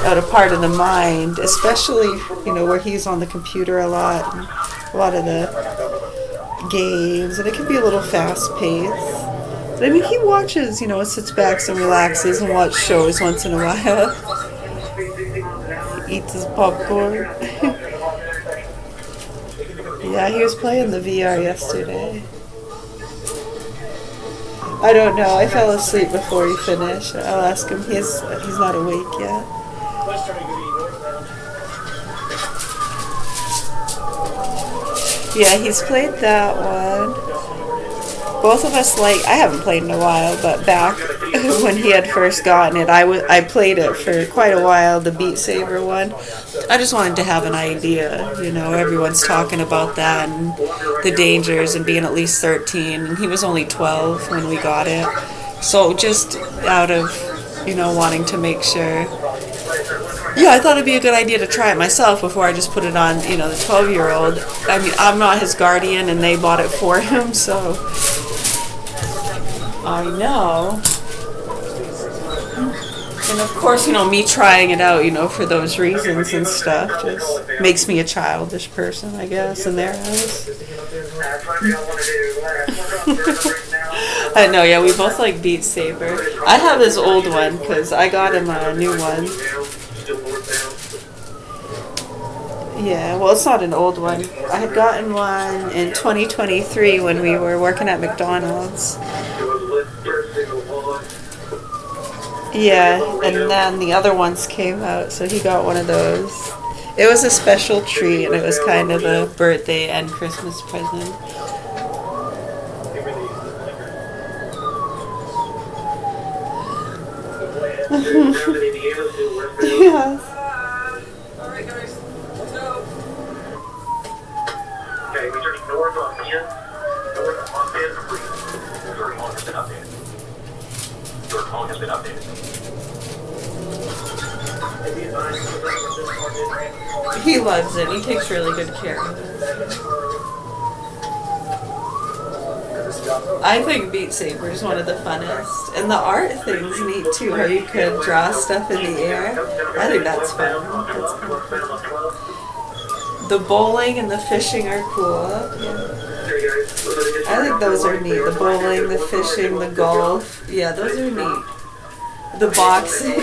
out a part of the mind, especially, you know, where he's on the computer a lot, and a lot of the games, and it can be a little fast-paced. But, I mean, he watches, you know, sits back and relaxes and watches shows once in a while. He eats his popcorn. Yeah, he was playing the VR yesterday. I don't know. I fell asleep before he finished. I'll ask him. He's not awake yet. Yeah, he's played that one. Both of us I haven't played in a while, but back when he had first gotten it, I played it for quite a while, the Beat Saber one. I just wanted to have an idea, you know, everyone's talking about that and the dangers and being at least 13, and he was only 12 when we got it. So just out of, you know, wanting to make sure. Yeah, I thought it'd be a good idea to try it myself before I just put it on, you know, the 12-year-old. I mean, I'm not his guardian and they bought it for him, so I know. And of course, you know, me trying it out, you know, for those reasons and stuff just makes me a childish person, I guess, in their eyes. I know, yeah, we both like Beat Saber. I have his old one because I got him a new one. Yeah, well, it's not an old one. I had gotten one in 2023 when we were working at McDonald's. Yeah, and then the other ones came out, so he got one of those. It was a special treat, and it was kind of a birthday and Christmas present. Yeah. Alright guys, let's go. Okay, we turning north on 10. North on 10, please. Your phone has been updated. Your phone has been updated. He loves it. He takes really good care of it. I think Beat Saber is one of the funnest. And the art thing's neat too, how you could draw stuff in the air. I think that's fun. That's kind of fun. The bowling and the fishing are cool. Yeah. I think those are neat. The bowling, the fishing, the golf. Yeah, those are neat. The boxing.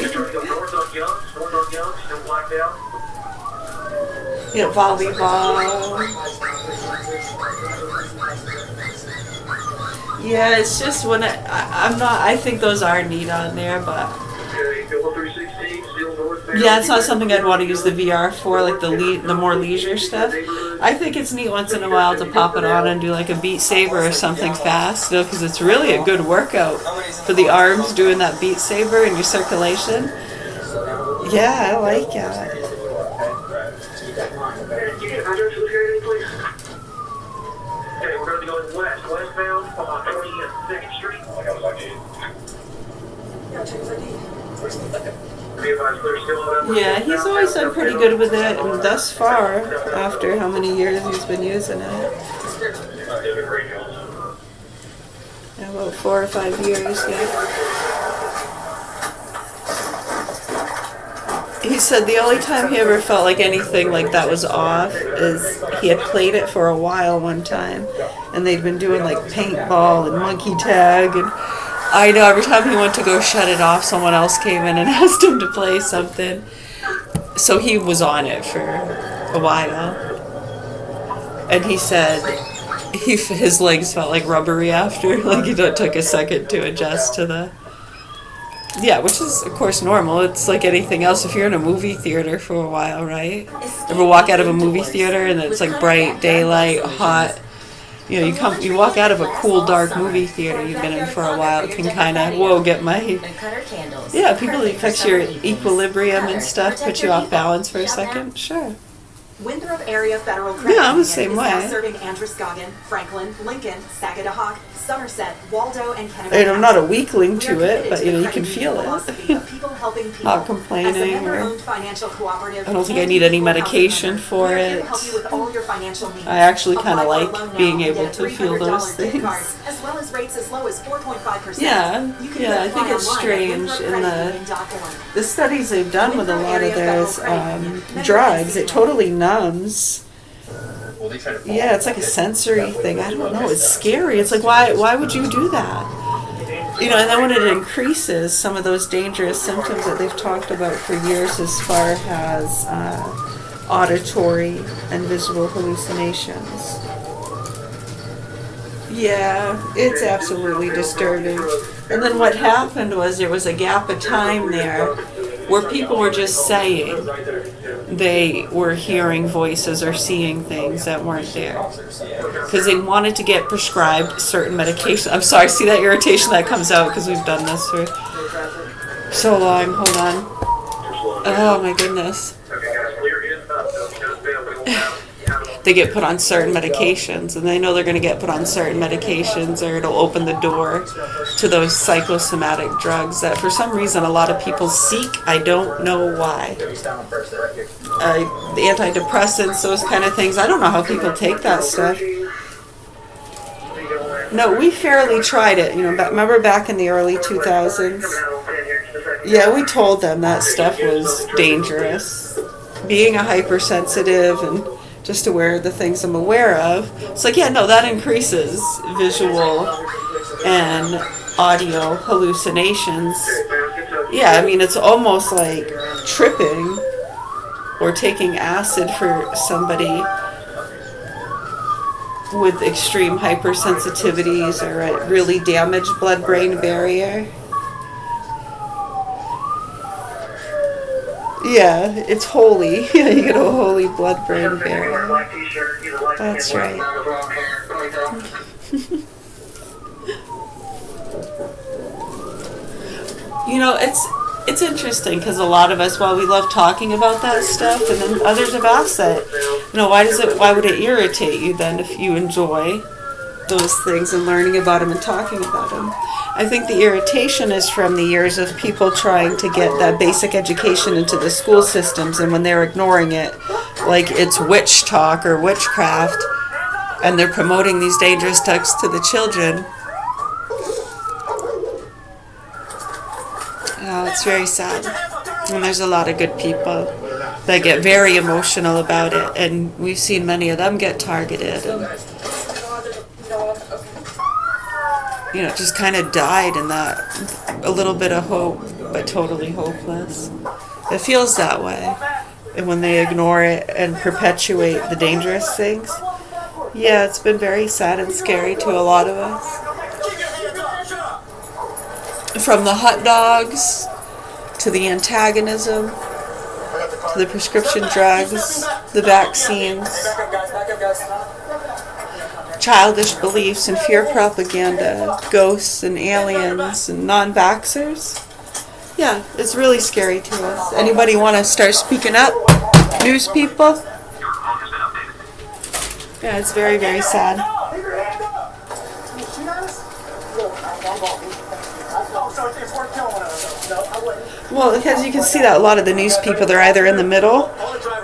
Yeah, volleyball. Yeah, it's just when I'm not. I think those are neat on there, but yeah, it's not something I'd want to use the VR for, like the more leisure stuff. I think it's neat once in a while to pop it on and do like a Beat Saber or something fast, you know, because it's really a good workout for the arms doing that Beat Saber and your circulation. Yeah, I like it. Okay, we're going to be going westbound on 22nd Street. Yeah, he's always done pretty good with it, and thus far, after how many years he's been using it. Yeah, about 4 or 5 years, yeah. He said the only time he ever felt like anything like that was off is he had played it for a while one time, and they'd been doing like paintball and monkey tag, and I know every time he went to go shut it off, someone else came in and asked him to play something. So he was on it for a while, and he said his legs felt like rubbery after, like it took a second to adjust to the. Yeah, which is, of course, normal. It's like anything else. If you're in a movie theater for a while, right? Ever walk out of a movie theater and it's like bright daylight, hot. You know, you walk out of a cool, dark movie theater you've been in for a while. It can kind of, get my... Yeah, people, it affects your equilibrium and stuff, put you off balance for a second. Sure. Winthrop Area Federal Credit Yeah, I'm the Union same is way. now serving Androscoggin, Franklin, Lincoln, Sagadahoc, Somerset, Waldo, and Kennewick. And I'm not a weakling to it, but you know, you can feel it. Not complaining. I don't think I need any medication for it. I actually kind of like being able to feel those things. As well as rates as low as 4.5%. Yeah, I think it's strange in the studies they've done with a lot of those drugs. It totally numbs. Yeah, it's like a sensory thing. I don't know. It's scary. It's like, why would you do that? You know, and then when it increases some of those dangerous symptoms that they've talked about for years as far as auditory and visual hallucinations. Yeah, it's absolutely disturbing. And then what happened was there was a gap of time there where people were just saying they were hearing voices or seeing things that weren't there. Because they wanted to get prescribed certain medication. I'm sorry, see that irritation that comes out because we've done this for so long. Hold on. Oh my goodness. They get put on certain medications, and they know they're going to get put on certain medications, or it'll open the door to those psychosomatic drugs that for some reason a lot of people seek. I don't know why. The antidepressants, those kind of things. I don't know how people take that stuff. No, we fairly tried it. You know, remember back in the early 2000s? Yeah, we told them that stuff was dangerous. Being a hypersensitive and just aware of the things I'm aware of. It's like, yeah, no, that increases visual and audio hallucinations. Yeah, I mean, it's almost like tripping or taking acid for somebody with extreme hypersensitivities or a really damaged blood-brain barrier. Yeah, it's holy. You get a holy blood-brain barrier. That's right. You know, it's interesting because a lot of us, while we love talking about that stuff, and then others have asked that, you know, why would it irritate you then if you enjoy those things and learning about them and talking about them? I think the irritation is from the years of people trying to get that basic education into the school systems, and when they're ignoring it, like it's witch talk or witchcraft, and they're promoting these dangerous drugs to the children. Oh, it's very sad. And there's a lot of good people that get very emotional about it, and we've seen many of them get targeted. And, you know, just kind of died in that a little bit of hope, but totally hopeless. It feels that way. And when they ignore it and perpetuate the dangerous things, yeah, it's been very sad and scary to a lot of us. From the hot dogs, to the antagonism, to the prescription drugs, the vaccines, childish beliefs and fear propaganda, ghosts and aliens and non-vaxxers. Yeah, it's really scary to us. Anybody want to start speaking up? News people? Yeah, it's very, very sad. Well, as you can see that a lot of the news people, they're either in the middle,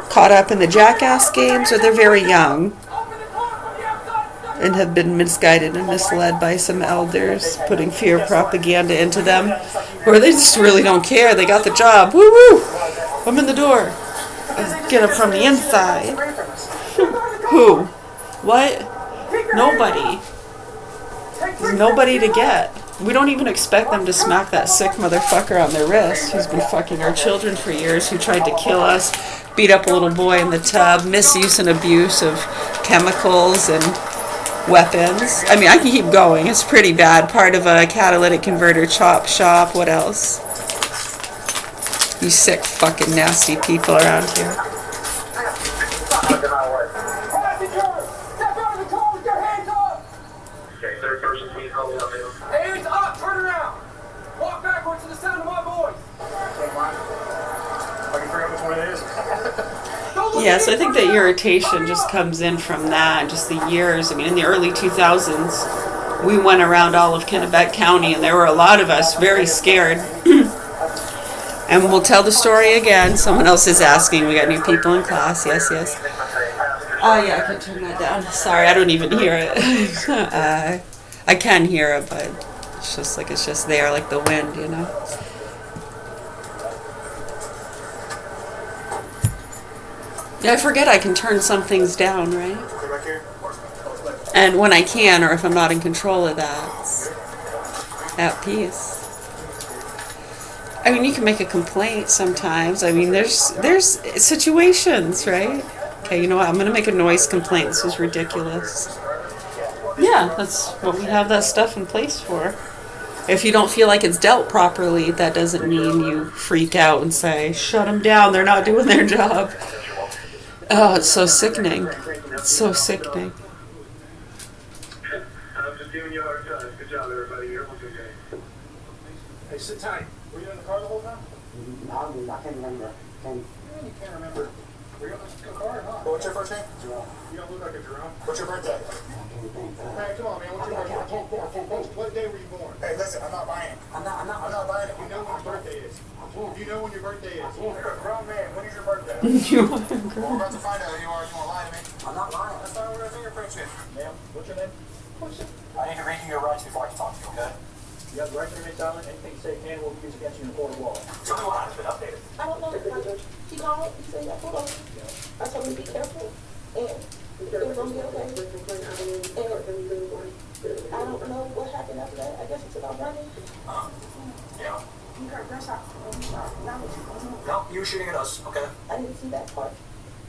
caught up in the jackass games, or they're very young and have been misguided and misled by some elders putting fear propaganda into them, or they just really don't care. They got the job. Woo woo! I'm in the door. Get them from the inside. Who? What? Nobody. There's nobody to get. We don't even expect them to smack that sick motherfucker on their wrist who's been fucking our children for years, who tried to kill us, beat up a little boy in the tub, misuse and abuse of chemicals and weapons. I mean, I can keep going. It's pretty bad. Part of a catalytic converter chop shop. What else? You sick fucking nasty people around here. Hands up! Turn around! Walk backwards to the sound of my voice! Yes, I think that irritation just comes in from that, just the years. I mean, in the early 2000s, we went around all of Kennebec County, and there were a lot of us very scared. And we'll tell the story again. Someone else is asking. We got new people in class. Yes, yes. Oh, yeah, I can turn that down. Sorry, I don't even hear it. I can hear it, but it's just there, like the wind, you know. Yeah, I forget I can turn some things down, right? And when I can, or if I'm not in control of that, it's at peace. I mean, you can make a complaint sometimes. I mean, there's situations, right? Okay, you know what? I'm going to make a noise complaint. This is ridiculous. Yeah, that's what we have that stuff in place for. If you don't feel like it's dealt properly, that doesn't mean you freak out and say, shut them down, they're not doing their job. Oh, it's so sickening. It's so sickening. I'm just giving you a hard time. Good job, everybody. You're okay. Hey, sit tight. Were you in the car the whole time? I can't remember. You can't remember. Were you in the car or not? What's your first name? Jerome. You don't look like a Jerome. What's your birthday? Hey, come on, man. What's your birthday? I can't think. What day were you born? Hey, listen, I'm not buying it. I'm not buying it. You know when your birthday is. You know when your birthday is. You're a grown man. When is your birthday? You are Well, we're about to find out who you are. You want to lie to me? I'm not lying. That's not where our fingerprints is. Ma'am, what's your name? I need to read you your rights before I can talk to you, okay? You have the right to remain silent. Anything you say can will be used against you in a court of law. Tell me what has been updated. I don't know. He called. He said, I told him. I told him to be careful. And it was going to be okay. And I don't know what happened after that. I guess he took off running. Yeah. You heard gunshots. No, you were shooting at us, okay? I didn't see that part.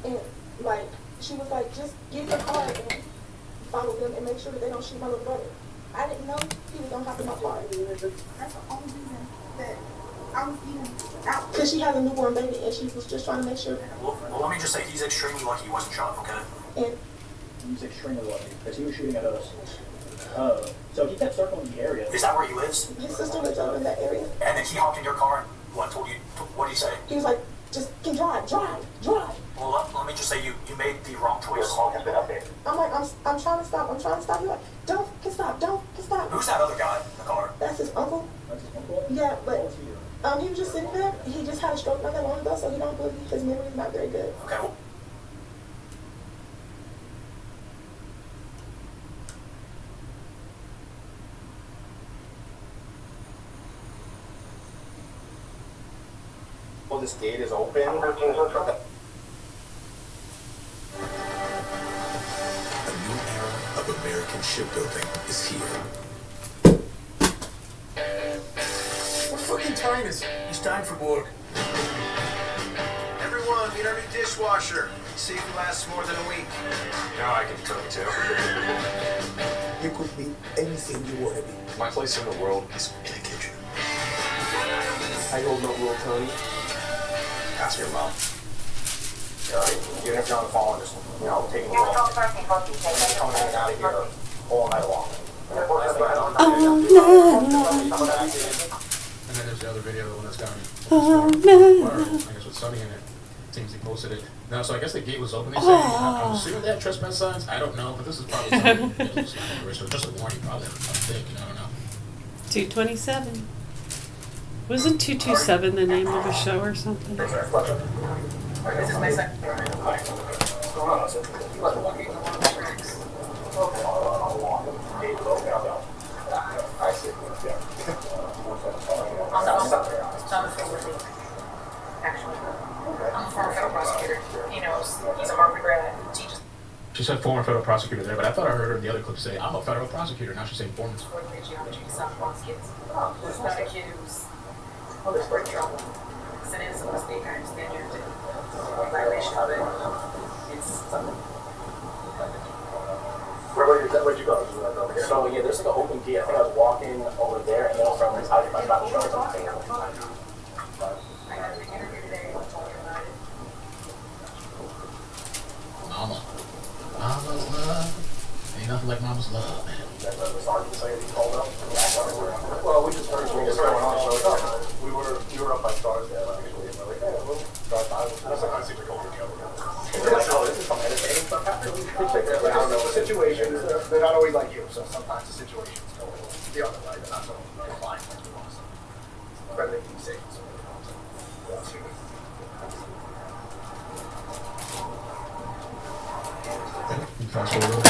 And, like, she was like, just get in the car and follow them and make sure that they don't shoot my little brother. I didn't know he was going to hop in my car. That's the only reason that I was even out. Because she has a newborn baby and she was just trying to make sure. Well, let me just say, he's extremely lucky he wasn't shot, okay? And He's extremely lucky because he was shooting at us. So he kept circling the area. Is that where he lives? his sister lives over in that area. And then he hopped in your car and what told you? What did he say? He was like, just can drive. Well, let me just say, you made the wrong choice. I'm like, I'm trying to stop. He's like, don't stop. Who's that other guy in the car? That's his uncle. That's his uncle? Yeah, but he was just sitting there. He just had a stroke not that long ago, so he don't believe his memory is not very good. Okay, well. Well, this gate is open. A new era of American shipbuilding is here. What fucking time is it? It's time for work. Everyone, meet our new dishwasher. See if it lasts more than a week. Now I can cook too. You could be anything you want to be. My place in the world is in the kitchen. I hold no rule, Tony. Ask your mom. Even if you're on the phone, just, taking the phone. Coming in and out of here all night long. Oh, And then there's the other video, the one that's gotten no. I guess with Sunny in it. Seems he posted it. No, so I guess the gate was open. They say I'm assuming they had trespass signs. I don't know, but this is probably something. Just a warning, probably. I think. I don't know. 227. Wasn't 227 the name of a show or something? This is my second. What's going on? I see. Actually, I'm a former federal prosecutor. He knows. He's a Harvard grad. Teaches. She said former federal prosecutor there, but I thought I heard her in the other clip say, I'm a federal prosecutor. Now she's saying former. Geometry, soft baskets. Who's not accused of break trouble. Because it is a mistake, I understand you're in violation of it. It's something. Where'd you go? So yeah, there's like an open gate. I think I was walking over there, and then from this house, I got show something. I got a big interview today. I told you about it. Mama. Mama's love. Ain't nothing like mama's love, man. Well, we just heard what's going on. So we were up by stars there actually. And we're like, hey, we'll drive by. That's like I see the culture together. They're like, oh, this is some entertaining stuff happening. I don't know, the situations, they're not always like you, so sometimes the situations go the other way. They're not so inclined like you want. Rather than being safe. Fast forward.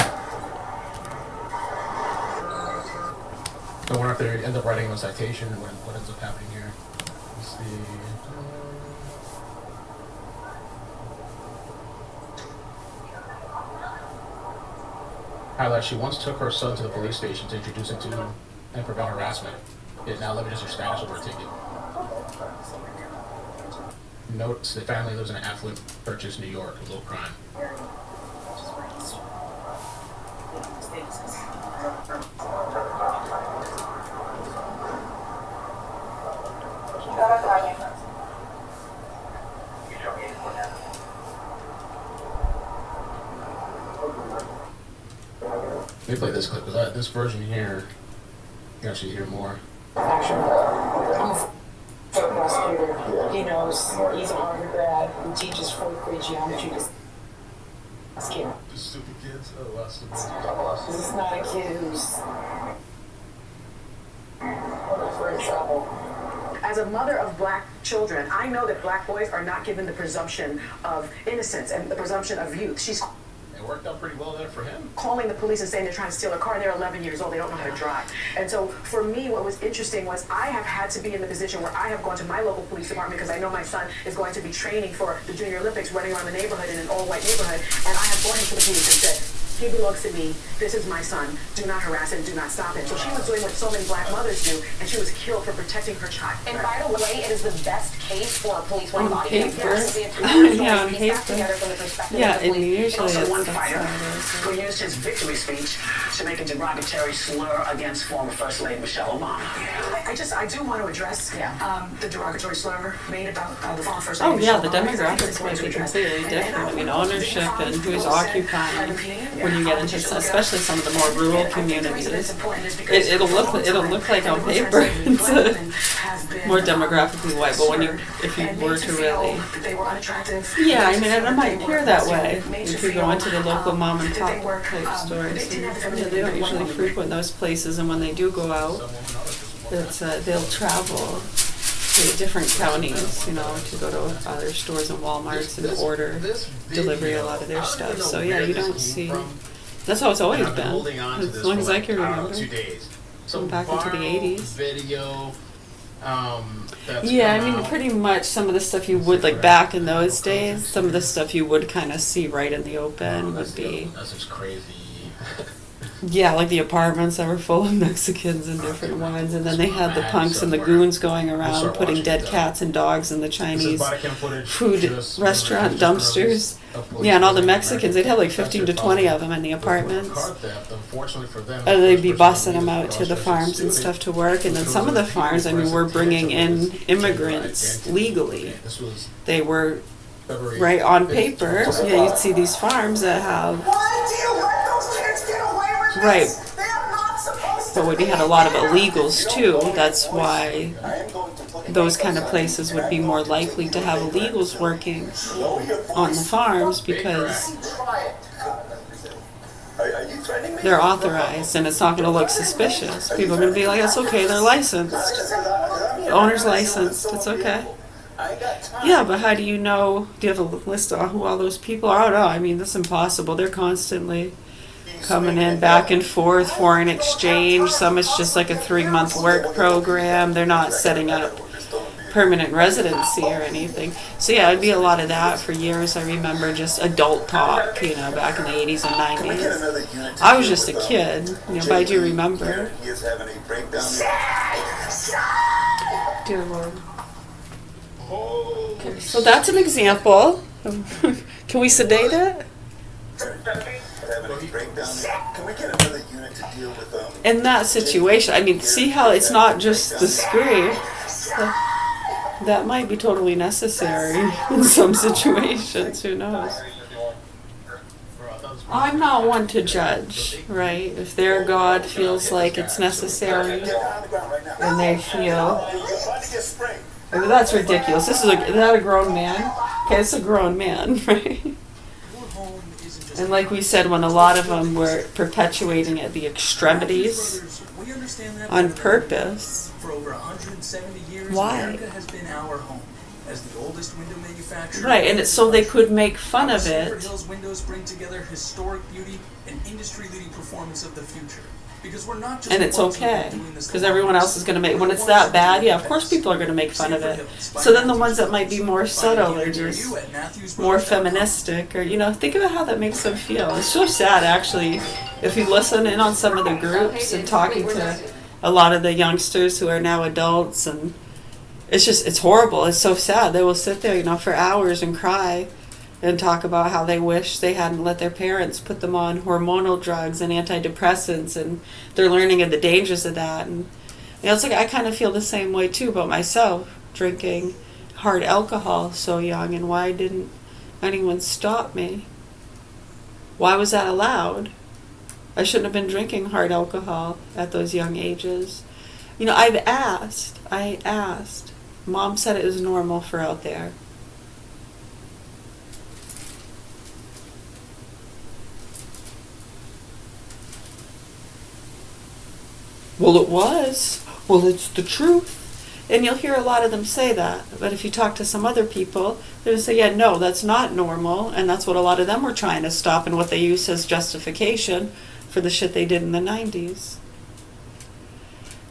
I wonder if they end up writing a citation and what ends up happening here. Let's see. Highlight, she once took her son to the police station to introduce him to and prevent harassment. It now limited her status over a ticket. Notes the family lives in an affluent Purchase, New York, a low crime. Let me play this clip, because this version here, you actually hear more. I'm a prosecutor. He knows. He's a Harvard grad who teaches fourth grade geometry to this kid. The stupid kids? Oh, wow, stupid. This is not a kid who's in trouble. As a mother of black children, I know that black boys are not given the presumption of innocence and the presumption of youth. She's It worked out pretty well there for him. calling the police and saying they're trying to steal a car and they're 11 years old, they don't know how to drive. And so for me, what was interesting was I have had to be in the position where I have gone to my local police department because I know my son is going to be training for the Junior Olympics, running around the neighborhood in an all-white neighborhood, and I have brought him to the police and said, he belongs to me, this is my son, do not harass him, do not stop him. So she was doing what so many black mothers do, and she was killed for protecting her child. And by the way, it is the best case for a police white body cam. paper. Yes, the entire story Yeah, on is paper. back together from the perspective Yeah, of the and police. usually Also, it's one that's fighter how it is. who used his victory speech to make a derogatory slur against former First Lady Michelle Obama. I do want to address the derogatory slur made about the former First Lady Oh yeah, Michelle the Obama. demographics might be completely different. I mean, ownership and who's occupying when you get into, especially some of the more rural communities. It'll look like on paper it's more demographically white, but if you were to really, yeah, I mean, it might appear that way if you go into the local mom and pop type stores. And, they don't usually frequent those places, and when they do go out, they'll travel to different counties, to go to other stores and Walmarts and order delivery a lot of their stuff. So yeah, you don't see. That's how it's always been, as long as I can remember. 2 days. So Back into the 80s. Video. Yeah, I mean, pretty much some of the stuff you would, like back in those days, some of the stuff you would kind of see right in the open would be. That's just crazy. Yeah, like the apartments that were full of Mexicans and different ones, and then they had the punks and the goons going around putting dead cats and dogs in the Chinese food restaurant dumpsters. Yeah, and all the Mexicans, they'd have like 15 to 20 of them in the apartments. And they'd be busing them out to the farms and stuff to work, and then some of the farms, I mean, were bringing in immigrants legally. They were right on paper. Yeah, you'd see these farms that have. Right. But when you had a lot of illegals too, that's why those kind of places would be more likely to have illegals working on the farms because they're authorized and it's not going to look suspicious. People are going to be like, it's okay, they're licensed. The owner's licensed, it's okay. Yeah, but how do you know? Do you have a list of who all those people are? I don't know. I mean, that's impossible. They're constantly coming in back and forth, foreign exchange. Some it's just like a 3-month work program. They're not setting up permanent residency or anything. So yeah, it'd be a lot of that for years. I remember just adult talk, back in the 80s and 90s. I was just a kid, but I do remember. Dear Lord. Okay, so that's an example. Can we sedate it? In that situation, I mean, see how it's not just the scream. That might be totally necessary in some situations. Who knows? I'm not one to judge, right? If their God feels like it's necessary and they feel. I mean, that's ridiculous. Is that a grown man? Okay, it's a grown man, right? And like we said, when a lot of them were perpetuating at the extremities on purpose. For over 170 years, why? America has been our home as the oldest window manufacturer. Right, and it's so they could make fun of it. Silver Hills windows bring together historic beauty and industry-leading performance of the future. Because we're not just and it's okay, because everyone else is going to make, when it's that bad, yeah, of course people are going to make fun of it. So then the ones that might be more subtle or just more feministic, or, think about how that makes them feel. It's so sad, actually, if you listen in on some of the groups and talking to a lot of the youngsters who are now adults, and it's horrible. It's so sad. They will sit there, for hours and cry and talk about how they wish they hadn't let their parents put them on hormonal drugs and antidepressants, and they're learning of the dangers of that. And it's like I kind of feel the same way too about myself, drinking hard alcohol so young, and why didn't anyone stop me? Why was that allowed? I shouldn't have been drinking hard alcohol at those young ages. I asked. Mom said it was normal for out there. Well, it was. Well, it's the truth. And you'll hear a lot of them say that. But if you talk to some other people, they're going to say, yeah, no, that's not normal. And that's what a lot of them were trying to stop, and what they use as justification for the shit they did in the 90s.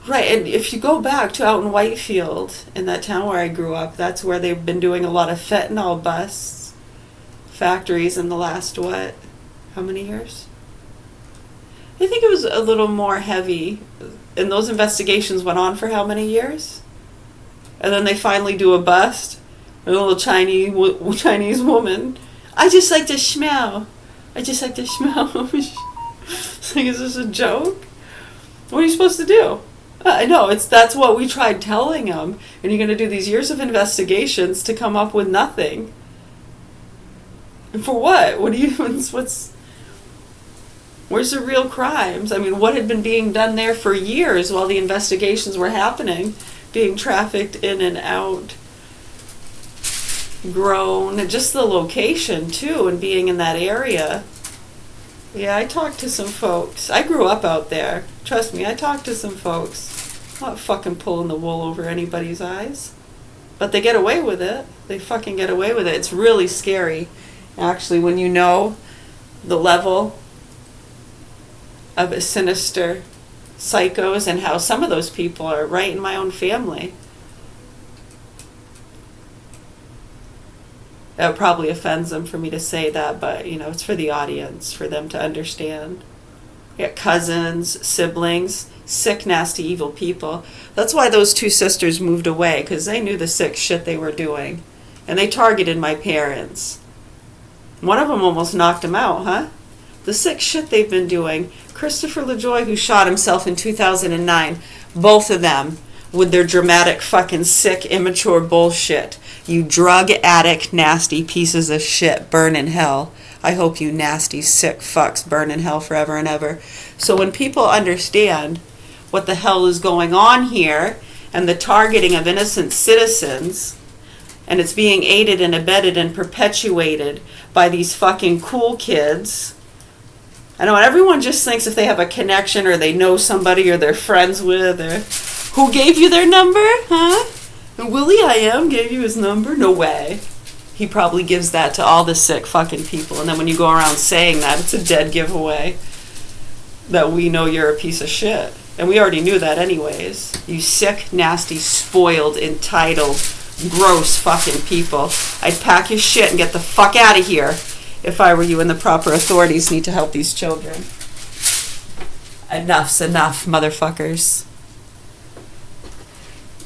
Right, and if you go back to out in Whitefield, in that town where I grew up, that's where they've been doing a lot of fentanyl busts, factories in the last, how many years? I think it was a little more heavy. And those investigations went on for how many years? And then they finally do a bust. A little Chinese woman. I just like to smell. It's like, is this a joke? What are you supposed to do? I know, that's what we tried telling them. And you're going to do these years of investigations to come up with nothing. And for what? Where's the real crimes? I mean, what had been being done there for years while the investigations were happening? Being trafficked in and out, grown, just the location too, and being in that area. Yeah, I talked to some folks. I grew up out there. Trust me, I talked to some folks. I'm not fucking pulling the wool over anybody's eyes. But they get away with it. They fucking get away with it. It's really scary, actually, when you know the level of sinister psychos and how some of those people are right in my own family. That probably offends them for me to say that, but it's for the audience, for them to understand. You got cousins, siblings, sick, nasty, evil people. That's why those two sisters moved away, because they knew the sick shit they were doing. And they targeted my parents. One of them almost knocked him out, huh? The sick shit they've been doing. Christopher LaJoy, who shot himself in 2009, both of them with their dramatic fucking sick, immature bullshit. You drug addict, nasty pieces of shit, burn in hell. I hope you nasty, sick fucks burn in hell forever and ever. So when people understand what the hell is going on here, and the targeting of innocent citizens, and it's being aided and abetted and perpetuated by these fucking cool kids. I know everyone just thinks if they have a connection or they know somebody or they're friends with, or who gave you their number, huh? Willie I Am gave you his number? No way. He probably gives that to all the sick fucking people. And then when you go around saying that, it's a dead giveaway that we know you're a piece of shit. And we already knew that anyways. You sick, nasty, spoiled, entitled, gross fucking people. I'd pack your shit and get the fuck out of here if I were you, and the proper authorities need to help these children. Enough's enough, motherfuckers.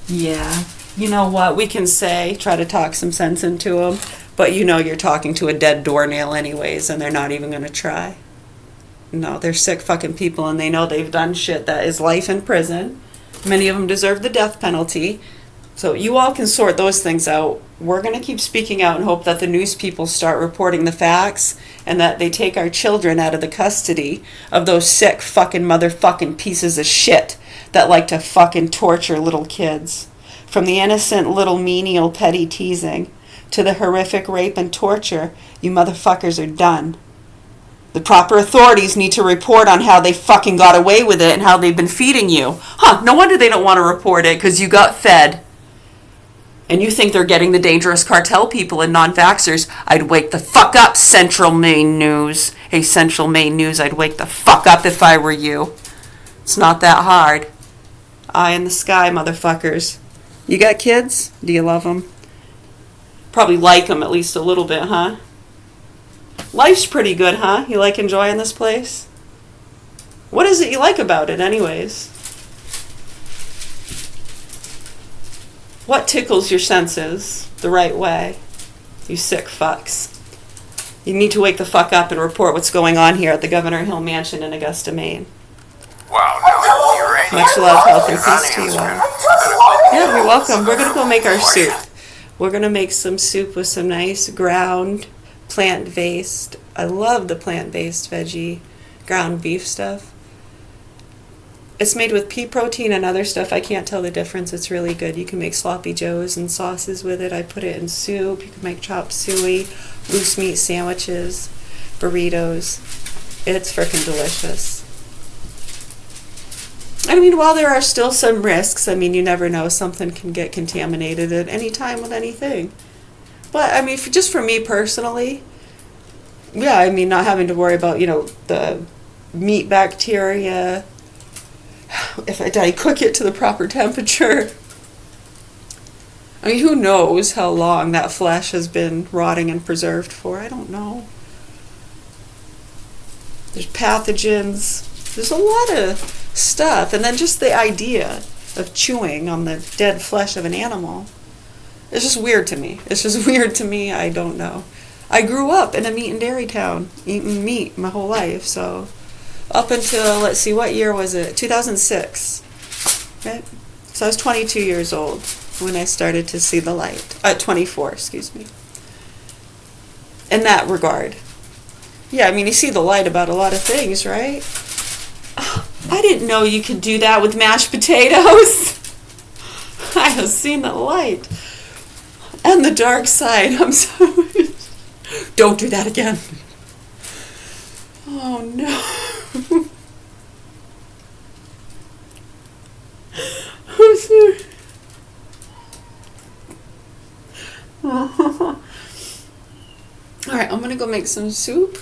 Yeah. You know what? We can try to talk some sense into them, but you're talking to a dead doornail anyways, and they're not even going to try. No, they're sick fucking people, and they know they've done shit that is life in prison. Many of them deserve the death penalty. So you all can sort those things out. We're going to keep speaking out and hope that the news people start reporting the facts, and that they take our children out of the custody of those sick fucking motherfucking pieces of shit that like to fucking torture little kids. From the innocent little menial petty teasing to the horrific rape and torture, you motherfuckers are done. The proper authorities need to report on how they fucking got away with it and how they've been feeding you. Huh, no wonder they don't want to report it, because you got fed. And you think they're getting the dangerous cartel people and non-vaxxers. I'd wake the fuck up, Central Maine News. Hey, Central Maine News, I'd wake the fuck up if I were you. It's not that hard. Eye in the sky, motherfuckers. You got kids? Do you love them? Probably like them at least a little bit, huh? Life's pretty good, huh? You like enjoying this place? What is it you like about it, anyways? What tickles your senses the right way? You sick fucks. You need to wake the fuck up and report what's going on here at the Governor Hill Mansion in Augusta, Maine. Wow, no, you're right. Much love, health, and peace to you all. Yeah, you're welcome. We're going to go make our soup. We're going to make some soup with some nice ground plant-based. I love the plant-based veggie ground beef stuff. It's made with pea protein and other stuff. I can't tell the difference. It's really good. You can make sloppy joes and sauces with it. I put it in soup. You can make chop suey, loose meat sandwiches, burritos. It's freaking delicious. I mean, while there are still some risks, I mean, you never know. Something can get contaminated at any time with anything. But, I mean, just for me personally, yeah, I mean, not having to worry about, the meat bacteria. If I cook it to the proper temperature. I mean, who knows how long that flesh has been rotting and preserved for? I don't know. There's pathogens. There's a lot of stuff. And then just the idea of chewing on the dead flesh of an animal. It's just weird to me. I don't know. I grew up in a meat and dairy town, eating meat my whole life, so up until, let's see, what year was it? 2006, right? So I was 22 years old when I started to see the light. 24, excuse me. In that regard. Yeah, I mean, you see the light about a lot of things, right? Oh, I didn't know you could do that with mashed potatoes. I have seen the light. And the dark side, I'm sorry. Don't do that again. Oh, no. I'm sorry. Alright, I'm gonna go make some soup.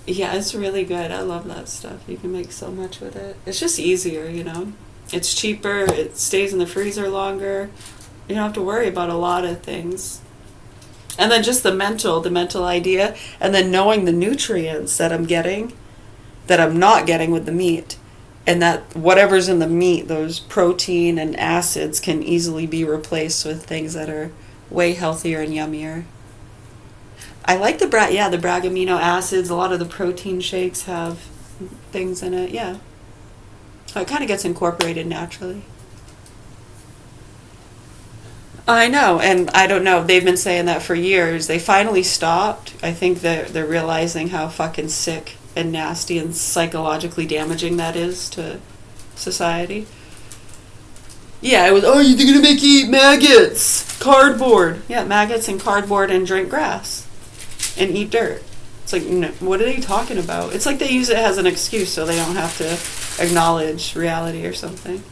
Yeah, it's really good. I love that stuff. You can make so much with it. It's just easier, It's cheaper. It stays in the freezer longer. You don't have to worry about a lot of things. And then just the mental idea, and then knowing the nutrients that I'm getting, that I'm not getting with the meat, and that whatever's in the meat, those protein and acids, can easily be replaced with things that are way healthier and yummier. I like the brag amino acids. A lot of the protein shakes have things in it. Yeah, so it kind of gets incorporated naturally. I know, and I don't know. They've been saying that for years. They finally stopped. I think they're realizing how fucking sick and nasty and psychologically damaging that is to society. Yeah, it was, oh, you're gonna make you eat maggots, cardboard. Yeah, maggots and cardboard, and drink grass and eat dirt. It's like, no, what are they talking about? It's like they use it as an excuse so they don't have to acknowledge reality or something.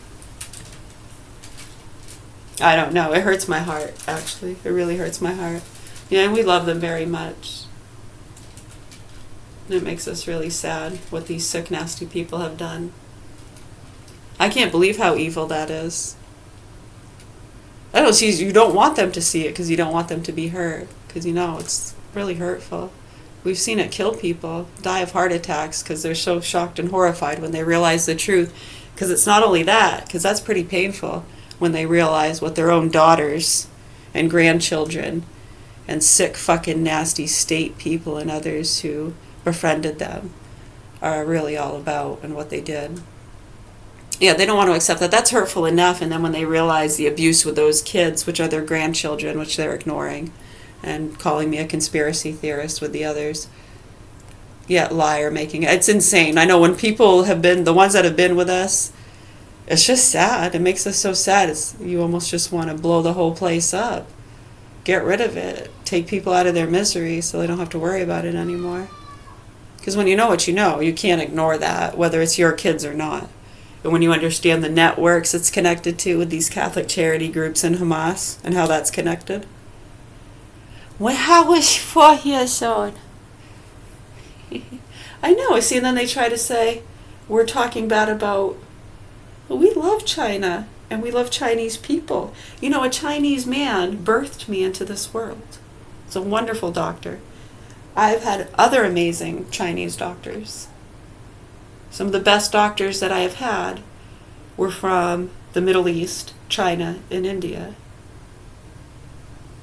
I don't know. It hurts my heart, actually. It really hurts my heart. Yeah, and we love them very much. It makes us really sad what these sick, nasty people have done. I can't believe how evil that is. I don't see. You don't want them to see it because you don't want them to be hurt. Because it's really hurtful. We've seen it kill people, die of heart attacks because they're so shocked and horrified when they realize the truth. Because it's not only that, because that's pretty painful when they realize what their own daughters and grandchildren and sick, fucking, nasty state people and others who befriended them are really all about and what they did. Yeah, they don't want to accept that. That's hurtful enough. And then when they realize the abuse with those kids, which are their grandchildren, which they're ignoring, and calling me a conspiracy theorist with the others. Yeah, liar making it. It's insane. I know when people have been, the ones that have been with us, it's just sad. It makes us so sad. You almost just want to blow the whole place up. Get rid of it. Take people out of their misery so they don't have to worry about it anymore. Because when you know what you know, you can't ignore that, whether it's your kids or not. And when you understand the networks it's connected to with these Catholic charity groups and Hamas and how that's connected. When I was 4 years old. I know. See, and then they try to say, we're talking bad about, well, we love China and we love Chinese people. A Chinese man birthed me into this world. It's a wonderful doctor. I've had other amazing Chinese doctors. Some of the best doctors that I have had were from the Middle East, China and India.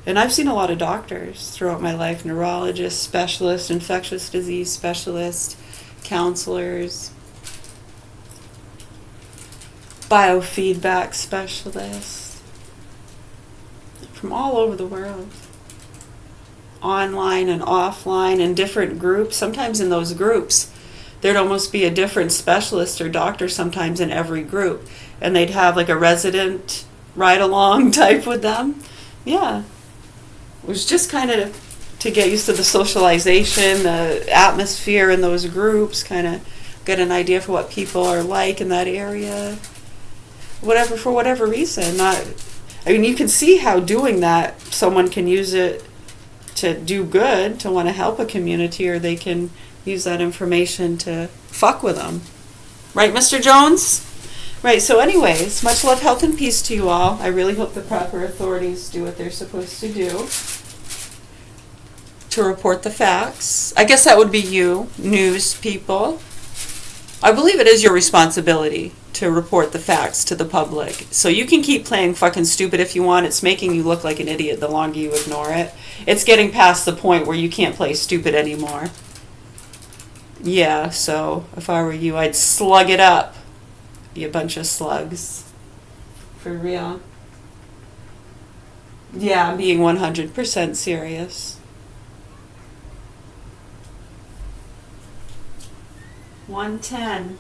And I've seen a lot of doctors throughout my life, neurologists, specialists, infectious disease specialists, counselors, biofeedback specialists, from all over the world, online and offline, in different groups. Sometimes in those groups, there'd almost be a different specialist or doctor sometimes in every group, and they'd have like a resident ride-along type with them. Yeah. It was just kind of to get used to the socialization, the atmosphere in those groups, kind of get an idea for what people are like in that area. Whatever, for whatever reason. I mean, you can see how doing that, someone can use it to do good, to want to help a community, or they can use that information to fuck with them. Right, Mr. Jones? Right, so anyways, much love, health, and peace to you all. I really hope the proper authorities do what they're supposed to do to report the facts. I guess that would be you, news people. I believe it is your responsibility to report the facts to the public. So you can keep playing fucking stupid if you want. It's making you look like an idiot the longer you ignore it. It's getting past the point where you can't play stupid anymore. Yeah, so if I were you, I'd slug it up. Be a bunch of slugs. For real. Yeah, I'm being 100% serious. 110.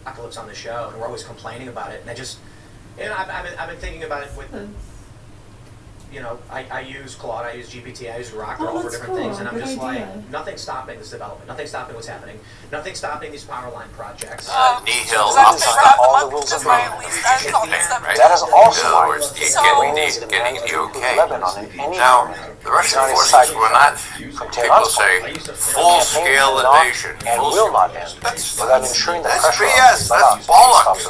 Apocalypse on the show, and we're always complaining about it. And I've been thinking about it with, I use Claude, I use GPT, I use Grok, they're all for different things, and I'm just like, nothing's stopping this development, nothing's stopping what's happening, nothing's stopping these power line projects. Nihil outside all the rules of man. That is also why getting the okay. Now, the Russian forces were not, people say, full-scale invasion. That's BS, that's bollocks.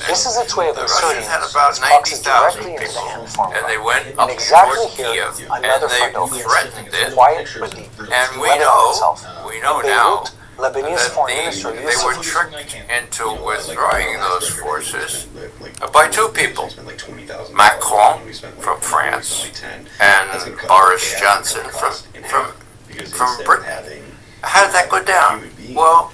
This is its way of The asserting Russians had about 90,000 people, and they went up toward Kiev, and they threatened it, and we know now that they were tricked into withdrawing those forces by two people, Macron from France and Boris Johnson from Britain. How did that go down? Well,